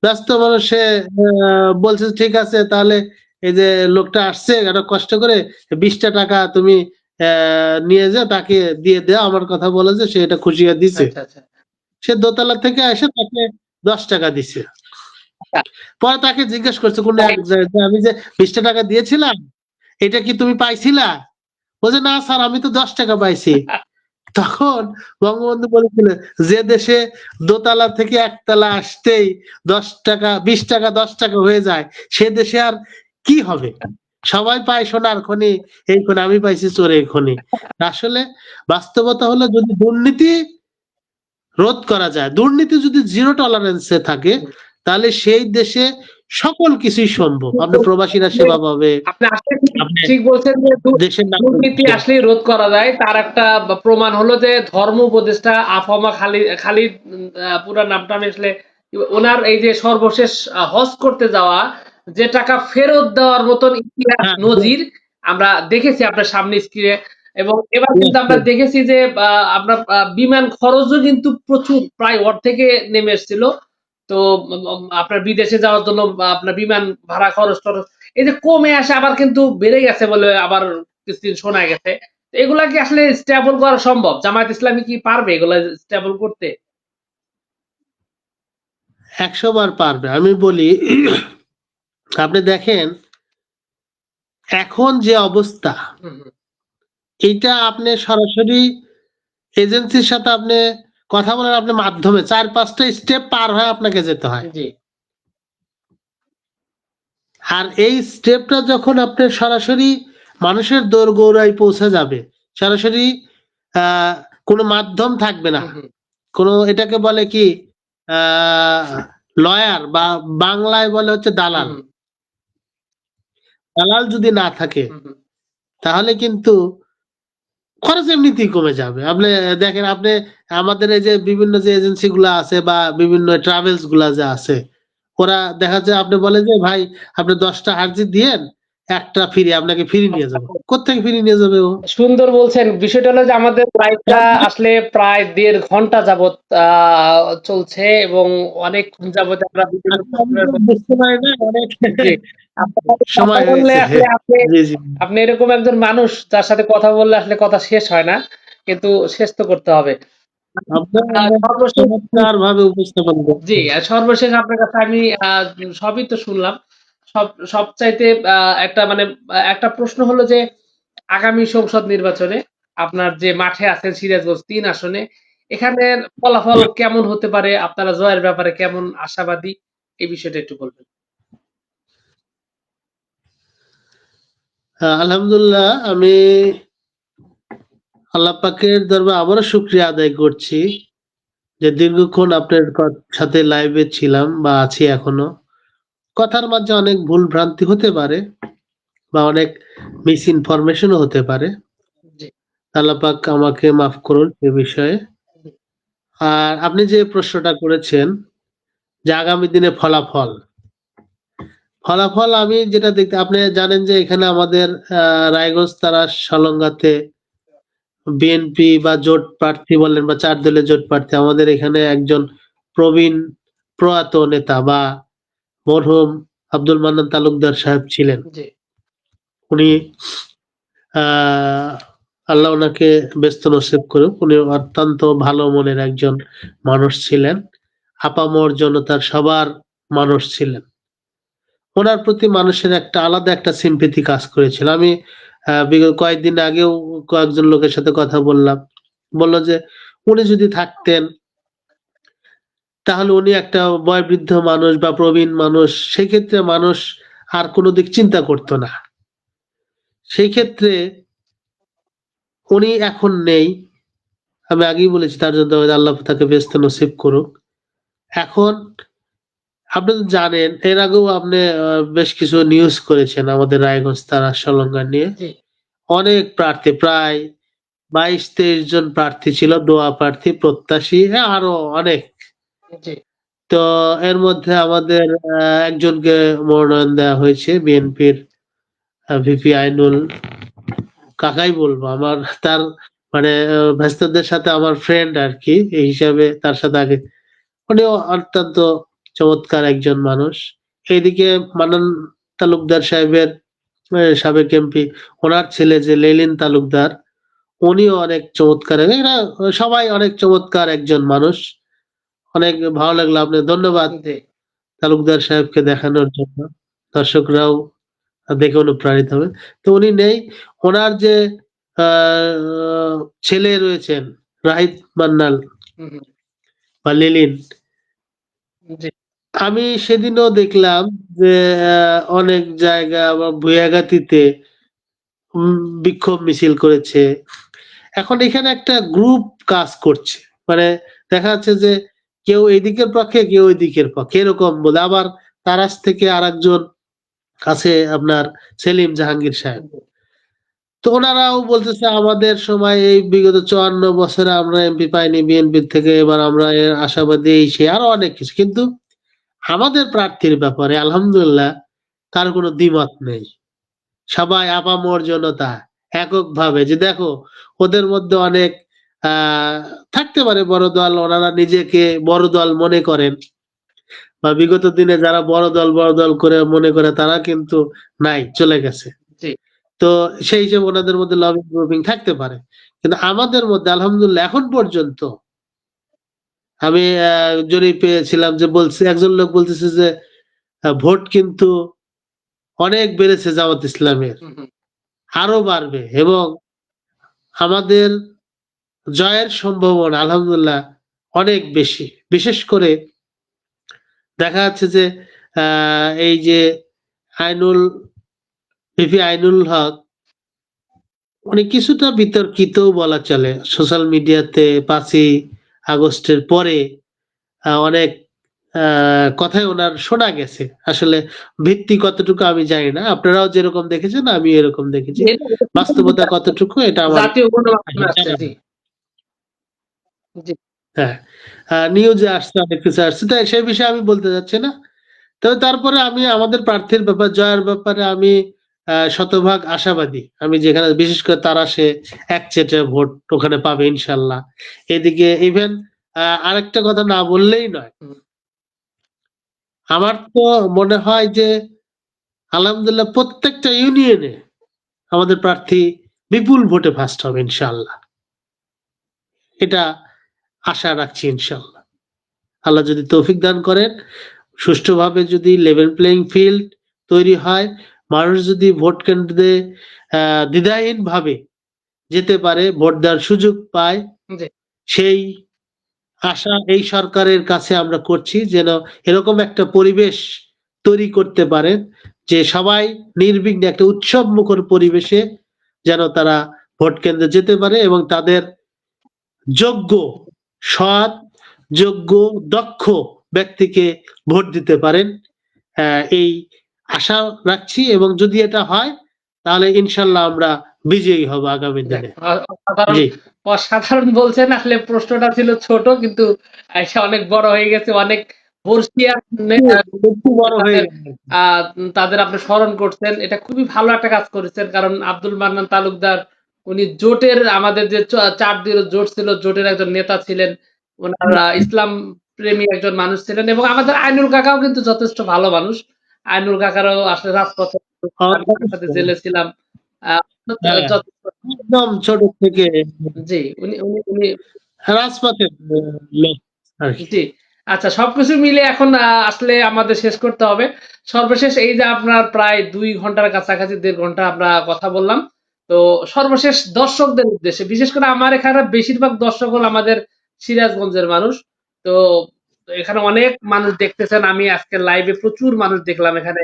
Speaker 2: ব্যস্ত মানুষ, সে বলছে ঠিক আছে তাহলে এই যে লোকটা আসছে একটা কষ্ট করে 20টা টাকা তুমি নিয়ে যা, তাকে দিয়ে দেও, আমার কথা বলে যে সে এটা খুশি হয়ে দিছে।
Speaker 1: আচ্ছা আচ্ছা
Speaker 2: সে দোতলা থেকে এসে তাকে 10 টাকা দিছে। পরে তাকে জিজ্ঞেস করছে কোন এক জায়গায় যে, আমি যে 20টা টাকা দিয়েছিলাম এটা কি তুমি পাইছিলা? বলছে না স্যার, আমি তো 10 টাকা পাইছি। তখন বঙ্গবন্ধু বলেছিল, যে দেশে দোতলা থেকে একতলা আসতেই 10 টাকা 20 টাকা 10 টাকা হয়ে যায়, সে দেশে আর কি হবে? সবাই পায় সোনার খনি, এই খনি, আমি পাইছি চোরের খনি। আসলে বাস্তবতা হলো, যদি দুর্নীতি রোধ করা যায়, দুর্নীতি যদি জিরো টলারেন্সে থাকে, তাহলে সেই দেশে সকল কিছুই সম্ভব। আপনার প্রবাসীরা সেবা পাবে,
Speaker 1: আপনি আসলে
Speaker 2: আপনি
Speaker 1: ঠিক বলছেন যে
Speaker 2: দেশের
Speaker 1: দুর্নীতি
Speaker 2: নাগরিক।
Speaker 1: আসলেই রোধ করা যায়। তার একটা প্রমাণ হলো যে ধর্ম উপদেষ্টা আফামা খালিদ, পুরা নামটা আমি আসলে, ওনার এই যে সর্বশেষ হজ করতে যাওয়া, যে টাকা ফেরত দেওয়ার মতন ইতিহাস
Speaker 2: হ্যাঁ,
Speaker 1: নজির আমরা দেখেছি আপনার সামনে স্ক্রিনে। এবং এবার কিন্তু আমরা দেখেছি যে আপনার বিমান খরচও কিন্তু প্রচুর, প্রায় অর্ধেকে নেমে এসেছিল। তো আপনার বিদেশে যাওয়ার জন্য আপনার বিমান ভাড়া খরচ টরচ, এই যে কমে আসে আবার কিন্তু বেড়ে গেছে বলে আবার কিছুদিন শোনা গেছে। তো এগুলা কি আসলে স্টেবল করা সম্ভব? জামায়াত ইসলামী কি পারবে এগুলা স্টেবল করতে?
Speaker 2: 100 বার পারবে। আমি বলি, আপনি দেখেন এখন যে অবস্থা,
Speaker 1: হুম, হুম।
Speaker 2: এইটা আপনি সরাসরি এজেন্সির সাথে আপনি কথা বলার আপনি মাধ্যমে 4-5টা স্টেপ পার হয়ে আপনাকে যেতে হয়।
Speaker 1: জি
Speaker 2: আর এই স্টেপটা যখন আপনি সরাসরি মানুষের দোরগোড়ায় পৌঁছে যাবে, সরাসরি আহ কোনো মাধ্যম থাকবে না,
Speaker 1: হুম, হুম,
Speaker 2: কোনো, এটাকে বলে কি লয়ার, বা বাংলায় বলে হচ্ছে দালাল।
Speaker 1: হুম,
Speaker 2: দালাল যদি না থাকে,
Speaker 1: হুম, হুম।
Speaker 2: তাহলে কিন্তু খরচ এমনিতেই কমে যাবে। আপনি দেখেন, আপনি আমাদের এই যে বিভিন্ন যে এজেন্সি গুলা আছে বা বিভিন্ন ট্রাভেলস গুলা যে আছে, ওরা দেখা যায় আপনি বলে যে ভাই আপনি 10টা হার্জি দিয়েন, একটা ফ্রি, আপনাকে ফ্রি নিয়ে যাবো। কোত্থেকে ফ্রি নিয়ে যাবে ও?
Speaker 1: সুন্দর বলছেন। বিষয়টা হলো যে আমাদের লাইভটা আসলে প্রায় 1.5 ঘন্টা যাবত চলছে এবং অনেকক্ষণ যাবত আমরা বিভিন্ন
Speaker 2: আসলে আমি
Speaker 1: প্রশ্নের
Speaker 2: তো বুঝতে পারি না, অনেক
Speaker 1: জি, আপনার সাথে কথা
Speaker 2: সময়
Speaker 1: বললে
Speaker 2: হয়েছে।
Speaker 1: আসলে আপনি
Speaker 2: জি জি,
Speaker 1: আপনি এরকম একজন মানুষ যার সাথে কথা বললে আসলে কথা শেষ হয় না, কিন্তু শেষ তো করতে হবে।
Speaker 2: আপনার
Speaker 1: সর্বশেষ
Speaker 2: চমৎকার ভাবে উপস্থাপন
Speaker 1: জি,
Speaker 2: করছেন।
Speaker 1: সর্বশেষ আপনার কাছে আমি সবই তো শুনলাম। সবচাইতে একটা মানে একটা প্রশ্ন হলো যে আগামী সংসদ নির্বাচনে আপনার যে মাঠে আছেন সিরাজগঞ্জ ৩ আসনে, এখানের ফলাফল কেমন হতে পারে? আপনারা জয়ের ব্যাপারে কেমন আশাবাদী? এই বিষয়টা একটু বলবেন।
Speaker 2: আলহামদুলিল্লাহ, আমি আল্লাহ পাকের দরবারে আবারও শুকরিয়া আদায় করছি যে দীর্ঘক্ষণ আপনার সাথে লাইভে ছিলাম বা আছি এখনো। কথার মাঝে অনেক ভুল ভ্রান্তি হতে পারে বা অনেক মিস ইনফরমেশনও হতে পারে।
Speaker 1: জি,
Speaker 2: আল্লাহ পাক আমাকে মাফ করুন এ বিষয়ে। আর আপনি যে প্রশ্নটা করেছেন যে আগামী দিনে ফলাফল, আমি যেটা দেখতে, আপনি জানেন যে এখানে আমাদের রায়গঞ্জ তারা সলঙ্গাতে বিএনপি বা জোট প্রার্থী বলেন বা 4 দলের জোট প্রার্থী, আমাদের এখানে একজন প্রবীণ প্রয়াত নেতা বা মরহুম আব্দুল মান্নান তালুকদার সাহেব ছিলেন।
Speaker 1: জি,
Speaker 2: উনি আহ আল্লাহ ওনাকে ব্যস্ত নসিব করুক। উনি অত্যন্ত ভালো মনের একজন মানুষ ছিলেন, আপামর জনতার সবার মানুষ ছিলেন। ওনার প্রতি মানুষের একটা আলাদা একটা সিম্পেথি কাজ করেছিল। আমি বিগত কয়েকদিন আগেও কয়েকজন লোকের সাথে কথা বললাম, বলল যে উনি যদি থাকতেন তাহলে উনি একটা বয়োবৃদ্ধ মানুষ বা প্রবীণ মানুষ, সেই ক্ষেত্রে মানুষ আর কোনো দিক চিন্তা করতো না। সেই ক্ষেত্রে উনি এখন নেই, আমি আগেই বলেছি, তার জন্য আল্লাহ তাকে ব্যস্ত নসিব করুক। এখন আপনি তো জানেন, এর আগেও আপনি বেশ কিছু নিউজ করেছেন আমাদের রায়গঞ্জ তারা সলঙ্গা নিয়ে।
Speaker 1: জি,
Speaker 2: অনেক প্রার্থী, প্রায় 22-23 জন প্রার্থী ছিল, দোয়া প্রার্থী, প্রত্যাশী, আরো অনেক।
Speaker 1: জি,
Speaker 2: তো এর মধ্যে আমাদের একজনকে মনোনয়ন দেওয়া হয়েছে, বিএনপির ভিপি আইনুল কাকাই বলবো, আমার তার মানে ভাইস্তাদের সাথে আমার ফ্রেন্ড আর কি, এই হিসাবে তার সাথে আগে উনিও অত্যন্ত চমৎকার একজন মানুষ। এইদিকে মান্নান তালুকদার সাহেবের সাবেক এমপি, ওনার ছেলে যে লেলিন তালুকদার, উনিও অনেক চমৎকার। এরা সবাই অনেক চমৎকার একজন মানুষ। অনেক ভালো লাগলো। আপনি ধন্যবাদ
Speaker 1: জি
Speaker 2: তালুকদার সাহেবকে দেখানোর জন্য। দর্শকরাও দেখে অনুপ্রাণিত হবে। তো উনি নেই, ওনার যে ছেলে রয়েছেন রাহিদ মান্নান
Speaker 1: হুম, হুম,
Speaker 2: বা লিলিন,
Speaker 1: জি
Speaker 2: আমি সেদিনও দেখলাম যে অনেক জায়গা বা ভুয়াগাতিতে বিক্ষোভ মিছিল করেছে। এখন এখানে একটা গ্রুপ কাজ করছে, মানে দেখা যাচ্ছে যে কেউ এদিকের পক্ষে কেউ ওই দিকের পক্ষে এরকম বলে। আবার তারাস থেকে আরেকজন আছে আপনার সেলিম জাহাঙ্গীর সাহেব, তো ওনারাও বলতেছে আমাদের সময় এই বিগত 54 বছরে আমরা এমপি পাইনি বিএনপি থেকে, এবার আমরা এর আশাবাদী, এই সে আরো অনেক কিছু। কিন্তু আমাদের প্রার্থীর ব্যাপারে আলহামদুলিল্লাহ কার কোনো দ্বিমত নেই। সবাই আপামর জনতা এককভাবে, যে দেখো ওদের মধ্যে অনেক থাকতে পারে বড় দল, ওনারা নিজেকে বড় দল মনে করেন, বা বিগত দিনে যারা বড় দল করে মনে করে তারা কিন্তু নাই, চলে গেছে।
Speaker 1: জি
Speaker 2: তো সেই হিসেবে ওনাদের মধ্যে লবিং গ্রুপিং থাকতে পারে, কিন্তু আমাদের মধ্যে আলহামদুলিল্লাহ এখন পর্যন্ত আমি জরিপ পেয়েছিলাম যে বলছে, একজন লোক বলতেছে যে ভোট কিন্তু অনেক বেড়েছে জামাত ইসলামের,
Speaker 1: হুম, হুম,
Speaker 2: আরো বাড়বে, এবং আমাদের জয়ের সম্ভাবনা আলহামদুলিল্লাহ অনেক বেশি। বিশেষ করে দেখা যাচ্ছে যে এই যে আইনুল ভিপি আইনুল হক, উনি কিছুটা বিতর্কিত বলা চলে সোশ্যাল মিডিয়াতে। 5ই আগস্টের পরে অনেক কথাই ওনার শোনা গেছে, আসলে ভিত্তি কতটুকু আমি জানি না। আপনারাও যেরকম দেখেছেন আমি এরকম দেখেছি, বাস্তবতা কতটুকু এটা আমার
Speaker 1: জাতীয় গণমাধ্যমে আসছে।
Speaker 2: জানা
Speaker 1: জি
Speaker 2: নেই।
Speaker 1: জি
Speaker 2: হ্যাঁ, নিউজে আসছে, অনেক কিছু আসছে, তাই সেই বিষয়ে আমি বলতে যাচ্ছি না। তবে তারপরে আমি আমাদের প্রার্থীর ব্যাপার, জয়ের ব্যাপারে আমি শতভাগ আশাবাদী। আমি যেখানে বিশেষ করে তারা সে একচেটে ভোট ওখানে পাবে ইনশাল্লাহ। এদিকে ইভেন আরেকটা কথা না বললেই নয়,
Speaker 1: হুম,
Speaker 2: আমার তো মনে হয় যে আলহামদুলিল্লাহ প্রত্যেকটা ইউনিয়নে আমাদের প্রার্থী বিপুল ভোটে ফার্স্ট হবে ইনশাল্লাহ। এটা আশা রাখছি ইনশাল্লাহ। আল্লাহ যদি তৌফিক দান করেন, সুষ্ঠুভাবে যদি লেভেল প্লেইং ফিল্ড তৈরি হয়, মানুষ যদি ভোট কেন্দ্রে দ্বিধাহীন ভাবে যেতে পারে, ভোট দেওয়ার সুযোগ পায়,
Speaker 1: জি
Speaker 2: সেই আশা এই সরকারের কাছে আমরা করছি, যেন এরকম একটা পরিবেশ তৈরি করতে পারেন যে সবাই নির্বিঘ্নে একটা উৎসব মুখর পরিবেশে যেন তারা ভোট কেন্দ্রে যেতে পারে এবং তাদের যোগ্য, সৎ, যোগ্য, দক্ষ ব্যক্তিকে ভোট দিতে পারেন। এই আশা রাখছি, এবং যদি এটা হয় তাহলে ইনশাল্লাহ আমরা বিজয়ী হব আগামী
Speaker 1: যাক,
Speaker 2: দিনে।
Speaker 1: অসাধারণ
Speaker 2: জি,
Speaker 1: অসাধারণ বলছেন। আসলে প্রশ্নটা ছিল ছোট, কিন্তু এটা অনেক বড় হয়ে গেছে। অনেক বর্ষিয়ান
Speaker 2: একটু বড় হয়ে
Speaker 1: তাদের
Speaker 2: গেল।
Speaker 1: আহ, তাদের আপনি স্মরণ করছেন, এটা খুবই ভালো একটা কাজ করেছেন। কারণ আব্দুল মান্নান তালুকদার উনি জোটের, আমাদের যে 4 দিনের জোট ছিল, জোটের একজন নেতা ছিলেন। ওনার ইসলাম প্রেমী একজন মানুষ ছিলেন, এবং আমাদের আইনুল কাকাও কিন্তু যথেষ্ট ভালো মানুষ। আইনুল কাকারও আসলে রাজপথে, আমি তার সাথে জেলে ছিলাম। আহ,
Speaker 2: হ্যাঁ,
Speaker 1: যথেষ্ট
Speaker 2: একদম ছোট থেকে
Speaker 1: জি উনি উনি উনি
Speaker 2: রাজপথের লোক আর কি।
Speaker 1: জি আচ্ছা, সবকিছু মিলে এখন আসলে আমাদের শেষ করতে হবে। সর্বশেষ এই যে আপনার প্রায় 2 ঘন্টার কাছাকাছি, 1.5 ঘন্টা আমরা কথা বললাম। তো সর্বশেষ দর্শকদের উদ্দেশ্যে, বিশেষ করে আমার এখানে বেশিরভাগ দর্শক হল আমাদের সিরাজগঞ্জের মানুষ। তো এখানে অনেক মানুষ দেখতেছেন, আমি আজকে লাইভে প্রচুর মানুষ দেখলাম এখানে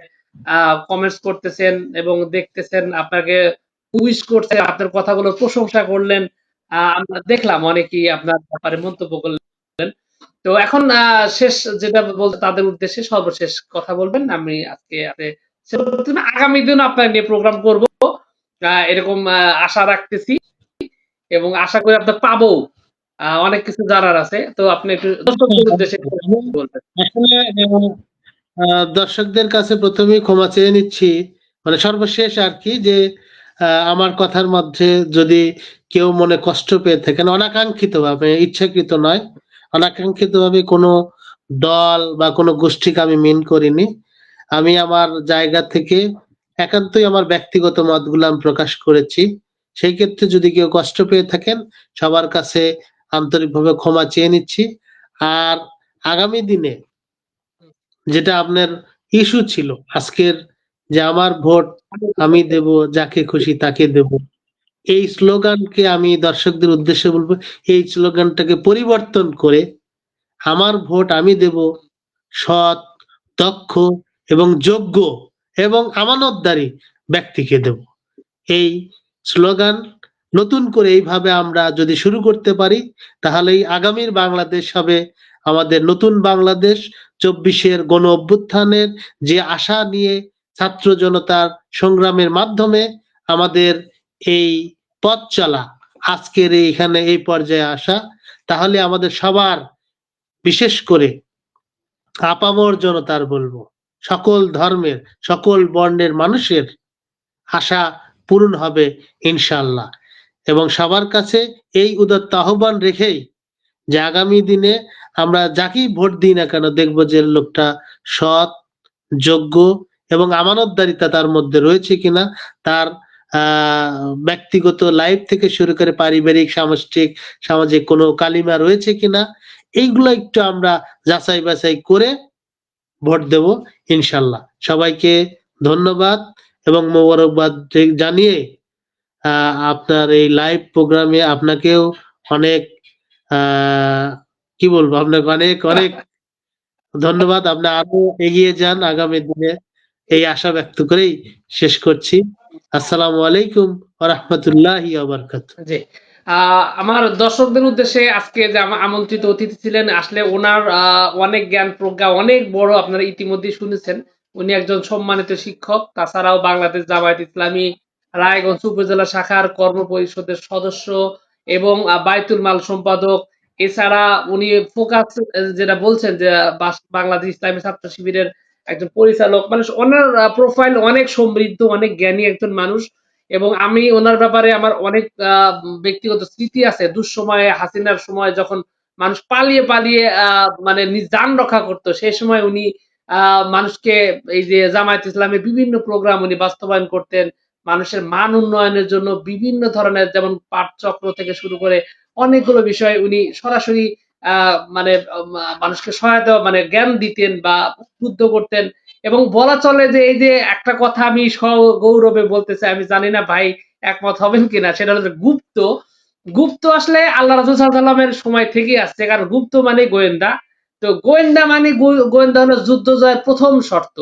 Speaker 1: কমেন্টস করতেছেন এবং দেখতেছেন, আপনাকে উইশ করছে, আপনার কথাগুলো প্রশংসা করলেন। আমরা দেখলাম অনেকেই আপনার ব্যাপারে মন্তব্য করলেন। তো এখন শেষ যেটা বলতে, তাদের উদ্দেশ্যে সর্বশেষ কথা বলবেন। আমি আজকে আগামী দিন আপনার নিয়ে প্রোগ্রাম করব, এরকম আশা রাখতেছি, এবং আশা করি আপনার পাবো। অনেক কিছু জানার আছে, তো আপনি একটু দর্শকদের উদ্দেশ্যে বলবেন।
Speaker 2: আসলে দর্শকদের কাছে প্রথমেই ক্ষমা চেয়ে নিচ্ছি, মানে সর্বশেষ আর কি, যে আমার কথার মধ্যে যদি কেউ মনে কষ্ট পেয়ে থাকেন, অনাকাঙ্ক্ষিত ভাবে, ইচ্ছাকৃত নয়, অনাকাঙ্ক্ষিত ভাবে কোনো দল বা কোনো গোষ্ঠীকে আমি মিন করিনি। আমি আমার জায়গা থেকে একান্তই আমার ব্যক্তিগত মতগুলো আমি প্রকাশ করেছি। সেই ক্ষেত্রে যদি কেউ কষ্ট পেয়ে থাকেন, সবার কাছে আন্তরিকভাবে ক্ষমা চেয়ে নিচ্ছি। আর আগামী দিনে যেটা আপনার ইস্যু ছিল আজকের, যে আমার ভোট আমি দেব, যাকে খুশি তাকে দেব, এই স্লোগানকে আমি দর্শকদের উদ্দেশ্যে বলবো, এই স্লোগানটাকে পরিবর্তন করে আমার ভোট আমি দেব সৎ, দক্ষ এবং যোগ্য এবং আমানতদারী ব্যক্তিকে দেব। এই স্লোগান নতুন করে এইভাবে আমরা যদি শুরু করতে পারি, তাহলেই আগামীর বাংলাদেশ হবে আমাদের নতুন বাংলাদেশ। 24-এর গণ অভ্যুত্থানের যে আশা নিয়ে ছাত্র জনতার সংগ্রামের মাধ্যমে আমাদের এই পথ চলা, আজকের এইখানে এই পর্যায়ে আসা, তাহলে আমাদের সবার, বিশেষ করে আপামর জনতার বলবো, সকল ধর্মের সকল বর্ণের মানুষের আশা পূরণ হবে ইনশাআল্লাহ। এবং সবার কাছে এই উদাত্ত আহ্বান রেখেই যে আগামী দিনে আমরা যাকেই ভোট দিই না কেন, দেখবো যে লোকটা সৎ, যোগ্য এবং আমানতদারিতা তার মধ্যে রয়েছে কিনা, তার ব্যক্তিগত লাইফ থেকে শুরু করে পারিবারিক সামাজিক কোনো কালিমা রয়েছে কিনা, এইগুলো একটু আমরা যাচাই বাছাই করে ভোট দেব ইনশাল্লাহ। সবাইকে ধন্যবাদ এবং মোবারকবাদ জানিয়ে আপনার এই লাইভ প্রোগ্রামে আপনাকেও অনেক কি বলবো, আপনাকে অনেক অনেক ধন্যবাদ। আপনি আরো এগিয়ে যান আগামী দিনে, এই আশা ব্যক্ত করেই শেষ করছি। আসসালামু আলাইকুম ওয়া রাহমাতুল্লাহি ওয়া বারাকাতুহু।
Speaker 1: জি। আমার দর্শকদের উদ্দেশ্যে আজকে যে আমন্ত্রিত অতিথি ছিলেন, আসলে ওনার অনেক জ্ঞান প্রজ্ঞা অনেক বড়, আপনারা ইতিমধ্যেই শুনেছেন। উনি একজন সম্মানিত শিক্ষক, তাছাড়াও বাংলাদেশ জামায়াত ইসলামী রায়গঞ্জ উপজেলা শাখার কর্ম পরিষদের সদস্য এবং বায়তুল মাল সম্পাদক। এছাড়া উনি ফোকাস যেটা বলছেন যে বাংলাদেশ ইসলামী ছাত্র শিবিরের একজন পরিচালক। মানে ওনার প্রোফাইল অনেক সমৃদ্ধ, অনেক জ্ঞানী একজন মানুষ। এবং আমি ওনার ব্যাপারে আমার অনেক ব্যক্তিগত স্মৃতি আছে। দুঃসময়ে হাসিনার সময় যখন মানুষ পালিয়ে পালিয়ে মানে যান রক্ষা করতো, সেই সময় উনি মানুষকে এই যে জামায়াত ইসলামের বিভিন্ন প্রোগ্রাম উনি বাস্তবায়ন করতেন। মানুষের মান উন্নয়নের জন্য বিভিন্ন ধরনের, যেমন পাঠচক্র থেকে শুরু করে অনেকগুলো বিষয় উনি সরাসরি মানে মানুষকে সহায়তা, মানে জ্ঞান দিতেন বা উদ্বুদ্ধ করতেন। এবং বলা চলে যে এই যে একটা কথা আমি গৌরবে বলতে চাই, আমি জানি না ভাই একমত হবেন কিনা, সেটা হলো যে গুপ্ত। গুপ্ত আসলে আল্লাহ রাসূল সাল্লাল্লাহু আলাইহি ওয়াসাল্লামের সময় থেকেই আসছে, কারণ গুপ্ত মানে গোয়েন্দা। তো গোয়েন্দা মানে গোয়েন্দা হলো যুদ্ধ জয়ের প্রথম শর্ত।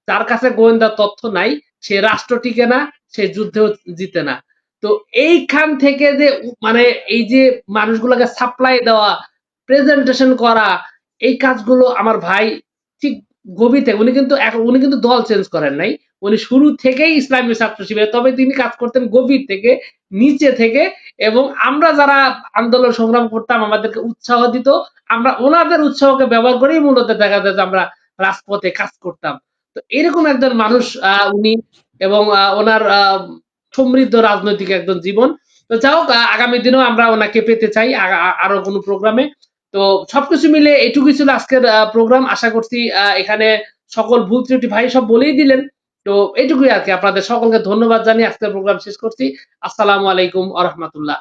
Speaker 1: যার কাছে গোয়েন্দা তথ্য নাই, সে রাষ্ট্র টিকে না, সে যুদ্ধেও জিতে না। তো এইখান থেকে যে মানে এই যে মানুষগুলোকে সাপ্লাই দেওয়া, প্রেজেন্টেশন করা, এই কাজগুলো আমার ভাই ঠিক গভীর থেকে, উনি কিন্তু দল চেঞ্জ করেন নাই। উনি শুরু থেকেই ইসলামী ছাত্র শিবিরে, তবে তিনি কাজ করতেন গভীর থেকে, নিচে থেকে। এবং আমরা যারা আন্দোলন সংগ্রাম করতাম, আমাদেরকে উৎসাহ দিত। আমরা ওনাদের উৎসাহকে ব্যবহার করেই মূলত দেখা যায় যে আমরা রাজপথে কাজ করতাম। তো এরকম একজন মানুষ উনি, এবং ওনার সমৃদ্ধ রাজনৈতিক একজন জীবন। তো যাই হোক, আগামী দিনেও আমরা ওনাকে পেতে চাই আরো কোনো প্রোগ্রামে। তো সবকিছু মিলে এটুকুই ছিল আজকের প্রোগ্রাম। আশা করছি এখানে সকল ভুল ত্রুটি ভাই সব বলেই দিলেন। তো এইটুকুই আর কি। আপনাদের সকলকে ধন্যবাদ জানিয়ে আজকের প্রোগ্রাম শেষ করছি। আসসালামু আলাইকুম ওয়া রাহমাতুল্লাহ।